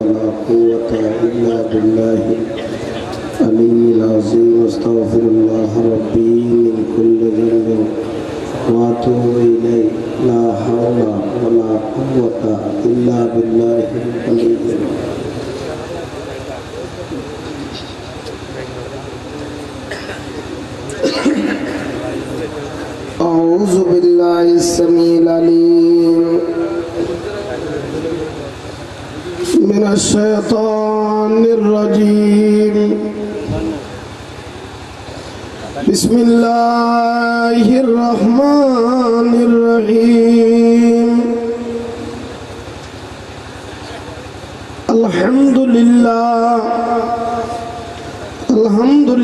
لا قوة إلا بالله العلي العظيم أستغفر الله ربي من كل ذنب وأتوب إليه لا حول ولا قوة إلا بالله العلي العظيم. أعوذ بالله السميع العليم من الشيطان الرجيم. بسم الله الرحمن الرحيم. الحمد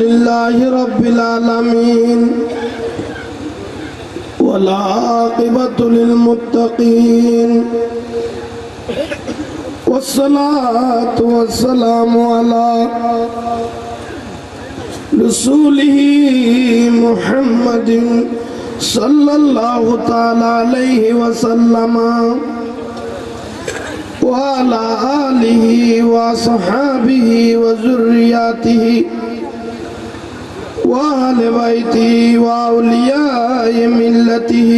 لله رب العالمين والعاقبة للمتقين والصلاة والسلام على رسوله محمد صلى الله تعالى عليه وسلم وعلى آله وصحابه وذرياته وأهل بيته وأولياء ملته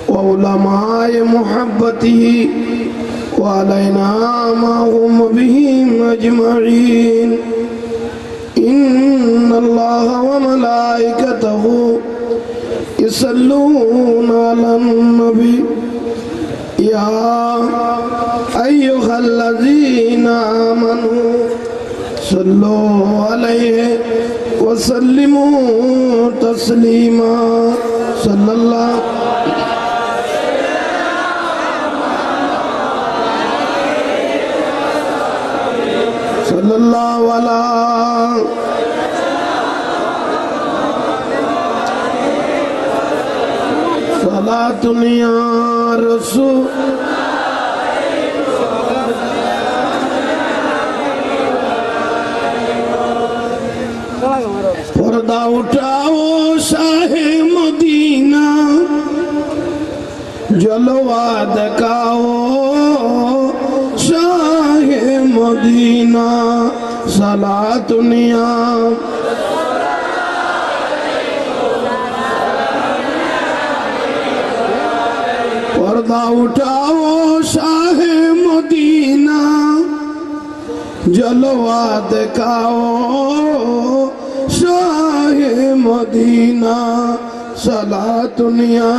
وعلماء محبته وعلينا معهم بهم أجمعين. إن الله وملائكته يصلون على النبي يا أيها الذين آمنوا صلوا عليه وسلموا تسليما. صلى الله على صلاة يا رسول पर्दा उठाओ शाहे मदीना जलवा दिखाओ शाहे मदीना सलातुनिया पर्दा उठाओ शाहे मदीना जलवा दिखाओ शाहे मदीना सलातुनिया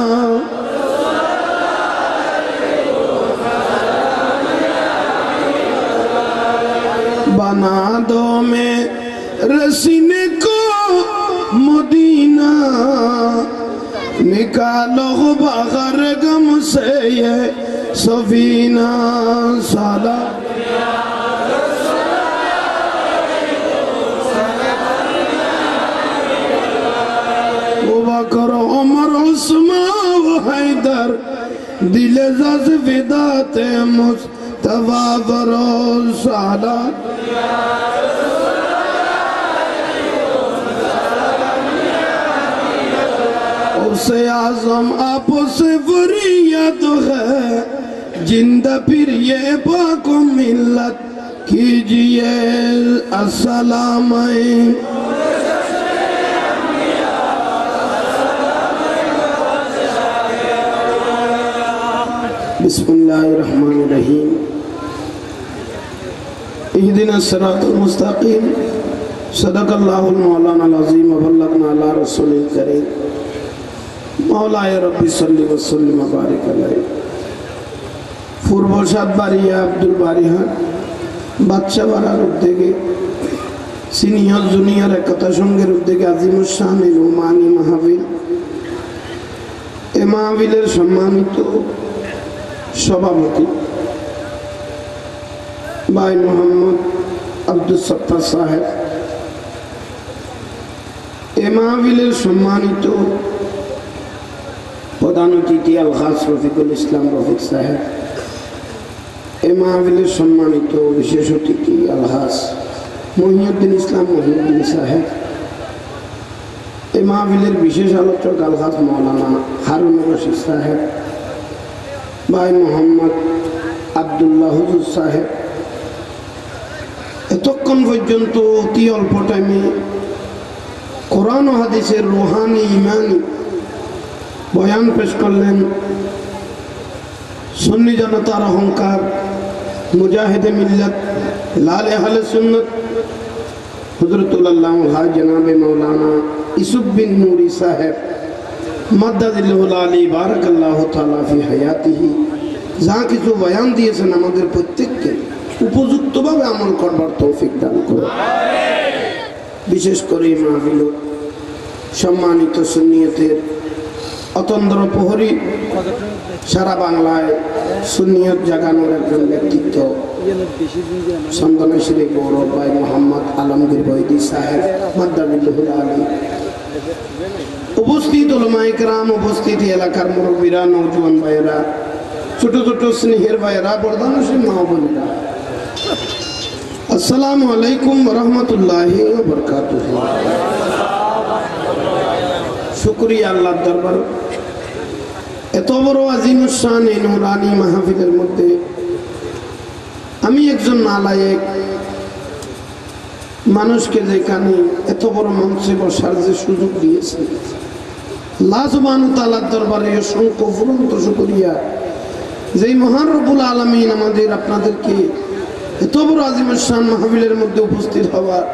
बना दो में रसीने को मदीना निकालो बगैर गम से ये सफीना साला करो उमर उस्मान व हैदर दिल जज विदाते मुस्तफा करो साला उससे आजम आप से फरियाद है जिंदा फिर ये पाक मिल्लत कीजिए अस्सलाम बिस्मिल्लाहिर्रहमानिर्रहीम इहदिनस सिरातल मुस्तकीम सदक़ल्लाहुल मौलानाल अज़ीम व बल्लगना अला रसूलिल करीम मौलाए रब्बी सल्लि व सल्लिम व बारिक अलैहि पूर्व सातबाड़िया আব্দুল বারিহাট বাচ্চা বাড়ার উদ্যোগে সিনিয়র জুনিয়র একতা সংঘের উদ্যোগে আজিমুস শান রুমানি মাহফিল এই মাহফিলের সম্মানিত সভাপতি ভাই মোহাম্মদ আব্দুল সত্তার সাহেব, এ মাহফিলের সম্মানিত প্রধান অতিথি আলহাজ রফিকুল ইসলাম রফিক সাহেব, এ মাহফিলের সম্মানিত বিশেষ অতিথি আলহাজ মহিউদ্দিন ইসলাম মহিউদ্দিন সাহেব, এ মাহফিলের বিশেষ আলোচক আলহাজ মৌলানা হারুন রশিদ সাহেব, ভাই মোহাম্মদ আব্দুল্লাহ হুজুর সাহেব, এতক্ষণ পর্যন্ত অতি অল্প টাইমে কোরআন ও হাদিসের রুহানি ইমানি বয়ান পেশ করলেন সুন্নি জনতার অহংকার মুজাহিদে মিল্লাত লাল আহলে সুন্নাত হযরতুল আল্লামা জনাবে মাওলানা ইউসুফ বিন নুরি সাহেব মাদ্দাদিল্লাহুল আলী বারাকাল্লাহু তাআলা ফি হায়াতিহি যা কিছু বয়ান দিয়েছেন আমাদের প্রত্যেককে উপযুক্তভাবে আমল করবার তৌফিক দান করুন। বিশেষ করে মাহফিল সম্মানিত সুন্নিয়তের অতন্দ্র প্রহরী সারা বাংলায় সুন্নিয়ত জাগানোর একজন ব্যক্তিত্ব সন্তানেশ্বরী গৌরব ভাই মোহাম্মদ আলমগীর বৈদি সাহেব মাদ্দাদিল্লাহুল আলী, উপস্থিত উলামায়ে কেরাম, উপস্থিত এলাকার মুরব্বীরা, নওজোয়ান ভাইয়েরা, ছোট ছোট স্নেহের ভাইয়েরা, বর্দানসী মা বোনেরা, আসসালামু আলাইকুম ওয়া রাহমাতুল্লাহি ওয়া বারাকাতুহু। শুকরিয়া আল্লাহর দরবার, এত বড় আজিমুস শান এই নূরানি মাহফিলের মধ্যে আমি একজন নালায়েক মানুষকে যেখানে এত বড় মঞ্চে বসার যে সুযোগ দিয়েছে, আল্লাহ সুবহানাহু ওয়া তাআলার দরবারে অসংখ্য ফুরন্ত শুকরিয়া যেই মহান রব্বুল আলামিন আমাদের আপনাদেরকে এত বড় আজিমুস শান মাহফিলের মধ্যে উপস্থিত হওয়ার,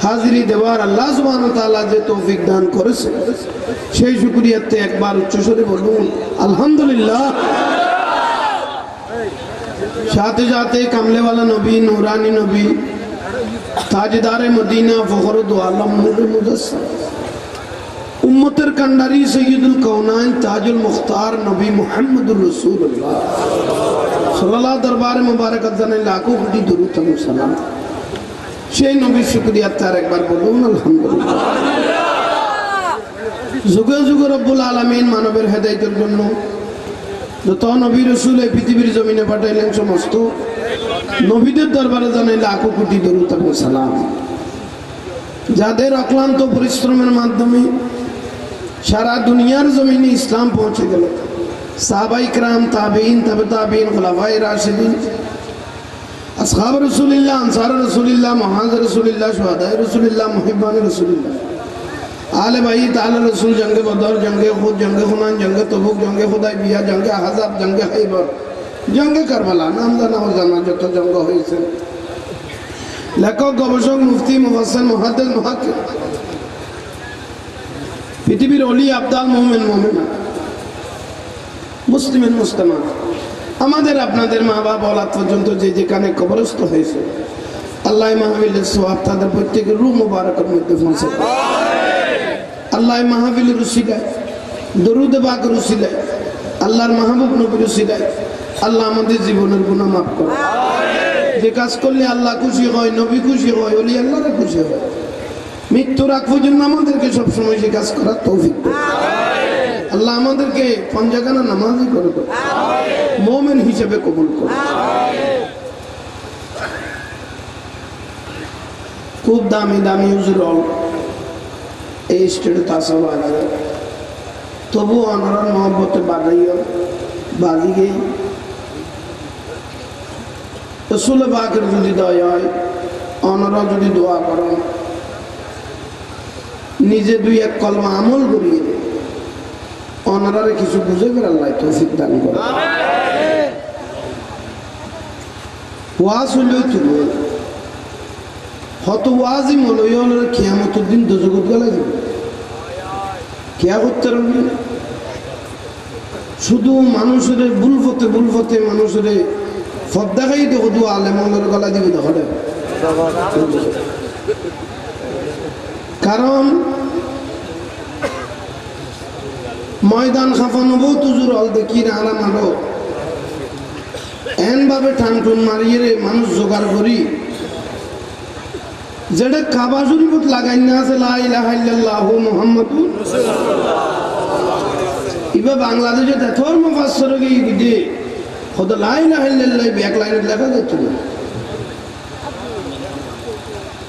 হাজিরি দেওয়ার আল্লাহ সুবহানাহু ওয়া তাআলা যে তৌফিক দান করেছে, সেই শুকরিয়াতে একবার উচ্চস্বরে বলুন আলহামদুলিল্লাহ। সাথে সাথে কামলেওয়ালা নবী, নুরানি নবী, তাজদারে মদিনা, ফখরুদ আলম, নূরে মুজাসসাম, উম্মতের কান্ডারি, সৈয়দুল কাউনাইন, তাজুল মুখতার নবী মুহাম্মদুর রাসূলুল্লাহ সাল্লাল্লাহু দরবারে মুবারকাত জানাই লাখো কোটি দরুদ ও সালাম। সেই নবীর শুকরিয়া তার একবার বলুন আলহামদুলিল্লাহ। যুগে যুগে রব্বুল আলামিন মানবের হেদায়েতের জন্য যত নবী রাসূল এই পৃথিবীর জমিনে পাঠাইলেন, সমস্ত নবীদের দরবারে জানাই লাখো কোটি দরুদ ও সালাম। যাদের অক্লান্ত পরিশ্রমের মাধ্যমে সারা দুনিয়ার জমিনে ইসলাম পৌঁছে গেল, সাহাবায়ে কেরাম, তাবেঈন, তাবে তাবেঈন, খুলাফায়ে রাশিদিন, আসহাব রাসূলুল্লাহ, আনসার রাসূলুল্লাহ, মুহাজির রাসূলুল্লাহ, শুহাদায়ে রাসূলুল্লাহ, মুহিব্বানে রাসূলুল্লাহ, আলে বাইত আলে রাসূল, জঙ্গে বদর, জঙ্গে উহুদ, জঙ্গে হুনাইন, জঙ্গে তবুক, জঙ্গে হুদায়বিয়া, জঙ্গে আহজাব, জঙ্গে খাইবার, জঙ্গে কারবালা, নাম জানা অজানা যত জঙ্গ হয়েছে, লেখক, গবেষক, মুফতি, মুফাসসির, মুহাদ্দিস, মুহাক্কিক, পৃথিবীর ওলি, আবদাল, মুমিন, মুমিনা, মুসলিমিন, মুসলিমাত, আমাদের আপনাদের মা বাবা ওলাদ পর্যন্ত যে যেখানে কবরস্থ হয়েছে, আল্লাহ মাহফিলের সওয়াব তাদের প্রত্যেকের রূহ মুবারকের মধ্যে পৌঁছে দেয়। আল্লাহ মাহফিলের উসিলায়, দরুদ পাকের উসিলায়, আল্লাহর মাহবুব নবীর উসিলায় আল্লাহ আমাদের জীবনের গুনাহ মাফ করে। যে কাজ করলে আল্লাহ খুশি হয়, নবী খুশি হয়, ওলি আল্লাহর খুশি হয়, মৃত্যুর আগ পর্যন্ত আমাদেরকে সবসময় সে কাজ করার তৌফিক দেয়। আল্লাহ আমাদেরকে পঞ্জাগানা নামাজি করে দেয়, মুমিন হিসেবে কবুল করে। খুব দামি দামি হুজুর এই স্টেটে তাসাব আছে, তবু অনারার মহব্বতে বাজাইও বাজি গেই রসুল পাকের যদি দয়া হয়, অনারা যদি দোয়া করেন, নিজে দুই এক কলমা আমল করিয়ে দেয়, অনারারে কিছু বুঝে বের আল্লাহ তৌফিক দান করে। ওয়াজ হইলেও তুলো হত ওয়াজই মলই হল কিয়ামতের দিন দোজখত গেলে যাবে, কেয়া করতে পারবি না। শুধু মানুষের বুলফতে মানুষের ফদ দেখাই দেখো, দু আলেমনের গলা দিবি দেখলে, কারণ ময়দান খাফানো বহু তুজুর হল দেখি না আরাম আলো এন ভাবে টান টুন মারিয়ে রে মানুষ জোগাড় করি, যেটা কাবা শরীফত লাগাই না আছে লা ইলাহা ইল্লাল্লাহু মুহাম্মাদুর রাসূলুল্লাহ। ইবা বাংলাদেশে এতর মুফাসসির গই দিতে খোদা লা ইলাহা ইল্লাল্লাহ এক লাইনে লেখা যাচ্ছে না,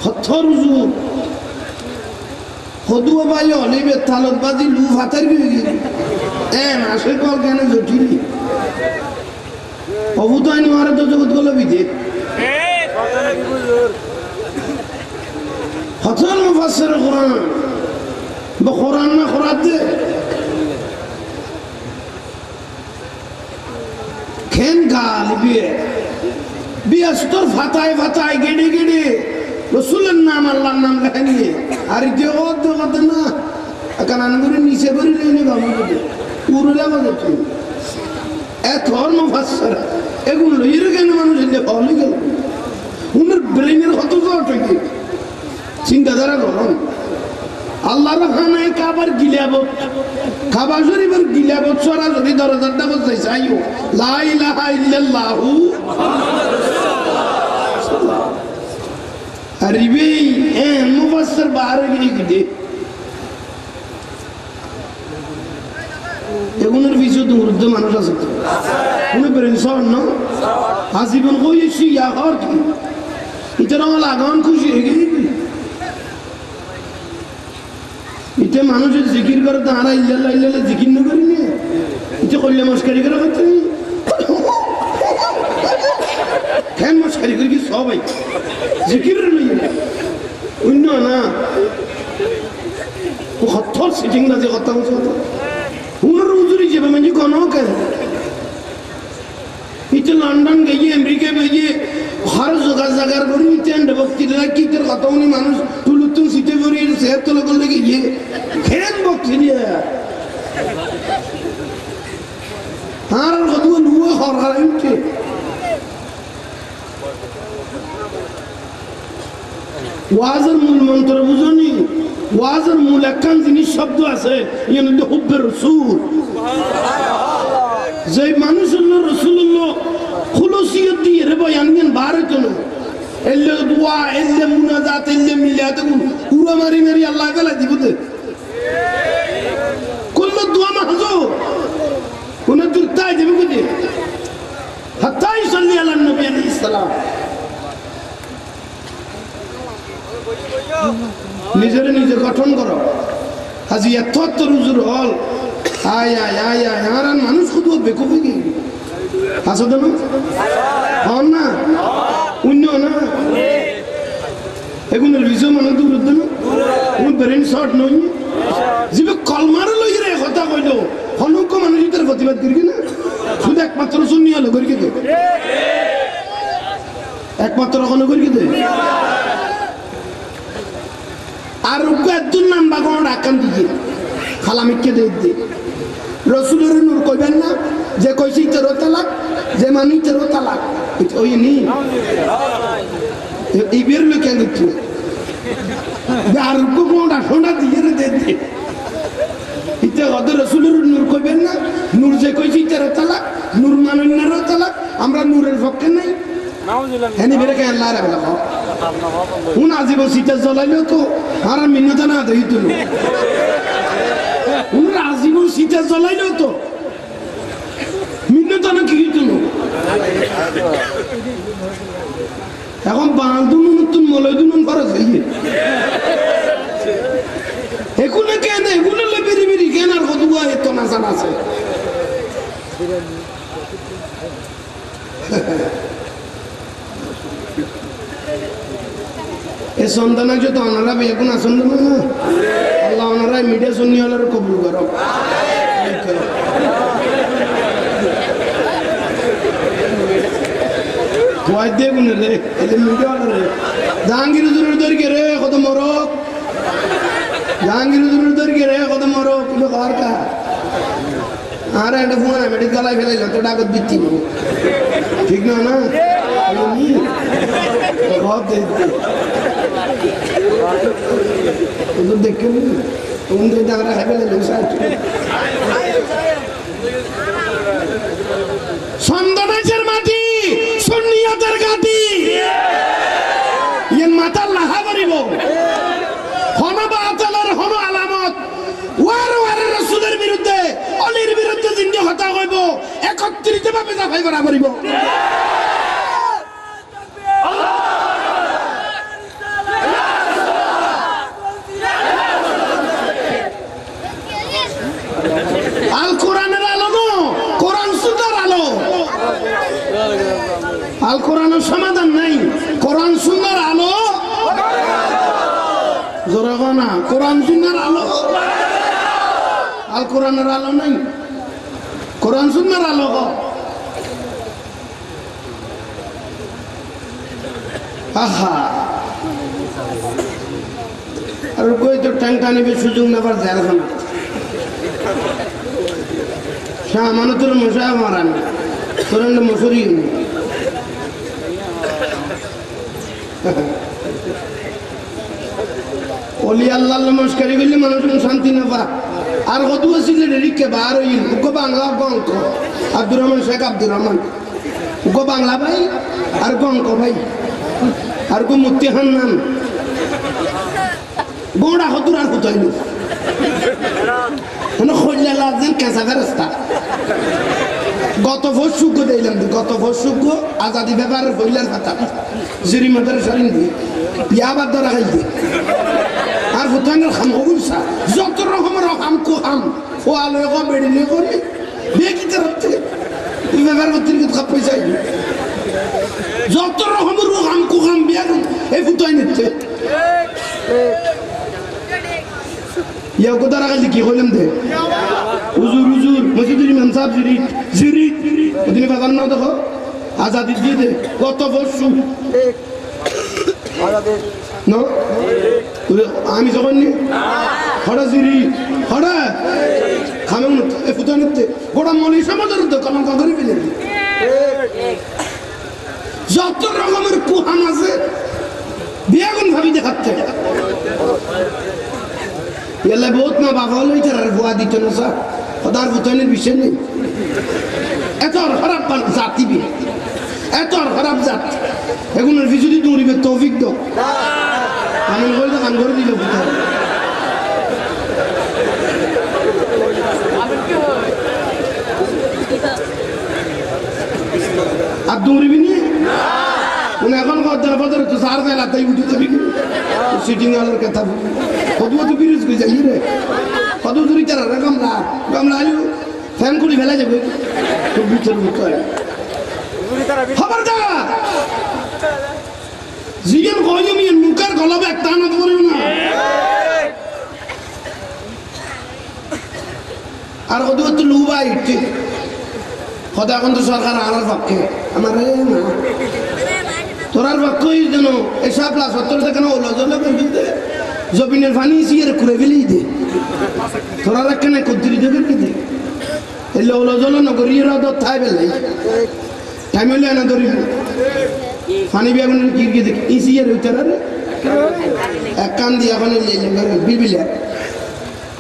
হথর হুজুর হদুয়া ভাই অলিবে তালত বাজি লু ফাতার গই মাসের কল কেন জটিলি অবুতাই নিওয়ারে তো জগৎ গলো বিদে হতন মুফাসসির কোরআন বা কোরআন না কোরআতে খেন গাল বিয়াস্তর ফাতায় ফাতায় গেড়ে গেড়ে রসুলের নাম আল্লাহর নাম লেখা নিয়ে আর যে কথা না কানান করে নিচে করে রেখে গামা করে পুরোটা বাজে তুমি এত মুফাসসির এগুলো এরকম মানুষের যে হলে গেল উনার ব্রেনের কত জটকে চিন্তাধারা করুন আল্লাহ রহমানে কাবার গিলাবত কাবা শরীফের গিলাবত সরাসরি দরজাটা বলতে চাইও লা ইলাহা ইল্লাল্লাহু মুহাম্মাদুর রাসূলুল্লাহ আরিবি মুফাসসির বারে গিয়ে এগুলোর বিষয় তো উর্দু মানুষ আছে কোনো ব্রেন সর না আজীবন কইছি ইয়া কর কি এটা লাগান খুশি হয়ে গেলি এটা মানুষের জিকির করে তারা ইল্লাল্লাহ ইল্লাল্লাহ জিকির না করি না এটা করলে মস্কারি করে হচ্ছে কেন মস্কারি করি কি সবাই জিকির অন্য না ও হত্তর সিটিং না যে কথা বলছে উনার উজুরি যাবে মানে কোনো কেন এটা লন্ডন গিয়ে আমেরিকা গিয়ে হর জায়গার করি বক্তৃতা কি তোর কথা উনি মানুষ তুলুতুন সিটে করি সেহের তোলা করলে গিয়ে খেন বক্তৃতা আর কত লুয়া হর উঠে ওয়াজের মূল মন্ত্র বুঝনি ওয়াজের মূল একখান জিনিস শব্দ আছে ইয়ানি হুব্বে রাসূল যে মানুষ হলো রাসূলুল্লাহ খুলুসিয়ত দিয়ে রে বয়ান দেন বারে তো এলে দোয়া এলে মুনাজাত এলে মিলাত পুরো মারি মারি আল্লাহ গলা দিবতে কুল্লু দোয়া মাহজু কোন দুরতাই দিবে কই হাত্তা ইসাল্লি আলা নবী আলাইহিস সালাম নিজের নিজে গঠন করো আজি এত রুজুর হল আয় আয় আয় আয় আর মানুষ শুধু বেকুফি কি আসো তো হন না অন্য না এগুলোর বিষয় মানে দূর হতো না কোন ব্রেন শর্ট নই যে কলমার লই রে কথা কইল হনুক মানুষ তার প্রতিবাদ করি না শুধু একমাত্র শুনি হলো করি কে একমাত্র হলো করি কে আর একজন নাম বাগান আকান দিকে খালামিককে দিয়ে রসুলের নূর কইবেন না যে কইছি 13 তালাক যে মানি 13 তালাক ওই নি এই বের লোক কেন দিচ্ছে আর কোনটা সোনা দিয়ে দিয়ে ইতে ওদের রসুলের নূর কইবেন না নূর যে কইছি 13 তালাক নূর মানন্যারও তালাক আমরা নূরের পক্ষে নাই এনে বেরে কে আল্লাহ রাখলা উন আজীবন সিটা জ্বলাইলো তো আর মিন্নতা না দেই তুলো উন আজীবন সিটা জ্বলাইলো তো মিন্নতা না কি তুলো এখন বাঁধুন নতুন মলয়দুন খরচ হইয়ে এগুলো কেন এগুলো বেরি বেরি কেন আর কত এত না জানা আছে এ সন্তানা যত ওনারা বেগুন আসন না আল্লাহ ওনারা মিডিয়া শুনি হলার কবুল করো দেখুন রে মিডিয়া রে জাহাঙ্গীর হুজুরের দরকে রে কত মরক জাহাঙ্গীর হুজুরের দরকে রে কত মরক কিন্তু ঘর কা আর একটা ফোন মেডিকেল ফেলে যত ডাকত দিচ্ছি ঠিক না না দেখেন সন্দেশের মাটি সুন্নিয়তের ঘাটি মাথার লাহা করিব হন বাতালের হন আলামত ওয়ার ওয়ারের রাসূলের বিরুদ্ধে অলির বিরুদ্ধে জিন্দি হত্যা কইব একত্রিত ভাবে জাফাই করা করিব আল কোরআনের আলো নো কোরআন সুন্নাহর আলো আল কোরআনের সমাধান নাই কোরআন সুন্নাহর আলো কোরআন সুন্নাহর আলো, আল কোরআনের আলো নাই, কোরআন সুন্নাহর আলো। আহা আর কই তো ট্যাং টানিবে সুযোগ নেবার জায়গা না। শাহ আমানতুল মশা মারান তোর মশুরি অলি আল্লাহ নমস্কারি করলে মানুষ শান্তি না পা। আর কত ছিল রিক্কে বার হইল গো বাংলা গঙ্ক আব্দুর রহমান শেখ আব্দুর রহমান গো বাংলা ভাই আর গঙ্ক ভাই আর গো মুক্তি হান্নান গোড়া হতুর আর কোথাইল খোঁজলে লাগছেন কেঁচা ফেরস্তা। গত ভোজ্য দিলাম গত ভোজ্য আজাদি ব্যাপারের বইলার কথা জিরি মাতার সারিন দিয়ে আবার ধরা খাইছে আর ভুটানের খাম হগুলসা যত রকমের হাম কুহাম ও আলোয় কম বেড়িলে করে বেকি তরফ থেকে ব্যাপার করতে খাপ পয়সা যত রকমের হাম কুহাম বিয়া এই ভুটাই নিচ্ছে ইয়া কোথায় রাখালি কি হইলাম দে হুজুর হুজুর মসজিদুল ইমাম সাহেব জিরি জিরি ওদিনে বাজার না দেখো আজাদি দিয়ে দে কত বর্ষু না আমি যখন নি হঠাৎ জিরি হঠাৎ খামে ফুটা নিতে গোটা মলি সমাজের তো কলঙ্ক করে ফেলে যত রকমের কুহাম আছে বেগুন ভাবি দেখাচ্ছে এলে বহুত মা বাবা হলো আর ভুয়া দিত না স্যার ওদার ভুতনের বিষয় নেই। এত খারাপ জাতি বিয়ে এত খারাপ জাত এগুলোর যদি দৌড়িবে তৌফিক দাও আমি বলে তো কান করে দিল ভুতার আর দৌড়িবি নি উনি এখন কদ্দার পদর তো সার ফেলা তাই উঠে যাবি সিটিং আলোর কথা কত তো বিরোধ করে যাই রে কত দূরি তারা গামলা গামলা আলু ফ্যান করে ফেলা যাবে খুব ভিতর ভিতরে খবরদার জিগেন কয়মিন মুখের গলবে একটা না ধরিও না আর কত তো লুবাই ঠিক কথা এখন তো সরকার আনার পক্ষে আমার না তোরার পক্ষই যেন এসব প্লাস 70 থেকে না ওলা জলে দিতে জমিনের পানি সিয়ে করে ফেলেই দে তোরা কেন কদ্রি দেবে কি দে এলে ওলা জল নগরীর থাই বেলাই টাইম হইলে না ধরি পানি বেগুন কি কি দেখ ইসিয়ে উত্তর এক কান দিয়ে এখন বিবিলে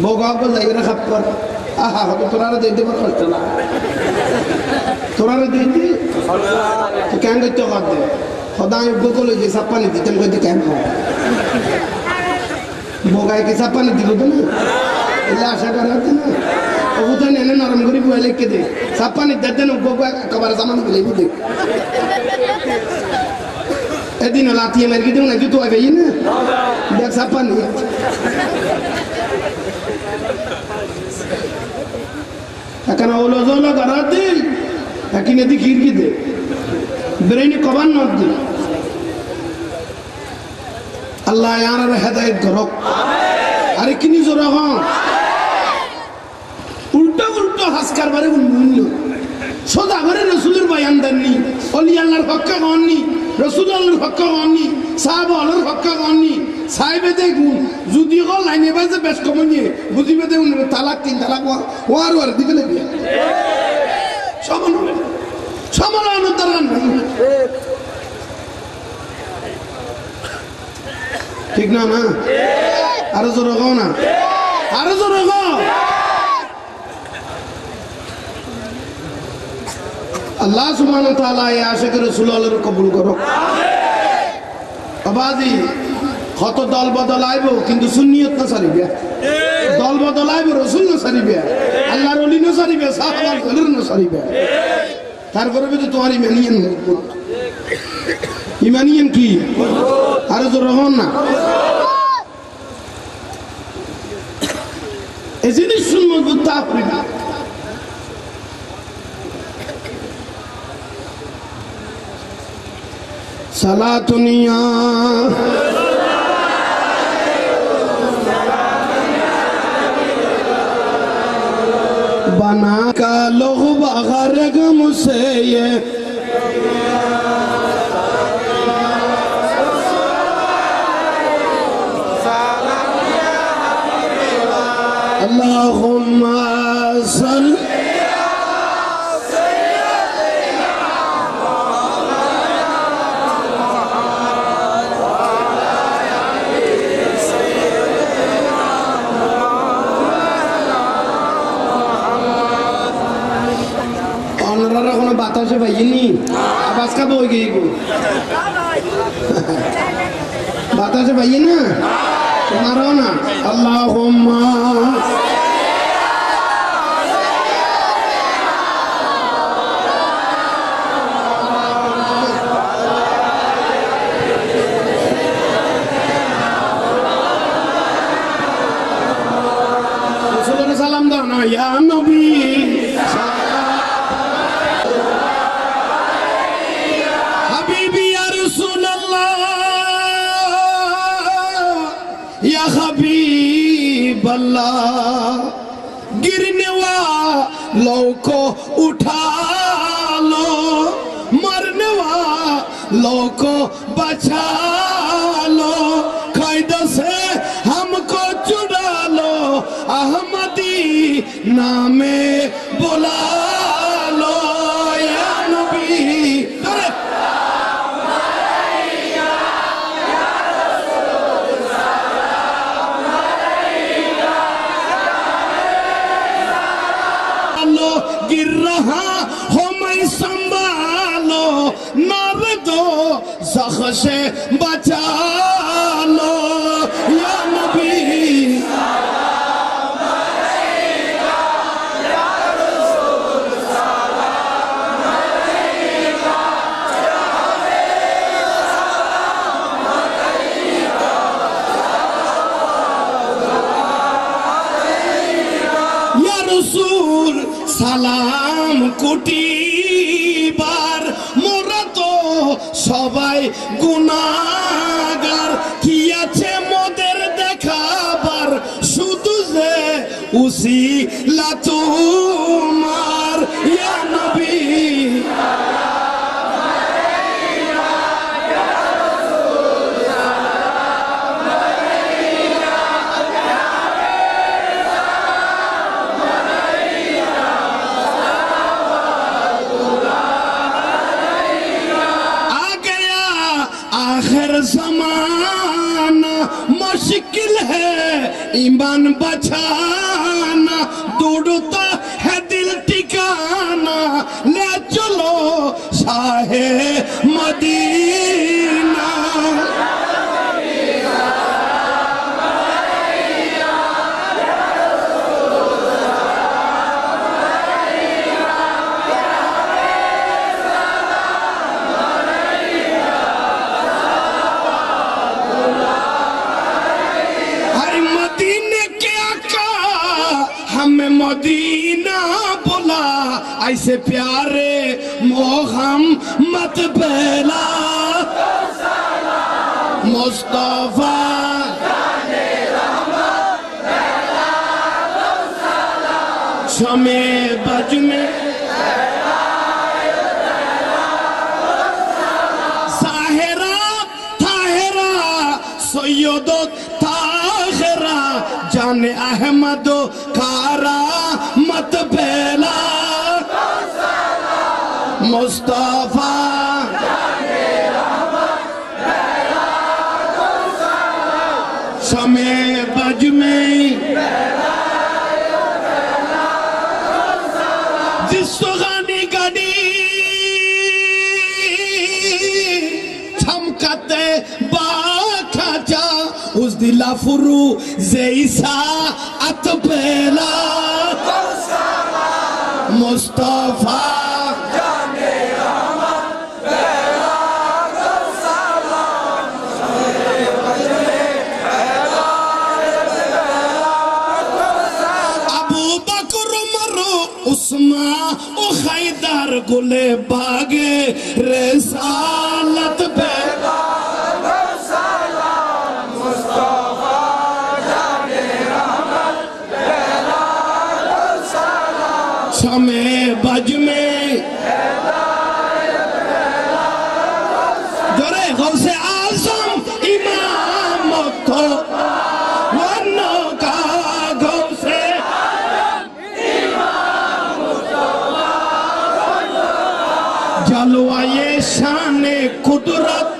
বগা জায়গা খাপ কর আহা হতো তোরা দিতে পার কষ্ট না তোরা দিতে কেন করতে পারবে সদায় বলে যে সাপ্পানি দিতেন কইতে কেন বগায় কি সাপ্পানি দিল তো না এলে আশা করা হচ্ছে না ও তো এনে নরম করে বয়ে লিখে দে সাপ্পানি দিতেন বগা একেবারে সামান বলে দেখ এদিন লাথিয়ে মেরে দিও না জুতো আইবে না দেখ সাপ্পানি এখন ওলো জলো করার দিন একিনে দি খিরকি দে ব্রেইনে কবার নট দি আল্লাহ ইয়ার হেদায়েত করক আরে কিনি জোরা হন উল্টো উল্টো হাসকার বারে মূল্য সোজা করে রসুলের বয়ান দেননি অলি আল্লাহর হক্কা হননি রসুল আল্লাহর হক্কা হননি সাহাব আল্লাহর হক্কা হননি সাহেবে দেখুন যদি হল লাইনে বাজে বেশ কমনিয়ে বুঝিবে দেখুন তালাক 3 তালাক ওয়ার দিবে লাগবে সমালোচনার দরকার নাই ঠিক না না আরো জোরে গাও না আরো জোরে গাও আল্লাহ সুবহানাহু ওয়া তাআলা এই আশিক রাসূলুল্লাহর কবুল করো আবাদি কত দল বদলাইব কিন্তু সুন্নিয়ত না সারিবে দল বদলাইব রাসূল না সারিবে আল্লাহর ওলি না সারিবে সাহাবার কলির না সারিবে তারপরে তো তোমার ইমানিয়ান কি আরো তো রহন না এই জিনিস মজবুত তাপরি সালাতুনিয়া बना का लोग बाहर मुझसे ये अल्लाहुम्मा सल्ली বাতাসে ভাইনি আওয়াজ কা বই গেগো বাতাসে ভাই না মারো না আল্লাহুম্মা রাসূলুল্লাহ সালাম দাও না ইয়া নবী या हबीब अल्लाह गिरने वालों को उठा लो मरने वालों को बचा लो कैद से हमको छुड़ा लो अहमदी नामे बुला लो या नबी गिर रहा हो मैं संभालो मार दो जख से बचा लो या नबी या रसूल সালাম কোটি বার মোরা তো সবাই গুনাহগার কি আছে মোদের দেখাবার শুধু যে উসিলা তোমার ইয়া নবী आखिर ज़माना मुश्किल है ईमान बचाना दौड़ता है दिल टिकाना ले चलो शाहे मदीना हमें मदीना बुला ऐसे प्यारे मोहम्मद बेला मुस्तफा शमे बज में साहिरा ताहिरा सैयद ताहिरा जाने अहमद कारा मत बेला मुस्तफा शमे बज में जिस सुहानी गाड़ी छमकते बाखा उस दिला फुरू जैसा अतबेला मुस्तफा अबू बकर उमर उस्मान ओ हैदर गुले बागे रिसालत पे জোরে গৌসে আজম ইমাম তো ওয়ান্নো কা গৌসে ইমাম জলওয়ায়ে শানে কুদরত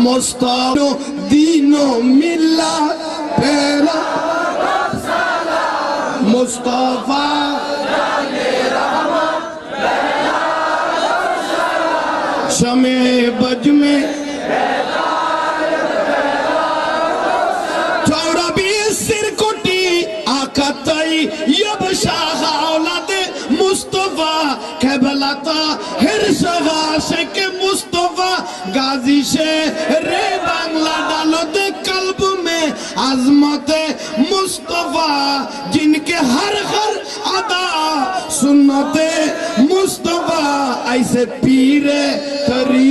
মুস্তাফা দীনো মিল্লাত পেরা मुस्तफा शमे बज में चौराबी सिरकुटी आका तई यब शाह औलादे मुस्तफा केबलाता हिरसवा शेख मुस्तफा गाजी से रे बांग्ला डालो दे कल्ब में आजमते मुस्तफा जिनके हर हर अदा सुन्नते मुस्तफा ऐसे पीरे करी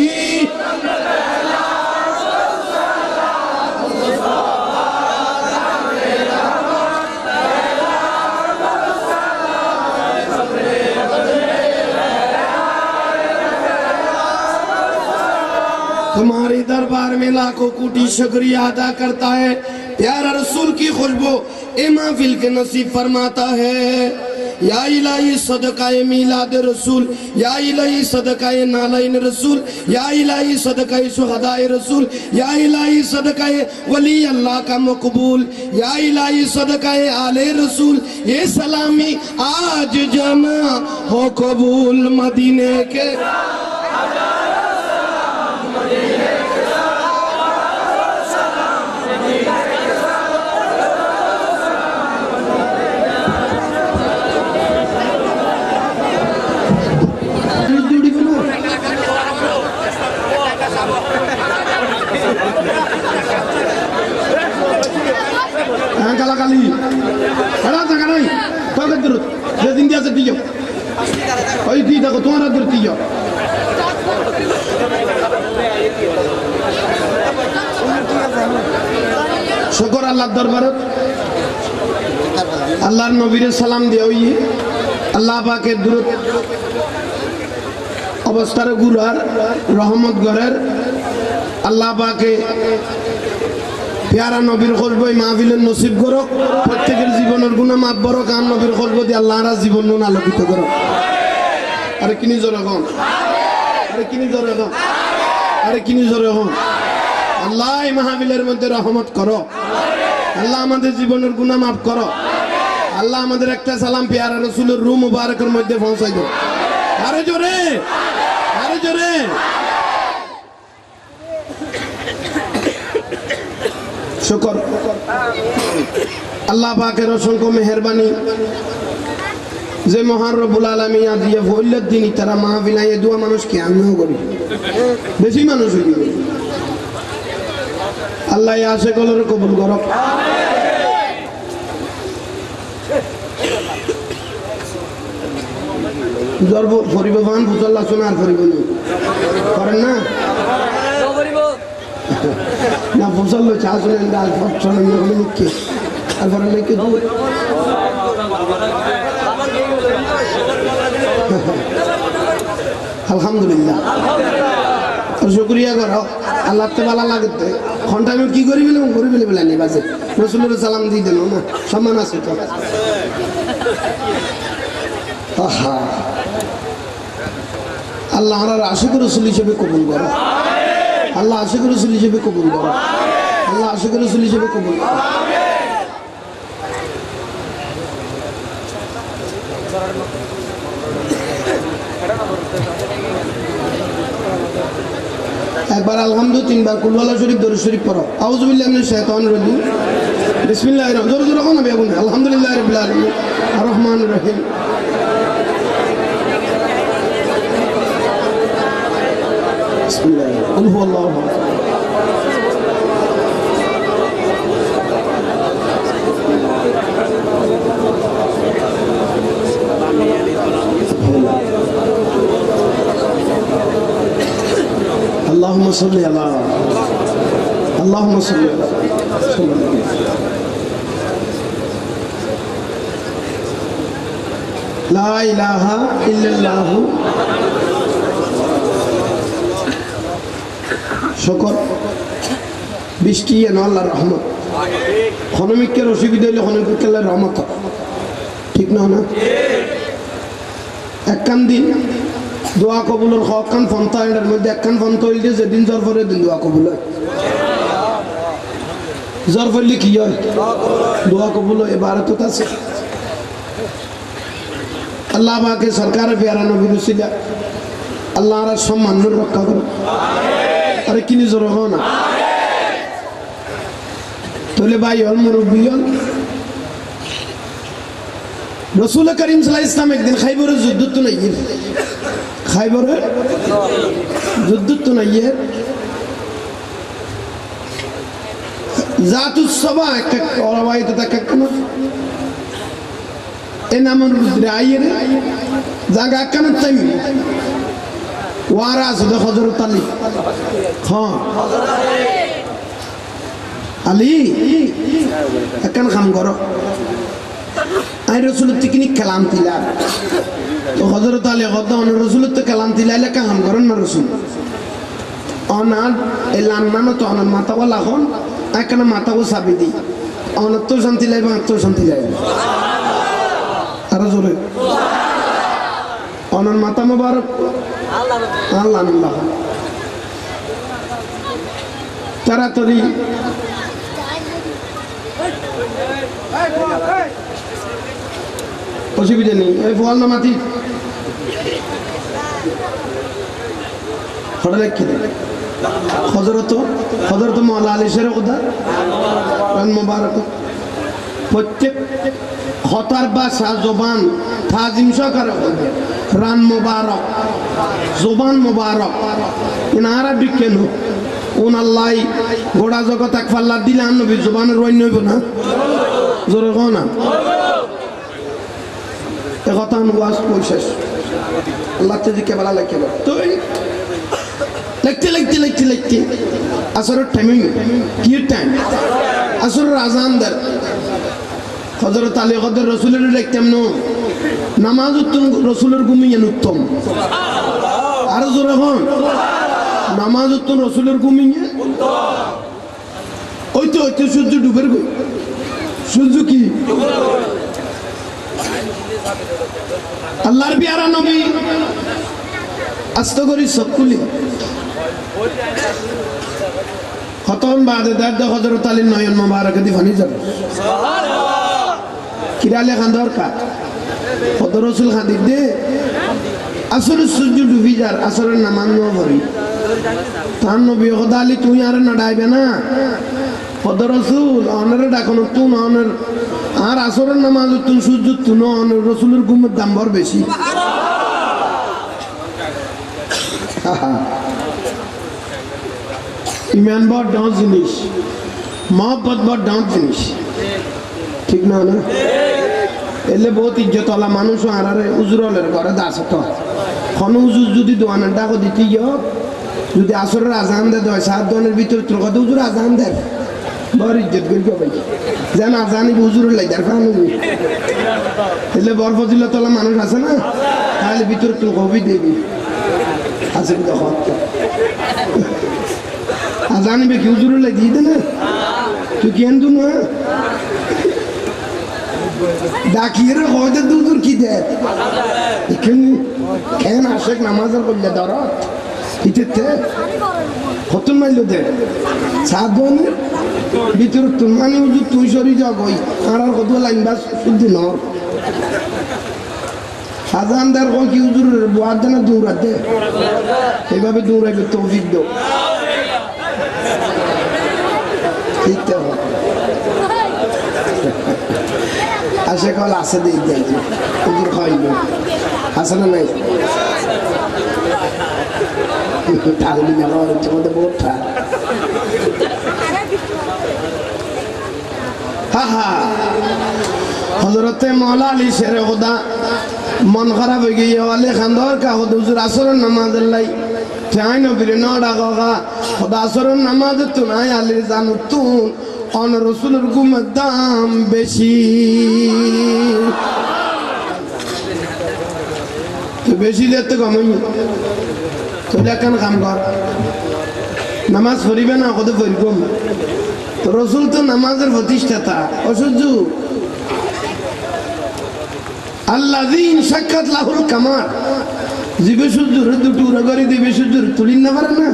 तुम्हारे दरबार में लाखों कोटि शुक्रिया अदा करता है प्यारा रसूल की खुशबू ए महफिल के नसीब फरमाता है या इलाही सदकाए मीलाद रसूल या इलाही सदकाए नालाइन रसूल या इलाही सदकाए शुहदाए रसूल या इलाही सदकाए वली अल्लाह का मकबूल या इलाही सदकाए आले रसूल ये सलामी आज जमा हो कबूल मदीने के কালাকালি এরা জায়গা নাই তোকে দূর যেদিন দিয়ে আছে দিয়ে ওই দিয়ে দেখো তোমার দূর দিয়ে শুকর আল্লাহর দরবারে আল্লাহর নবীর সালাম দিয়ে ওই আল্লাহ পাকের দূরত অবস্থার গুরার রহমত গরের আল্লাহ পাকে প্যারা নবীর খুশবু মাহফিলের নসিব করো প্রত্যেকের জীবনের গুনাহ মাফ করো কান নবীর খুশবু দিয়ে আল্লাহর জীবন নুন আলোকিত করো আরে কিনি জোরে কোন আরে কিনি জোরে কোন আরে কিনি জোরে কোন আল্লাহ এই মাহফিলের মধ্যে রহমত করো আল্লাহ আমাদের জীবনের গুনাহ মাফ করো আল্লাহ আমাদের একটা সালাম প্যারা রাসূলের রূহ মুবারকের মধ্যে পৌঁছাই দাও আরে জোরে আরে জোরে शुक्र अल्लाह पाकेर असंख्य मेहरबानी जे महान रब्बुल आलामीन आज ये फौलत दिनी तारा माहफिल ये दुआ मानुष के आमिও করি বেশি মানুষ হইবে আল্লাহ এই আশাগুলোর কবুল করুক জরব পরিবহন বুঝাল্লা শোনার পরিবহন করেন না না বুঝাল্লো চা শুনেন ডাল শোনেন লিখে তারপরে লিখে আলহামদুলিল্লাহ শুক্রিয়া করো আল্লাহ তো ভালো লাগতে ঘন্টা আমি কি করি বলে নি বাজে রসুলের সালাম দিয়ে দেন না সম্মান আছে তো আল্লাহ আমার আশিক রসুল হিসেবে কবুল করো আল্লাহ আশিক রসুল হিসেবে কবুল করো আল্লাহ আশিক রসুল হিসেবে কবুল করো একবার আলহামদু তিনবার কুল ওয়ালা শরীফ দরুদ শরীফ পড়ো আউযু বিল্লাহি মিনাশ শাইতানির রাজিম বিসমিল্লাহির রহমানির রহিম জোরে জোরে কোন নবী আগুন আলহামদুলিল্লাহি রাব্বিল আলামিন আর রহমানির রহিম বিসমিল্লাহ কুল হুয়াল্লাহু আহাদ اللهم صل على اللهم صل على لا إله إلا الله শকর বৃষ্টি এনে আল্লাহর রহমত হনমিকের অসুবিধা হইলে হনমিক আল্লাহর রহমত ঠিক না না একখান দিন দোয়া কবুলের হকান ফন্তা এটার মধ্যে একখান ফন্তা হইলে যেদিন জ্বর পরে দিন দোয়া কবুল হয় জ্বর পড়লে কি হয় দোয়া কবুল হয় এবারে তো আছে আল্লাহ পাকে সরকার পেয়ারা নবী রসিলা আল্লাহ আর সম্মান রক্ষা করো আরে কিনি জোর হো না তাহলে ভাই হল মুরব্বী হল রসুল করিম সাল্লাল্লাহু আলাইহি ওয়াসাল্লাম একদিন খাইবরের যুদ্ধ তো নাই খাইবরের যুদ্ধ তো নাই জাতুস সাবা এক ওরাবাইতে তাকে কেন এ নামের রায়ের জায়গা কেন তাই ওয়ারা আছে তো হযরত আলী হ্যাঁ আলী একখান কাম করো আই রসুলের থেকে কালাম দিলা তো হযরত আলী কত রসুলের তো কালাম দিলাইলে কাম করেন না রসুল অনার এলাম নানো তো অনার মাথাওয়ালা হন একখানে মাথাও চাবি দিই অনার তো শান্তি লাগবে আর তো শান্তি লাগবে আরো জোরে অনার মাথা মোবারক আল্লাহ আল্লাহ তাড়াতাড়ি অসুবিধা নেই এই ফল না মাটি হযরত মাওলানা আলী শের খোদা রান মোবারক প্রত্যেক হতার ভাষা জবান তাজিম সহকারে রান মোবারক জবান মোবারক ইনারা বিজ্ঞান উন আল্লাহ গোড়া জগৎ এক ফাল্লা দিলে নবী জবানের রইন হইব না জোরে কও না এ কথা ওয়াজ পয়সা আল্লাহ তে দিকে বলা লাগে তো লিখতে আসরের টাইমিং কি টাইম আসরের আজান দের হযরত আলী কদর রাসূলের লিখতাম নো নামাজ উত্তম রাসূলের ঘুমিয়ে উত্তম আর জোরে হন নামাজ উত্তম রাসূলের ঘুমিয়ে উত্তম ওই তো সূর্য ডুবের গো সূর্য কি আল্লাহর প্যারা নবী আস্ত করি সবকুলি খতম বাদে দাদ হযরত আলীর নয়ন মোবারক দি ফানি যাবে কিরালে খান দরকার কত রসুল খাদির দে আসরের সূর্য ডুবি যার আসরের নামাজ ন ভরি তার নবী খোদা আলী তুই আর না ডাইবে না কত রসুল অনারে ডাকনো তুন অনার আর আসরের নামাজ তুন সূর্য তুন অনার রসুলের ঘুমের দাম বড় বেশি ইমান বড় ডাউন জিনিস মহব্বত বড় ডাউন জিনিস ঠিক না না এলে বহুত ইজ্জতওয়ালা মানুষ আর উজুরলের ঘরে দাস তো খন উজুর যদি দোয়ানের ডাকো দিতে গিয়ে যদি আসরের আজান দে দয় 7 দনের ভিতরে তোর কথা উজুর আজান দেয় বড় ইজ্জত করবো ভাই যেন আজানি হুজুরের লাইদার ফানো এলে বড় ফজিলতওয়ালা মানুষ আছে না তাহলে ভিতরে তুই কবি দেবি আছে দেখো আজানিবে কি হুজুরের লাই দিয়ে দে না তুই কেন দু না ডাকিয়ে রে হয়তো দুদুর কি দে এখানে কেন আশেক নামাজের করলে দরদ ইতে হতন মাইল দে সাধন ভিতরে তুই মানে তুই সরি যা গই আর কত লাইন বাস শুদ্ধ নর আজানদার কই কি হুজুর বুয়ার দেনা দৌড়াতে এইভাবে দৌড়াইবে তৌফিক দাও ঠিক তো আসে কল আসে দিয়ে যাই হুজুর খাইব আসে না নাই তাহলে না হচ্ছে মধ্যে বোঠা হা হযরতে মাওলানা আলী শের খোদা মন খারাপ হয়ে গিয়ে আলী খানদর কা হুজুর আসরের নামাজের লাই চাই নবীর ন ডাকা খোদা আসরের নামাজ তো নাই আলী জানো তুই অন রসুলের ঘুমের দাম বেশি বেশি লেতে কমাই তো এখন কাম কর নামাজ পড়িবে না কত পড়ব রসুল তো নামাজের প্রতিষ্ঠাতা অসহ্য আল্লাযীন সাক্ষাৎ লাহুল কামার জীবে সূর্যের দুটো উড়াগরি দিবে সূর্যের তুলিন না পারে না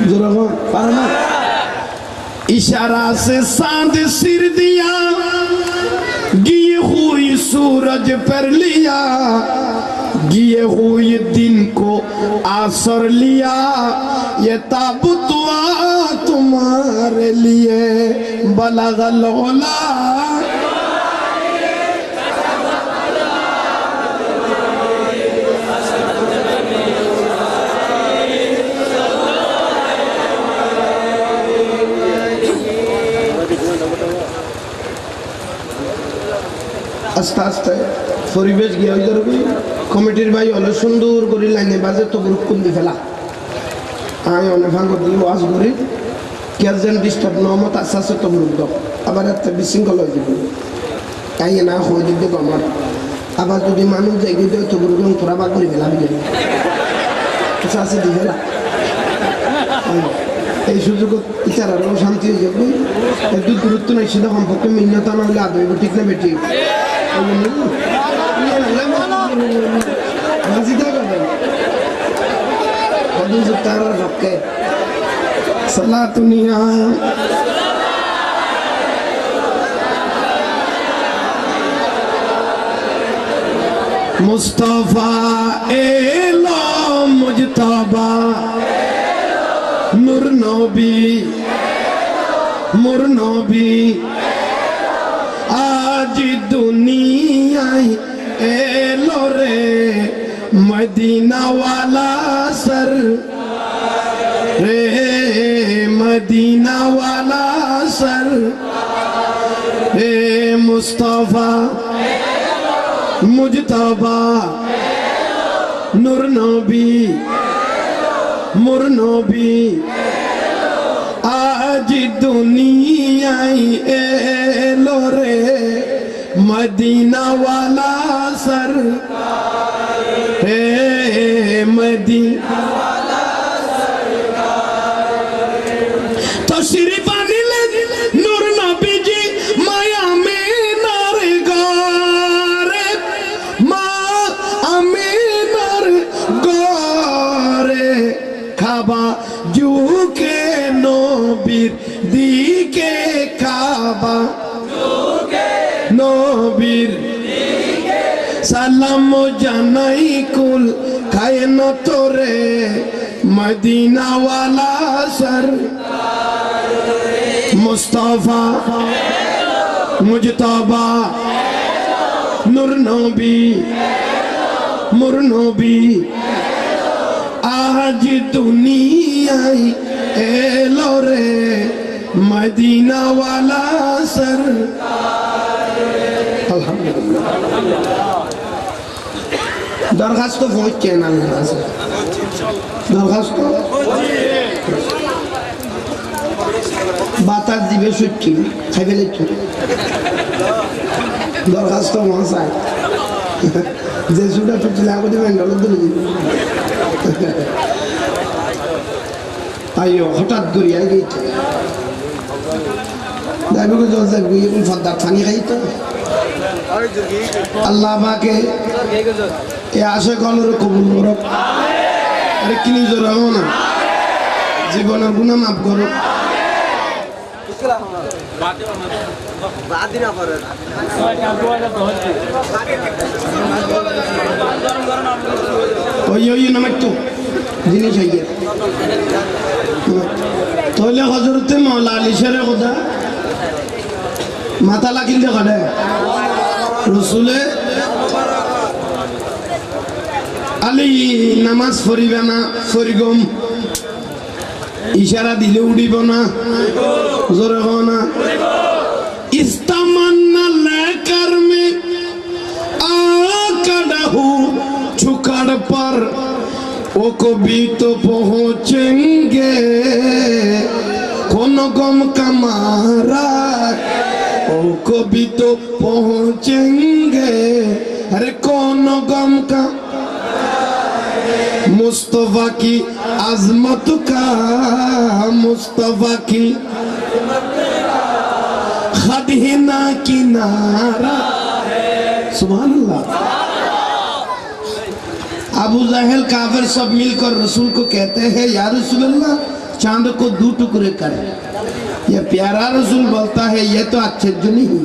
জোরা পারে না इशारा से साध सिर दिया गिए हुई सूरज पर लिया गिए हुई दिन को आसर लिया ये ताबूत तुम्हारे लिए बलगल उला আস্তে আস্তে পরিবেশ গিয়ে ওই ধরবি কমিটির ভাই হলে সুন্দর করে লাইনে বাজে তো গ্রুপ করলি ফেলা আমি অনেক ভাঙর দিয়ে ওয়াজ করি কে যেন ডিস্টার্ব নহমত আস্তে আস্তে তো গ্রুপ দাও আবার একটা বিশৃঙ্খল হয়ে যাবে তাই না হয়ে দিতে আমার আবার যদি মানুষ যাই গিয়ে তো গ্রুপ তোরা বা করে ফেলা বুঝে আচ্ছা আছে দিয়ে ফেলা এই সুযোগ বিচারারও শান্তি হয়ে যাবে একটু গুরুত্ব নেই সেটা সম্পর্কে মিন্নতা না হলে আদৌ ঠিক না বেটি मुस्तफा एलो मुजतबा नूर नबी आज दुनियाई एलो रे मदीना वाला सर रे मदीना वाला सर रे मुस्तफा मुजतबा नूर नबी आज दुनियाई एलो रे मदीना वाला सर हे मदीना वाला तशरीफ आनिले नूर नबी जी माया में नार गारे मा अमीनार गोरे खाबा जुके नबीर दिके खाबा नबीर সালাম জানাই কুল খায়না তোরে মদিনা ওয়ালা সর মুস্তাফা মুজতবা নূর নবী আজ দুনিয়ায় এলো রে মদিনা ওয়ালা সর আলহামদুলিল্লাহ দরখাস্ত পৌঁছছেন আল্লাহর কাছে দরখাস্ত বাতাস দিবে সুচ্ছি খাইবে লিখছে দরখাস্ত মহাশয় যে সুটা টুচি লাগবে দেবেন ডলার দিলে আইও হঠাৎ করিয়া গেছে দাবিকে জল যাবি এখন ফদ্দার পানি খাইতো আল্লাহ আমাকে এ আশা কলর কবুল করো আরে কি নিজের হবো না জীবনের গুণা মাফ করো ওই নামার তো জিনিস হয়ে তাহলে হজরতে মৌলা আলী শেরের কথা মাথা লাগিল দেখা দে রসুলে আলী নামাজ পড়িবে না ফরিগম ইশারা দিলে উড়িব না জোরে হো না ইস্তামান্না লেকার মে আকাডাহু ছুকাড় पर वो कभी तो पहुंचेंगे कौन गम का मारा वो कभी तो पहुंचेंगे अरे कौन गम का मुस्तफा की अजमत का मुस्तफा की खद ही ना किनारा सुभान अल्लाह। अबू जहल काफिर सब मिलकर रसूल को कहते हैं या रसूल अल्लाह चांद को दो टुकड़े कर। ये प्यारा रसूल बोलता है ये तो आश्चर्य नहीं।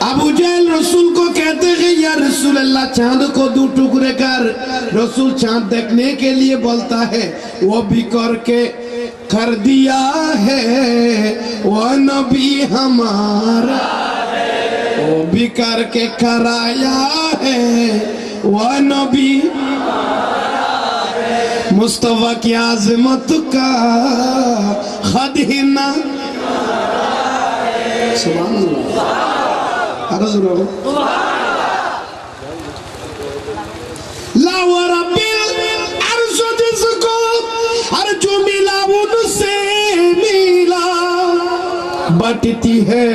अबू जहल रसूल को कहते हैं या रसूल अल्लाह चांद को दो टुकड़े कर। रसूल चांद देखने के लिए बोलता है वो भी करके कर दिया है वो नबी हमारा वो भी करके कराया है वो नबी मुस्तफा की आज़मत का खद ही ना सुभान अल्लाह। ला व रब्बिल अर्श जिसको अर्ज मिला उनसे मिला बांटती है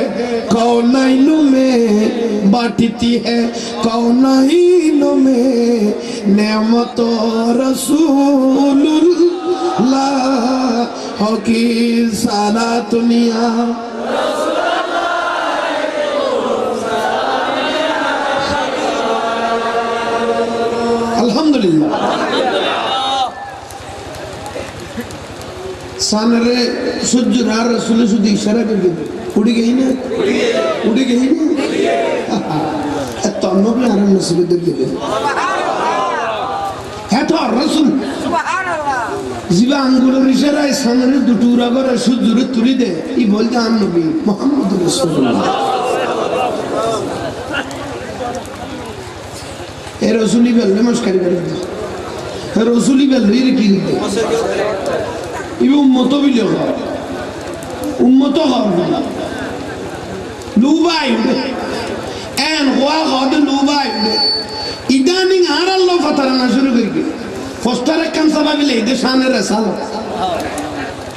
कौनैन में बांटती है कौनैन में नेमत रसूलुल्लाह की सारा दुनिया। अल्हम्दुलिल्लाह सानरे सुजुरा रसूल सुदी इशारा करके उड़ गई ना उड़ गई ना तन्नो भी आराम नसीब दे दे है तो रसूल सुभान अल्लाह जीवा अंगुलो इशारा सानरे दुटूरा कर सुजुरे तुली दे ई बोलते आन नबी मोहम्मद रसूलुल्लाह ए रसूली बेल्ले मस्करी कर दे रसूली बेल्ले की दे इबे उम्मत भी लेगा उम्मत गाना लुबाई एन हुआ गाद लुबाई इदानी आर अल्लाह फतरना शुरू करके फस्टर कम सबब ले दे शान रसालत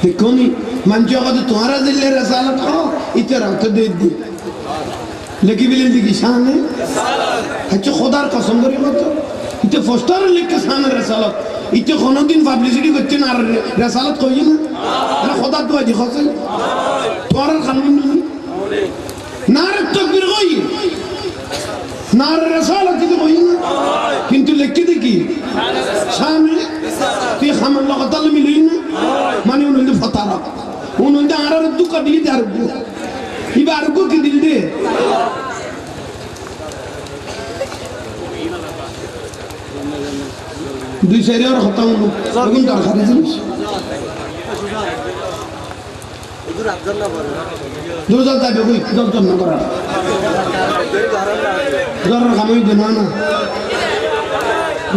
हिकोनी मंजो गाद तुम्हारा दिल रसालत को इतरा तो दे दी लेकिन बिले की शान है अच्छा खुदा कसम करी मत इते फस्टर लिख के शान रसालत इतने खानों दिन पब्लिसिटी करते ना रसालत कोई ना ना खुदा तो है दिखा से तुम्हारा खानों नहीं नारे तकबीर कोई नारे रसालत तो कोई ना किंतु लिखती देखी सामने तो हम लोग तल मिली ना माने उन्होंने फतारा उन्होंने आरा रद्दू कर दिए जारबू ये बारबू की दिल दे দুই সাইডে আর হতাম এখন দরকারি জিনিস দূর জল যাবে কই জল জল না করা জ্বরের কামই দেনা না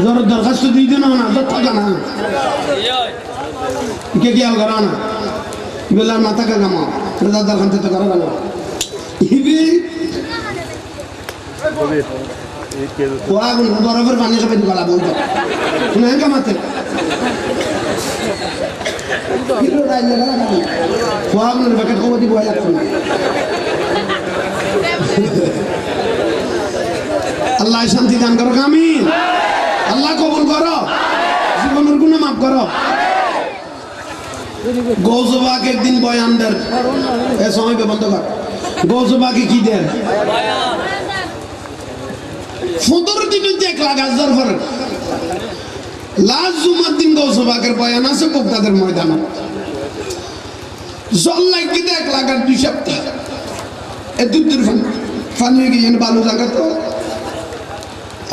জ্বরের দরখাস্ত দিয়ে দেনা না তো থাকা না কে কি আল করা না বেলা না থাকা কামা দাদার খান থেকে করা না ইবি Wah, barabar panik sampai di kala bonjol. Kenapa enggak mati? Kilo lain negara kan? Wah, bener pakai kau di bawah lakon. Allah shanti dan karo kami. Allah kabul karo. জীবনের গুনাহ maaf karo. গৌসবা के एक दिन बयान दर ए समय पे बंद कर गौसबा की देर फुदर दिन देख लगा जरफर लास्ट जुमार दिन गौसबा के बयान আছে বগদাদের ময়দানে জল লাগি দেখ লাগা দুই সপ্তাহ এ দুধের ফান হয়ে গিয়ে বালু জায়গা তো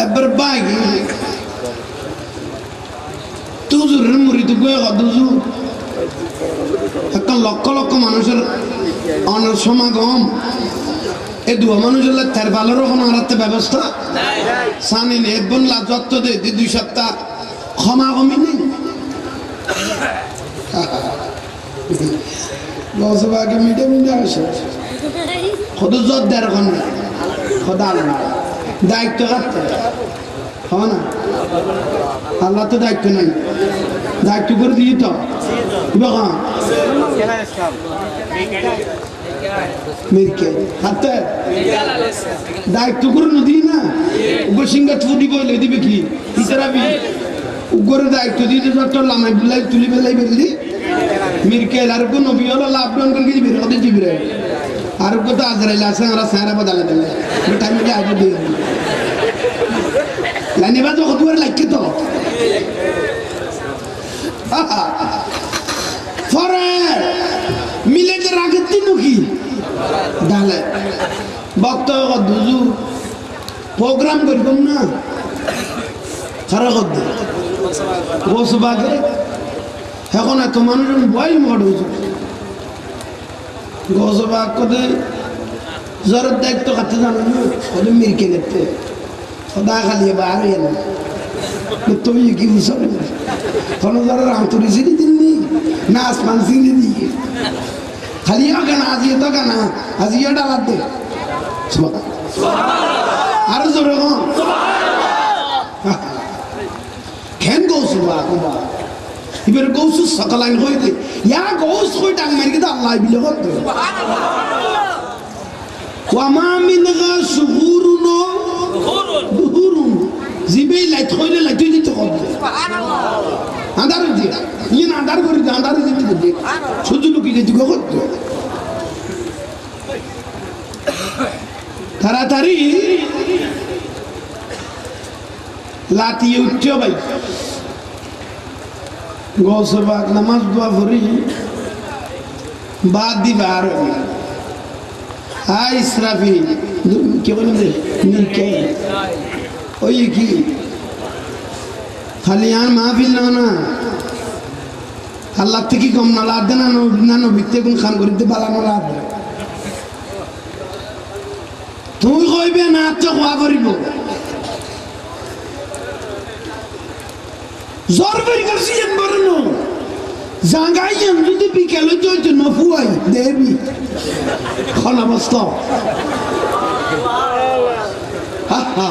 এবার বাগি তুজুরের মুড়ি তো গয়ে দুজু একটা লক্ষ লক্ষ মানুষের অনেক সমাগম এই দুয়া মানুষের তের ভালোরও কোনো আরাতে ব্যবস্থা সানি নেই বনলা যত দে দুই সপ্তাহ ক্ষমাগমি নেই গৌসবাকে মিটে মিটে আসে খোদ জত দেড় ঘন্টা খোদা আল্লাহ দায়িত্ব রাখতে হয় না আল্লাহ তো দায়িত্ব নাই দায়িত্ব করে দিয়ে তো মিরকে হাতে দায়িত্ব করে নদী না সিঙ্গা ফুটি বলে দিবে কি ইতারাবি উগরে দায়িত্ব দিতে যত লামাই বিলাই তুলি বেলাই বেলি মিরকেল আর কোন নবী হলো লাভ ডন করে কি বিরো দি জিবরে আর কত আজরাইল আছে আমরা সারা বদলে দেবে টাইম মিলে আগে দিয়ে লাইনে বাজো কতবার লাগছে তো ফরে মিলে যে রাগের দিন কি ডালে বক্তব্য দুজু প্রোগ্রাম করতাম না খারাপ করতে গোসবাকে এখন এত মানুষ বই মড হয়েছে গোসবাগ কদে জ্বরের দায়িত্ব খাতে জানো না ওদের মিরকে দেখতে সদা খালি বার হয়ে না তুমি কি বুঝছো কোনো জ্বরের আন্তরি সিঁড়ি দিননি না আসমান সিঁড়ি দিয়ে খালি গানা আজিয়ে তো গানা আজিয়ে ডালার দে আরো জোরে কেন গৌসু বা এবার গৌসু সকালাইন হয়ে দে ইয়া গৌস হয়ে ডাং মারি কিন্তু আল্লাহ বিলে হতো ওয়ামা মিনগা শুহুরুন দুহুরুন জিবেই লাইট হইলে লাইট দিতে হবে আন্দার দিয়ে ইয়ে আন্দার করে দে আন্দার দিতে দে শুধু লুকি দিতে করতে তাড়াতাড়ি লাতিয়ে উঠছো ভাই গৌসবাগ নামাজ দোয়া ভরি বাদ দিবা আর হাই ইসরাফি কে বলেন মিরকে ওই কি খালি আর মাহফিল না আল্লাহ থেকে কম না লাভ দেনা না নবীতে কোন খান করিতে বালানো লাভ তুমি কইবে না তো কোয়া করিব জরবের কাছে বরনো জাঙ্গাই যদি বিকেলে তো নফুয়াই দেবি খলামস্ত হা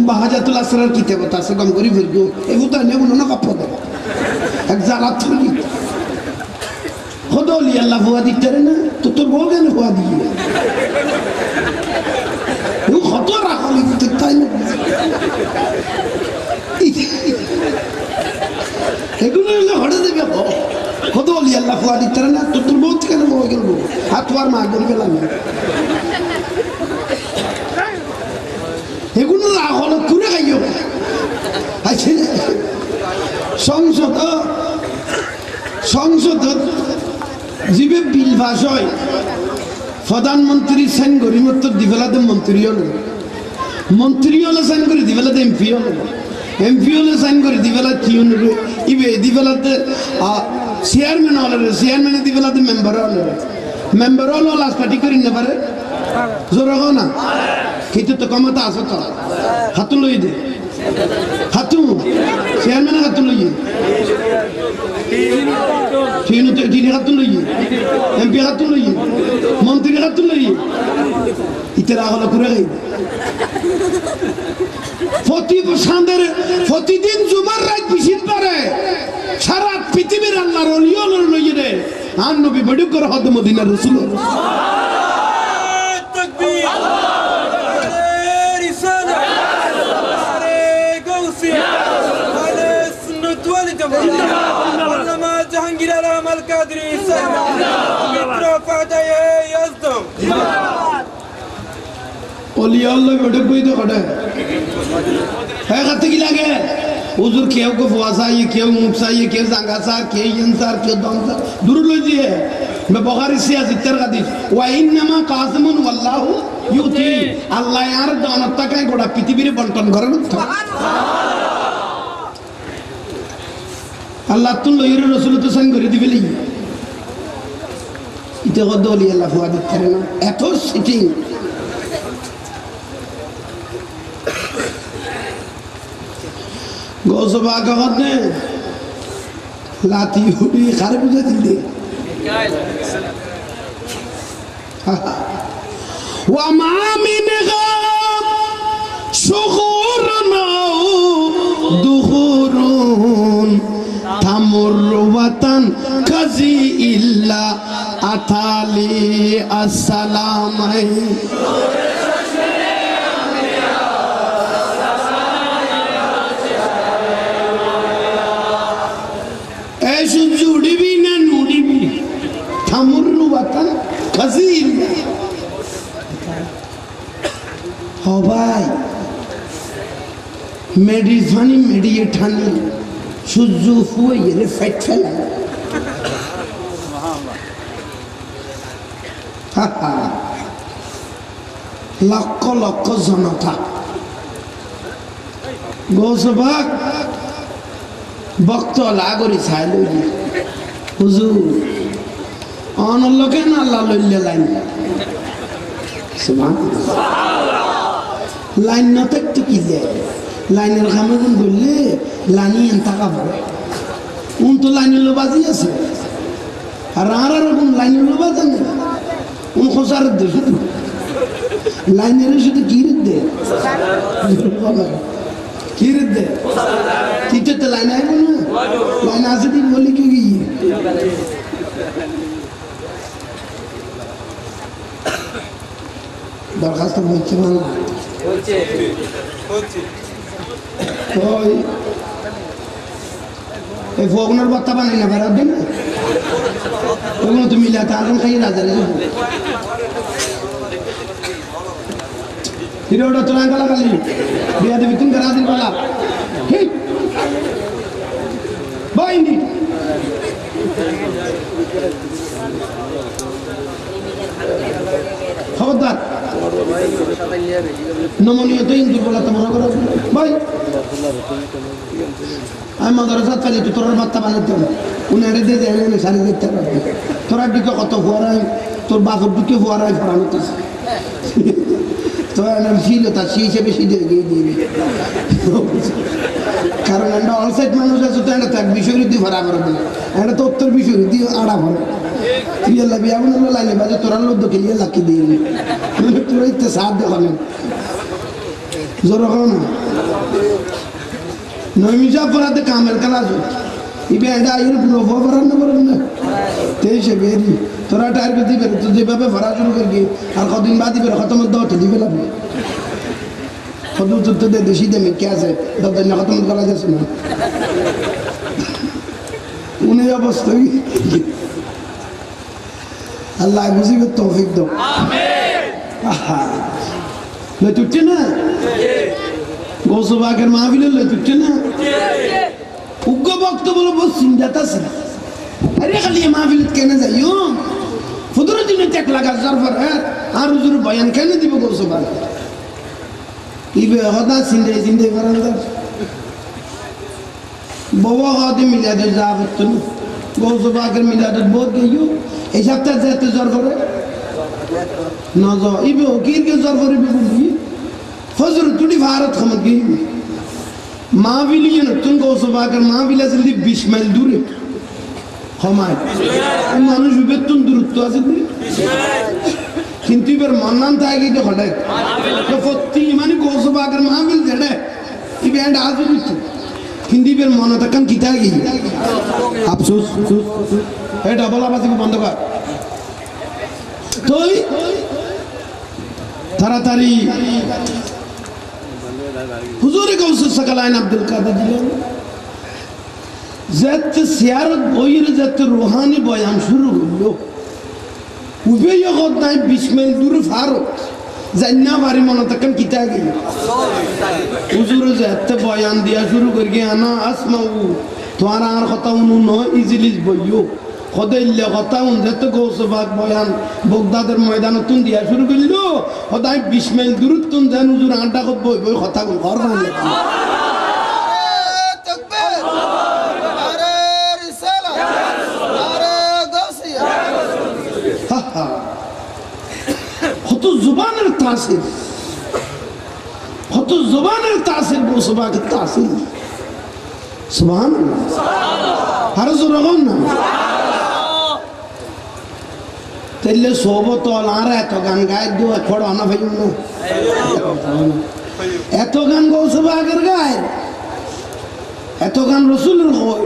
বাহাজাতুল আসরার কিতাব আছে গম করি ফিরগো এগুতা নেব না কাপড় এক জালা থলি খোদলি আল্লাহ ফুয়া দিতে না তো তোর বউ কেন ফুয়া দিয়ে ও কত রাখলি তাই না এগুলো হঠাৎ দেবে কত বলি আল্লাহ ফুয়া দিতে না তো তোর বউ কেন বউ কেন হাত ফুয়ার মা করে গেলাম এগুলো রাখল করে খাইও আছে সংসদ জীবে বিল ভাষ হয় প্রধানমন্ত্রী সাইন করি মাত্র দিবেলাতে মন্ত্রীও নেই মন্ত্রী হলে সাইন করে দিবেলাতে এমপিও নেই এমপি হলে সাইন করে দিবেলা কিও নেবে ইবে দিবেলাতে চেয়ারম্যান হলে চেয়ারম্যানে দিবেলাতে মেম্বার হলে মেম্বার হলেও লাস্ট পার্টি করে নিতে পারে জোর হোক না কিন্তু তো ক্ষমতা আছে তো হাতুন লই দে হাতু চেয়ারম্যানে হাতুন লই তিনি হাতুন লই এমপি হাতুন লই মন্ত্রী হাতুন লই ইতারা হলো করে গাই প্রতিদিন জুমার রাত বিশিত পারে সারা পৃথিবীর আল্লাহর ওলিয়র লইয়ে রে আর নবী বড় করে হদ মদিনার রাসূল হুজুর কেউ কেউ ফুয়াশাই কেউ মুফসাই কেউ জাঙ্গাসা কেউ ইনসার কেউ দমসার দূর লই দিয়ে বুখারী সিয়াস ইত্তার হাদিস ওয়া ইন্নামা কাসিমুন ওয়াল্লাহু ইউতি আল্লাহ আর দানত তাকায় গোটা পৃথিবীর বন্টন করেন আল্লাহ তুল লইর রাসূল তো সাইন করে দিবেলি ইতে গদলি আল্লাহ ফুয়া দিতে না এত সিটিং গৌসবা কাগজ নে লাতি হুড়ি খারে বুঝে দিলে ওয়ামা মিনগা শুগুরুন দুহুরুন তামুরু ওয়াতান কাজি ইল্লা আতালি আসসালামাই মেডির ফানি মেডিয়ে ঠানি সূর্য ফুয়ে রে ফাইট ফেলা লক্ষ লক্ষ জনতা গোসবাক ভক্ত লাগরি ছাই লই হুজুর অনলোকে না আল্লাহ লইলে লাইন লাইন না থাকতে কি যায় লাইনের খামে গুণ করলে লাইনি এন থাকা পড়ে উন তো লাইনের লোবাজি আছে আর কোন লাইনের লোবাজ নেই উন খোঁচার দে শুধু লাইনের শুধু কিরিত দে কিরিত দে কিতে লাইন আইব না লাইন আছে দিন বলি কি গিয়ে দরখাস্ত হচ্ছে ভালো এই ফগনার বার্তা বানাই না বেড়ার দিন ওগুলো তো মিলাতে আগুন খাইয়ে রাজারে হিরোটা তোলা গেলা খালি বিয়া দেবী তুমি রাজির বলা বাইনি খবরদার নমনীয় তো হিন্দুর বলা তো মনে করো ভাই আমি মাদ্রাসাত খালি তো তোর বার্তা বানাতে উনারে দিয়ে দেয় না সারি দেখতে পারবে তোরা দিকে কত ফুয়ারায় তোর বাপের দিকে ফুয়ারায় ফরানো তো ছিল তার সেই হিসেবে সিধে গিয়ে দিয়ে কারণ একটা অলসাইড মানুষ আছে তো একটা এক বিষয় দিয়ে ভরা করবে না একটা তো উত্তর বিষয় দিয়ে আড়া ভরে বিয়াল্লা বিয়া বলে লাইনে বাজে তোরা লোক খেলিয়ে লাকি দিয়ে তোরা ইচ্ছে সাথ দেখাবেন জোর না নৈমিষা পড়াতে কামের কাজ ইবে এটা আইয়ের পুরো ভরানো পারবেন না তেইশে বেরি তোরা টায়ার পেতে দিবে তো যেভাবে ভরা শুরু করবি আর কদিন বাদ দিবে খতম দাওয়াতে দিবে লাগবে কত তো দেশি দেমি কে আছে দাদা না খতম করা যাচ্ছে না উনি অবস্থা আল্লাহ বুঝিবে তৌফিক দাও আমিন তুটছে না গোসবাগের মাহফিলে তুটছে না উগ্র বক্তব্য বল চিন্তাটা আছে আরে খালি মাহফিল কেন যাইও ফুদুর দিনে টেক লাগা সার্ভার আর হুজুর বয়ান কেন দিব গোসবাগ ইবে হদা চিন্তাই করার বাবা হাতে মিলাদে যাবত গোসবাগের মিলাদে বহুত গইও এই সপ্তাহে যেতে জ্বর করে না যাও ইবে কিরকে জ্বর করে বলি ফজর তুড়ি ভারত খমত গই মাহফিলিয়ে নতুন গোসবাগের মাহফিল আছে 20 মাইল দূরে ক্ষমায় মানুষ বেতন দূরত্ব আছে কিন্তু এবার মন্নান থাকে তো হঠাৎ প্রতি মানে গোসবাগের মাহফিল যেটা ইভেন্ট আজ কিন্তু এবার মনে থাকান কি থাকে আফসোস এটা বলা বাজি বন্ধ কর তুই তাড়াতাড়ি হুজুরে গৌসুল সকাল আইন আব্দুল কাদের দিলেন যাতে সিয়ারত বইয়ের যাতে রুহানি বয়ান শুরু হলো উভয় কথায় 20 মাইল দূরে ফারত জান্না বাড়ি মনে থাকেন কিতা গেল হুজুরে যাতে বয়ান দিয়া শুরু করি আনা আসমাউ তোমার আর কথা উনু নয় ইজিলিস বইও খদাইলে কথা উন যাতে গৌসবাগ বয়ান বগদাদের ময়দানতুন দিয়া শুরু করল সদায় 20 মাইল দূরত্বন যেন হুজুর আড্ডা কত বই বই কথা বল ঘর বানিয়ে কত জুবানের তাসির কত জুবানের তাসির গোসবাগের তাসির সুবহানাল্লাহ আর জোরগন না তেলে সোবত আর এত গান গায় দু খড় আনা ভাই না এত গান গোসবাগের গায় এত গান রসুলের হয়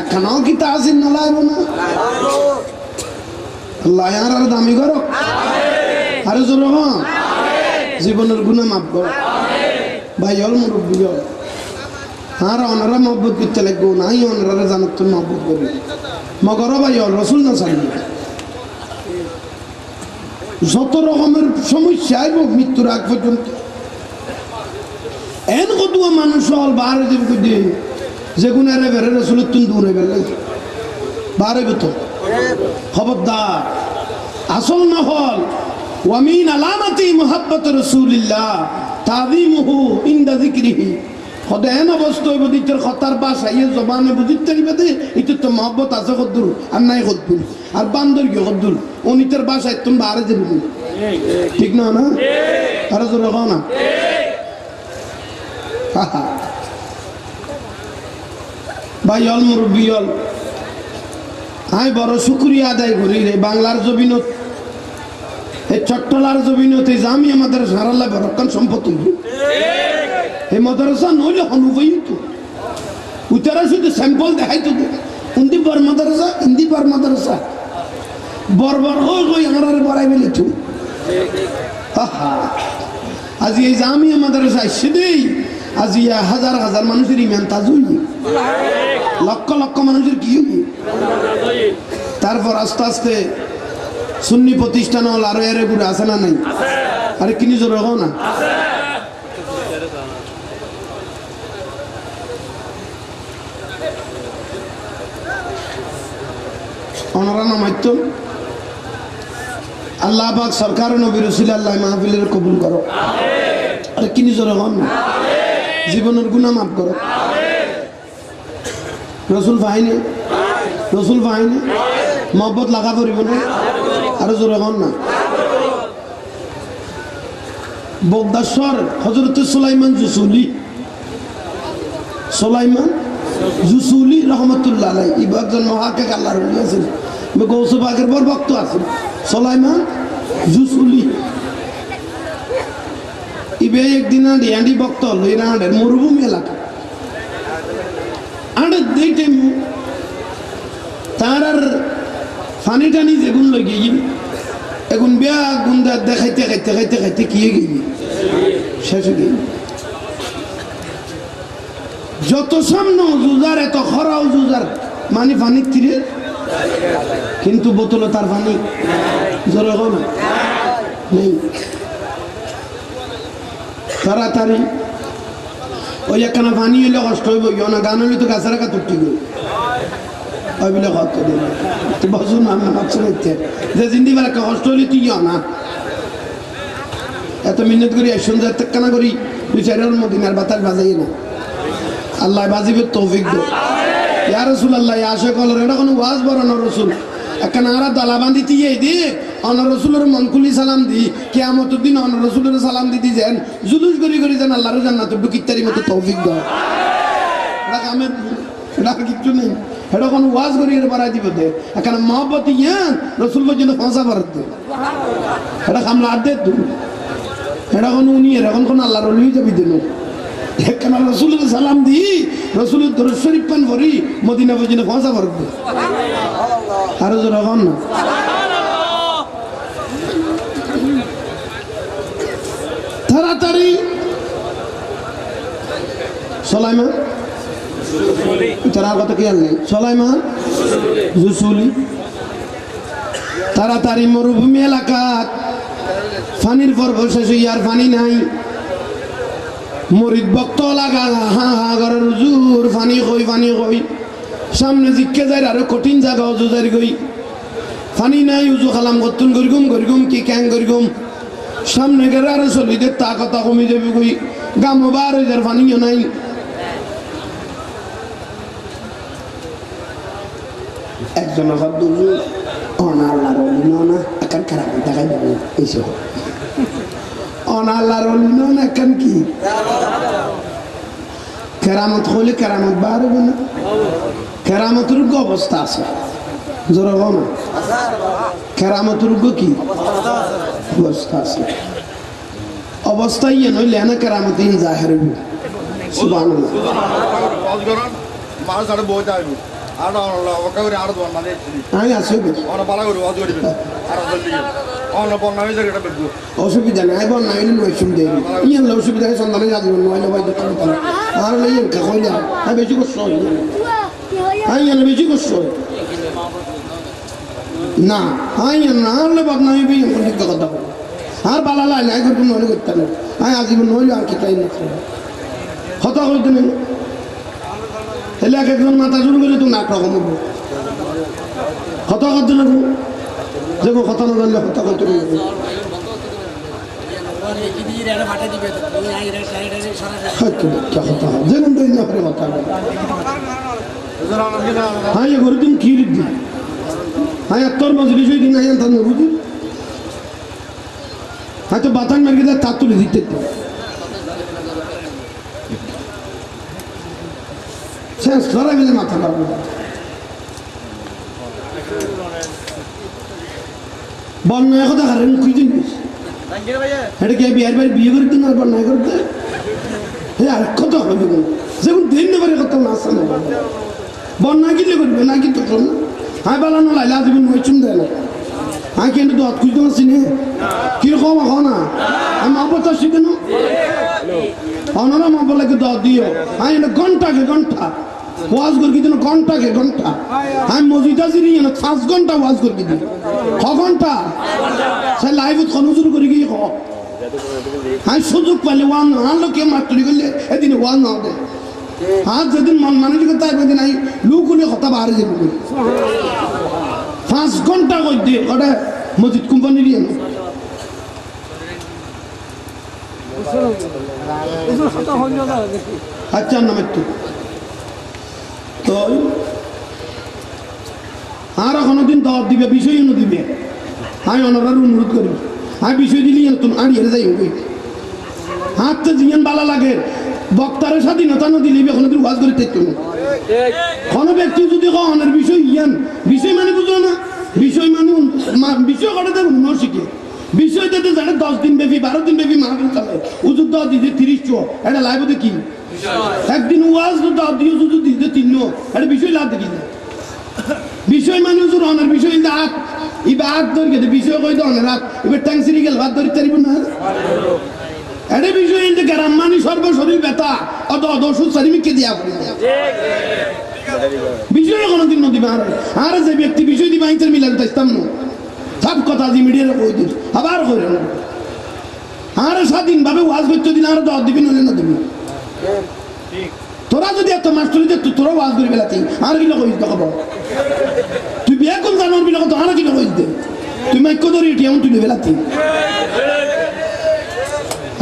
একখানাও কি তাসির না লাইব না আল্লাহ আর দামি করো আরে জোর জীবনের গুণা মাফ করো ভাই হল মুরব্বী হল আর ওনারা মহব্বত করতে লাগবো নাই ওনারা জানার তো মহব্বত করবে মগর ভাই হল রসুল না চালিয়ে যত রকমের সমস্যা আইব মৃত্যুর আগ পর্যন্ত এন কতুয়া মানুষ হল বাহারে দেব কুদি যে গুণারে বেরে রসুল তুন দূরে বেরলে বাহারে বেতো খবরদার আসল না হল ওয়ামিন আলামাতি মুহাব্বত রাসূলিল্লাহ তাযীমুহু ইনদা যিকরিহি খদে এন অবস্থা হইব দিতের খতার ভাষা ইয়ে জবানে বুঝিতে পারিবে দে এটা তো মহব্বত আছে কদ্দুর আর নাই কদ্দুর আর বান্দর কি কদ্দুর অনিতের ভাষায় তুমি বাহারে যাবে ঠিক না না আরে জোরে কও না ভাই অল মুরব্বী অল আই বড় শুকরিয়া আদায় করি রে বাংলার জমিনত এই চট্টলার জমিনত এই জামিয়া মাদ্রাসা সারাল্লাহ বরকন সম্পদ এই মাদ্রাসা নইলে হনুবই তো উতারা শুধু স্যাম্পল দেখাই তো হিন্দি বর মাদ্রাসা হিন্দি বর মাদ্রাসা বরবর হই আমরা বড়াই বেলে তো আহা আজ এই জামিয়া মাদ্রাসা সেদেই আজ হাজার হাজার মানুষের ইমান তাজুই লক্ষ লক্ষ মানুষের কি তারপর আস্তে আস্তে সুন্নি প্রতিষ্ঠান হল আরো এর ঘুরে আসে না নাই আরে কিনি জোর না ওনারা নামাইত আল্লাহ পাক সরকার নবী রাসূল আল্লাহ মাহফিলের কবুল করো আরে কিনি জোর না জীবনের গুনাহ মাফ করো রসুল ফাইনে মহব্বত লাগা করিব না আরো জোরে কন না বগদাশ্বর হযরত সুলাইমান জুসুলি রহমতুল্লাহ আলাইহি ইবাদজন মহাকাক আল্লাহর ওলি আছেন গৌস পাকের বড় ভক্ত আছেন সুলাইমান জুসুলি ইবে একদিন আন্ডি ভক্ত লইরা আন্ডের মরুভূমি এলাকা আন্ডে দেখতে তার আর ফানি টানি যেগুন লই গিয়ে এখন বিয়া গুন্দা দেখাইতে খাইতে খাইতে খাইতে কি গিয়ে শেষ গিয়ে যত সামনে জুজার এত খরাও জুজার মানে পানি তীরে কিন্তু বোতলে তার পানি জোরে না নেই তাড়াতাড়ি ওই একখানা পানি হইলে কষ্ট হইব ইয় না গান হইলে তো গাছের একা তুটি গই ওইগুলো কত দিন তুই বসু না আমি ভাবছি নিতে যে জিন্দি বার একটা কষ্ট হইলে তুই ইয় না এত মিনিট করি এক সন্ধ্যা কানা করি দুই চারের মদিনার বাতাস বাজাই না আল্লাহ বাজিবে তৌফিক দে ইয়া রাসূলুল্লাহ ইয়া আশিকুল এটা কোনো ওয়াজ বড় না রাসূল একখানা আরা দালা বান্ধি দিয়ে দি অন রসুলের মন খুলি সালাম দি কিয়ামতের দিন অন রসুলের সালাম দিতে যান জুলুস করি করি যান আল্লাহর জান্নাতে ঢুকিতারি মতো তৌফিক দাও এটা কামের এটা কিছু নেই এটা কোনো ওয়াজ করি এর বাড়াই দিব দে এখানে মহব্বত ইয়ান রসুল পর্যন্ত ফাঁসা বাড়াত দে এটা কামলা আদে তো এটা কোনো উনি এরকম কোন আল্লাহর ওলি যাবি দেন এখানে রসুলের সালাম দি রসুলের দরুদ শরীফ পান ভরি মদিনা পর্যন্ত ফাঁসা বাড়াত দে আরো জোরে কন না তাড়াতাড়ি সুলাইমান তার কথা কি আর নেই সুলাইমান জুসুলি তাড়াতাড়ি মরুভূমি এলাকা পানির পর শেষ আর পানি নাই মরিদ ভক্ত লাগা হা হা ঘরের জোর পানি কই সামনে জিজ্ঞে যায় আরো কঠিন জায়গা উজুজার গই পানি নাই উজু খালাম গতুন গরিগুম কি ক্যাং গরিগুম সামনে গেলে আরো চলিদের তা কথা কমি যাবে কই গামো বার হয়ে যার পানিও নাই একজন অনাল্লাহর না একান খারাপ দেখাই দেবো এইসব অনাল্লাহর না একান কি কেরামত হলে কেরামত বার হবে না কেরামতের অবস্থা আছে জোর না কেরামতের কি অবস্থা আছে অবস্থা ইয়ে নইলে না কেরামত ইন জাহের সুবহানাল্লাহ অসুবিধা নাই বন্যা হইলে নয় শুনতে ইয়ান অসুবিধা সন্ধানে যাবেন নইলে ভাই আর লইয়েন কইলা বেশি কষ্ট আইয়ান বেশি কষ্ট না আইয়ান না হলে বদনাম হইবে কথা আর বালা লাই নাই করবো নইলে করতে না আই আজীবন নইলে আর কি তাই না কথা কইতে নেই এলে এক একজন মাথা শুরু করে তুমি নাক রকম কথা করতে লাগবো দেখো কথা না জানলে কথা করতে লাগবো যেমন তো না করে কথা হ্যাঁ ঘরে তুমি কি দিদি হ্যাঁ তোর মাঝে বিষয় দিন আইন তার বুঝি হয়তো বাতান মেরে গেলে তার তুলে দিতে শেষ ধরা গেলে মাথা লাগবে বন্যা কথা হারেন কি জিনিস এটা কি বিয়ের বাড়ি বিয়ে করতে না বন্যা করতে হ্যাঁ আর কত হবে যেমন দিন পারে কত না আসা না বন্যা কিনলে করবে না কিন্তু না হ্যাঁ বেলানো লাইলা জীবন হয়েছুন দেয় না হ্যাঁ কিন্তু তো খুঁজতে পারছি না কিরকম এখন না আমি অবস্থা শিখে না অনারা মা বলে দত দিও হ্যাঁ এটা ঘন্টাকে ঘন্টা ওয়াজ করবি দিন ঘন্টাকে ঘন্টা হ্যাঁ মসজিদ আসিনি 5 ঘন্টা ওয়াজ করবি দিন ক ঘন্টা সে লাইভ খনজুর করে গিয়ে ক হ্যাঁ সুযোগ পাইলে ওয়ান না লোকে মাত্রি করলে এদিন ওয়ান না দে হ্যাঁ যেদিন মন মানসিকতা এদিন আই লুকুলে কথা বাহারে যাবো 5 ঘন্টা কই দিয়ে ওটা মসজিদ কোম্পানি দিয়ে না আচ্ছা নাম একটু তো আর কোনোদিন দাওয়াত দিবে বিষয় দিবে আমি ওনার অনুরোধ করি আমি বিষয় দিলি তুমি আড়িয়ে যাই হাতটা জিয়ান ভালো লাগে বক্তারের স্বাধীনতা না দিলে কোনোদিন ওয়াজ করে দেখতো না কোনো ব্যক্তি যদি অনের বিষয় ইয়ান বিষয় মানে বুঝলো না বিষয় মানে বিষয় করে দেখুন ন শিখে বিষয় দিতে জানে 10 দিন ব্যাপী 12 দিন ব্যাপী মাহফিল চলে হুজুর দাও দিতে 30 এটা লাইভ দেখি একদিন ওয়াজ দাও দিয়ে হুজুর দিতে 3 এটা বিষয় লাভ দেখি বিষয় মানে হুজুর অনের বিষয় হাত ইবা হাত ধরে গেছে বিষয় কই অনের হাত এবার ট্যাং সিরি গেল হাত ধরে তারিব না এটা বিষয় ইন্দে গ্রাম মানে সর্বশরীর ব্যথা অত ওষুধ সারিমিকে দিয়া করে বিষয় কোনোদিন নদী আর যে ব্যক্তি বিষয় দিবা আইনটার মিলান তাইতাম না সব কথা যে মিডিয়ারে কই দিন আবার কই না আর স্বাধীনভাবে ওয়াজ করতে দিন আর 10 দিবি নলে না দিবি তোরা যদি এত মাস্টারি দে তোরা ওয়াজ করে বেলাতি আর কি কই দিতে খবর তুই বিয়া কোন জানোর বিলা কত আর কি কই দিতে তুই মাইক ধরে এটি এমন তুই বেলাতি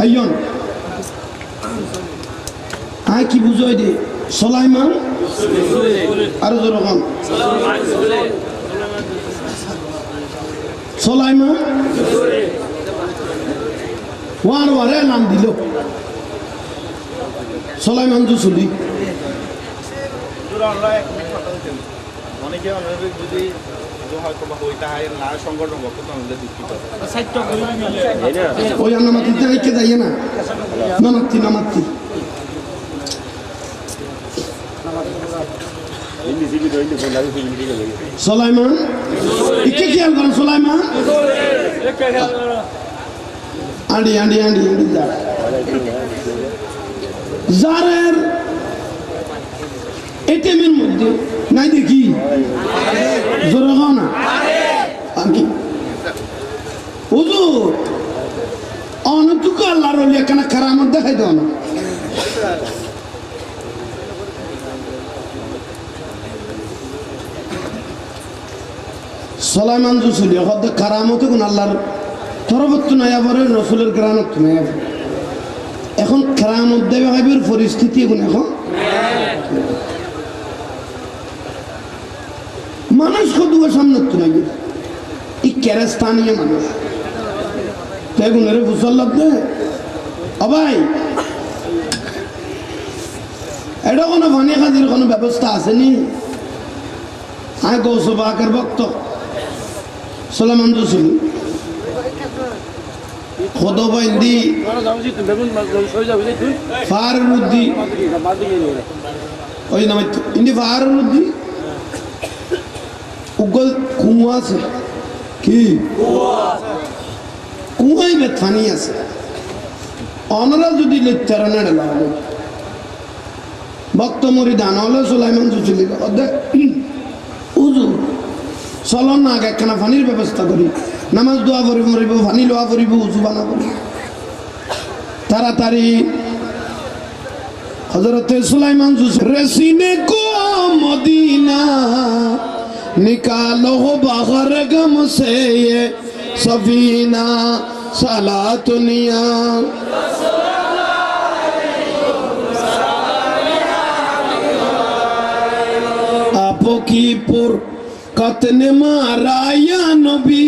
আইয়ন আই কি বুঝাই দে সুলাইমান আর জরগান সুলাইমান ওয়ার ওয়ারে নাম দিল সুলাইমান জুসুলি অনেকে যদি ওই নামাতি যাইয়ে না নামাতি সুলাইমান কি খেয়াল করেন সুলাইমান আন্ডি আন্ডি আন্ডি আন্ডি জারের এটিএমের মধ্যে নাই দেখি জোরে খাও না আমি হুজুর অনটুকু আল্লাহর ওলি একখানা কারামত দেখাই দাও না সুলাইমান জুসুলি হদ কারামত কোন আল্লাহর তরফত নাই আবার রসুলের কারামত নাই এখন কারামত দেবে হাইবের পরিস্থিতি এখন এখন মানুষ কদুয়ের সামনে তো নাই এই কেরাস্তানীয় মানুষ বেগুনের ফুসল্লাদ দে ভাই এটা কোনো পানি খাজির কোনো ব্যবস্থা আসেনি আয় গৌসবাকের ভক্ত সুলাইমান জুসুলি খোদ বাইন্দি ফারুদ্দি ওই নাম ইন্দি ফারুদ্দি উগল কুয়া আছে কি কুয়াই বেথানি আছে অনরা যদি লেচারানা ডেলা হবে ভক্ত মরি দান হলে সুলাইমান জুসুলি উজু চলন না আগে একখানা পানির ব্যবস্থা করি নামাজ দোয়া করিব মরিব পানি লোয়া করিব উজু বানাব তাড়াতাড়ি हजरत सुलाइमान रसीने को मदीना निकालो बाहर गम से ये सफीना सलातुनिया आपो की पुर कतने मारा या नबी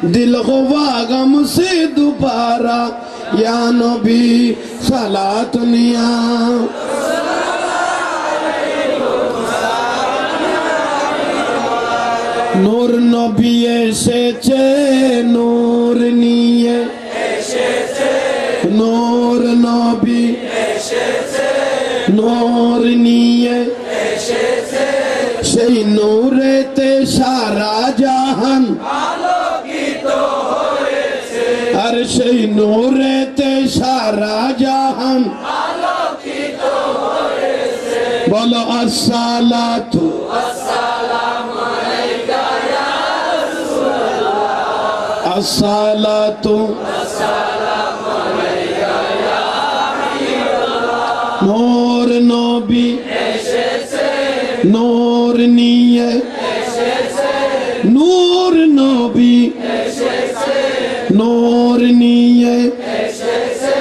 दिल को गम से दोबारा या नबी सलातुनिया नूर नबी एसेছে नूर নিয়ে नूर नबी এসেছে नूर নিয়ে সেই নূরেতে সারা জাহান আলোকিত হয়েছে আর সেই নূরেতে সারা জাহান আলোকিত হয়েছে বলো আসসালাতু আসসালামু আলাইকা ইয়া রাসূলুল্লাহ আসসালাতু আসসালামু আলাইকা ইয়া হাবিবাল্লাহ নূর নবী এসেছে নূর নিয়ে এসেছে নূর নবী এসেছে নূর নিয়ে এসেছে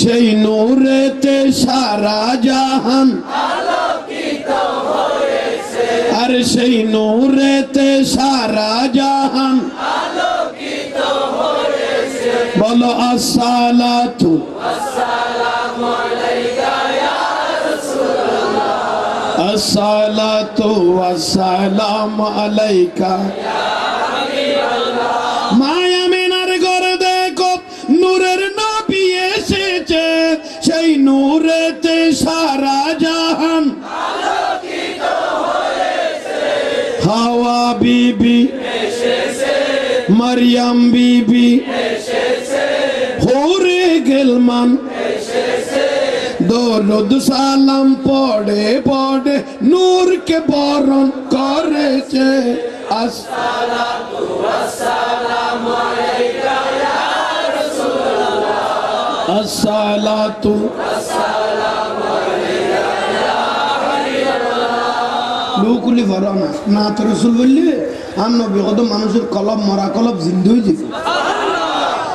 সেই নূরেতে সারা জাহান আলোকিত হয়েছে আর সেই নূরেতে সারা জাহান আলোকিত হয়েছে বলো আসসালাতু আসসালামু আলাইকা ইয়া রাসূলুল্লাহ আসসালাতু ওয়াসসালামু আলাইকা ইয়া হাবিবাল্লাহ মায়া মিনার ঘরে দেখো নূরের নবী এসেছে সেই নূরেতে সারা জাহান আলোকিত হয়েছে হাওয়া বিবি এসেছে মারইয়াম বিবি এসেছে হোরে গেলমান এসেছে দরুদ সালাম পড়ে পড়ে নূর কে বরণ করেছে আসসালাতু ওয়াসসালামু আলাইকা ইয়া রাসূলুল্লাহ আসসালাতু ওয়াসসালামু আলাইকা ইয়া হাবিবাল্লাহ লোকলি ভরানা না তো রাসূল বললে আর নবী কত মানুষের কলব মরা কলব জিন্দা হয়ে যাবে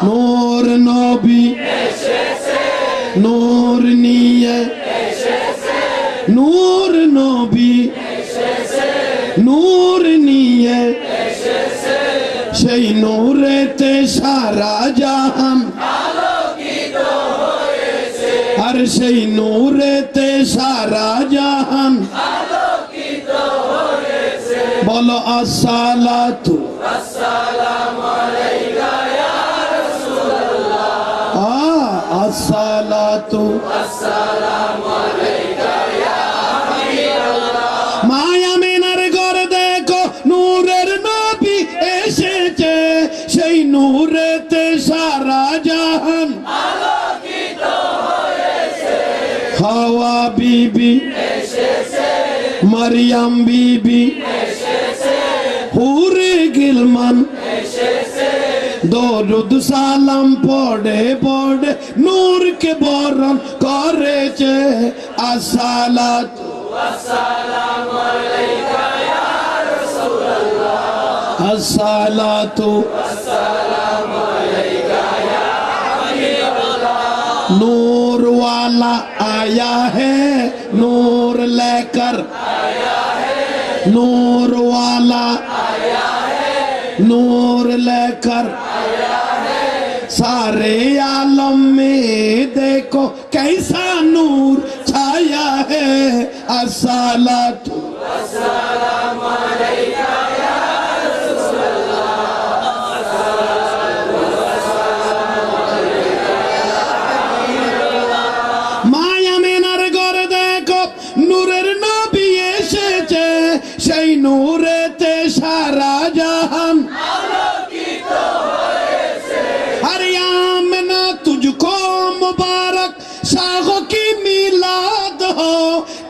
নূর নবী এসেছে নূর নিয়ে এসেছে নূর নবী এসেছে নূর নিয়ে এসেছে সেই নূরেতে সারা জাহান আলোকিত হয়েছে আর সেই নূরেতে সারা জাহান আলোকিত হয়েছে বলো আসসালাতু আসসালামু আলাইকা ইয়া রাসূলুল্লাহ আসসালাতু আসসালামু আলাইকা ইয়া হাবিবাল্লাহ মায়া মিনার ঘরে দেখো নূরের নবী এসেছে সেই নূরেতে সারা জাহান আলোকিত হয়েছে হাওয়া বিবি এসেছে মারইয়াম বিবি এসেছে হুরে গিলমান এসেছে দরুদ সালাম পড়ে পড়ে নূর কে বরণ করেছে আসসালাতু আসসালামু আলাইকা ইয়া রাসূলুল্লাহ আসসালাতু আসসালামু আলাইকা ইয়া হাবিবাল্লাহ नूर वाला आया है नूर लेकर आया है नूर वाला आया है नूर लेकर आया है सारे आलम में देखो कैसा नूर छाया है अस्सलातु अस्सलामु अलैका या रसूलल्लाह माया मिनार घरे देखो नूरेर नबी एसेছে সেই নূরেতে সারা জাহান আলোকিত হয়েছে আরে आमना तुझको मुबारक शाहों की मिलाद हो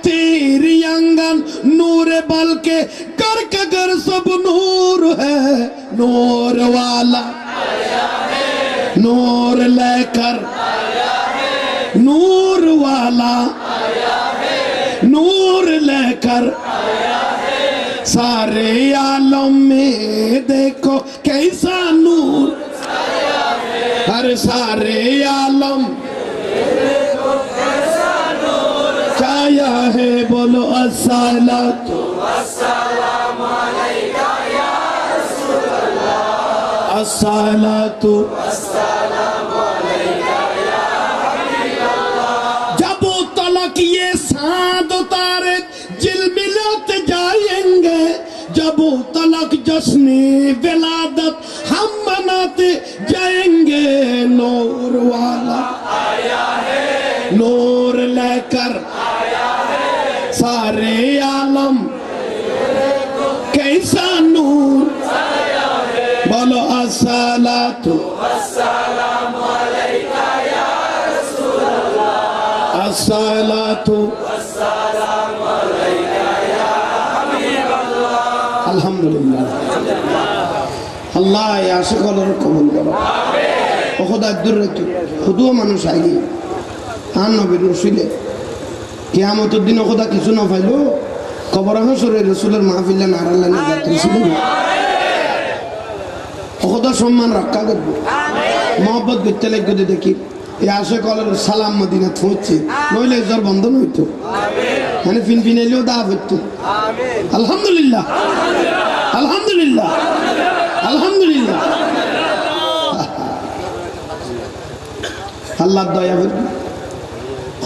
तेरी आंगन नूर बल्कि कर का घर सब नूर है नूर वाला आया है नूर लेकर आया है नूर वाला सारे आलम में देखो कैसा नूर हर सारे आलम छाया है बोलो अस्सलातु वस्सलामु अलैका या रसूल अल्लाह अस्सलातु वस्सलामु अलैका या हबीब अल्लाह जब तलक ये साद उतारे जिलमिलात जाएंगे जब तलक जश्न विलादत हम मनाते जाएंगे नूर वाला आया है नूर लेकर आया है सारे आलम कैसा नूर आया है बोलो अस्सलातु वस्सलामु अलैका या रसूल अल्लाह अस्सलातु वस्सलामु अलैका या हबीब अल्लाह अल्हम्दुलिल्लाह अल्लाह याशिकलर कबूल करो आमीन ओ खुदा दूर रखो खुदो মানুষ আইলি আর নবীর রসুলে কিয়ামতের দিন খোদা কিছু না পাইলো কবর হাসরে রাসূলের মাহফিলে নারাল্লাহ যাত্রী ছিল খোদা সম্মান রক্ষা করব আমিন mohabbat করতে লাগবে দেখি এই আশিকলর সালাম মদিনা পৌঁছে নইলে জর বন্ধন হইতো আমিন মানে ফিনফিনাইলেও দাফ হইতো আমিন আলহামদুলিল্লাহ আলহামদুলিল্লাহ আলহামদুলিল্লাহ আল্লাহ দয়া করবে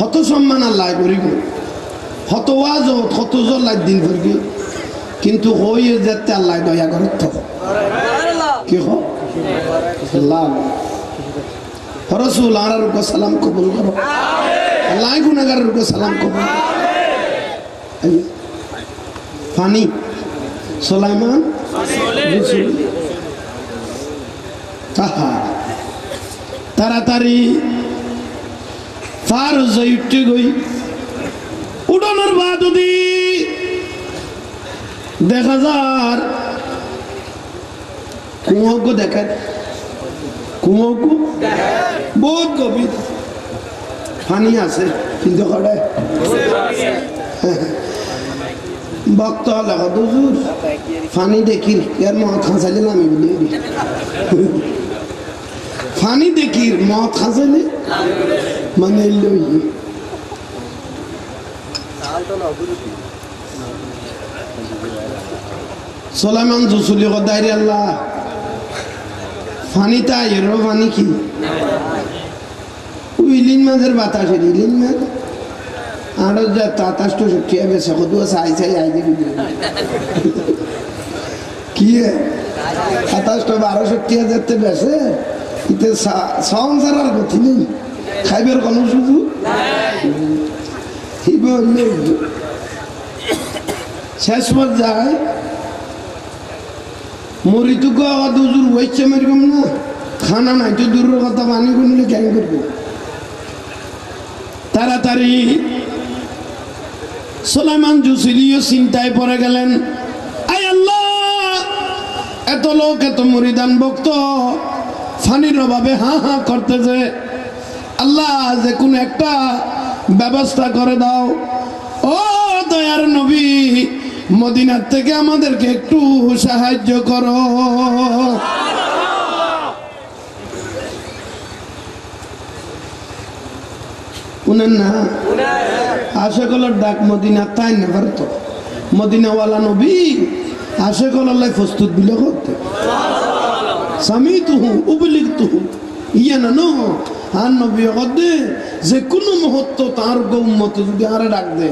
কত সম্মান আল্লাহ করিব কত ওয়াজ কত জল্লাদ দিন করবি কিন্তু হয়ে যেতে আল্লাহ দয়া করে তো কি হো আল্লাহ রাসূল আলার উপর সালাম কবুল করো আমিন আল্লাহ গুনাহগারের উপর সালাম কবুল করো ফানি সুলাইমান রাসূল তাড়াতাড়ি ফার জয়ুটি গই উড়ানোর বাদুদি দেখা যার কুয়োগো দেখেন কুয়োগো বহুত গভীর পানি আছে কিন্তু কড়ে বক্ত লাগা হুজুর পানি দেখি এর মত খাঁচাইলে আমি বলি পানি দেখি মত খাঁচাইলে মানে লই সুলাইমান জুসুলি কদাইরি আল্লাহ পানিটা এরো পানি কি ইলিন মাঝের বাতাস ইলিন মাঝ আরো যা তাতাশটো শিখিয়ে বেছে কদু চাই চাই আই দিবি কি সাতাশটো 1200 যেতে বেছে ইতে সংসার আর গতি নেই খাইবার কোনো সুযোগ শেষ পর্যায়ে মরিতুক দুজুর হয়েছে এরকম না খানা নাই তো দূরের কথা পানি গুনলে কেন করবো তাড়াতাড়ি সুলাইমান জুসিলিও চিন্তায় পড়ে গেলেন আয় আল্লাহ এত লোক এত মুরিদান ভক্ত ফানির অভাবে হা হা করতেছে আল্লাহ যে কোন একটা ব্যবস্থা করে দাও ও দয়ার নবী মদিনার থেকে আমাদেরকে একটু সাহায্য করো উনেন না আশেকলের ডাক মদিনা তাই না পারতো মদিনাওয়ালা নবী আশেকল্লাহ প্রস্তুত বিলে করতে সামিতুহু উবলিগতুহু ইয়া না নো আর নবী কদে যে কোনো মুহূর্ত তার উম্মত যদি আরে ডাক দে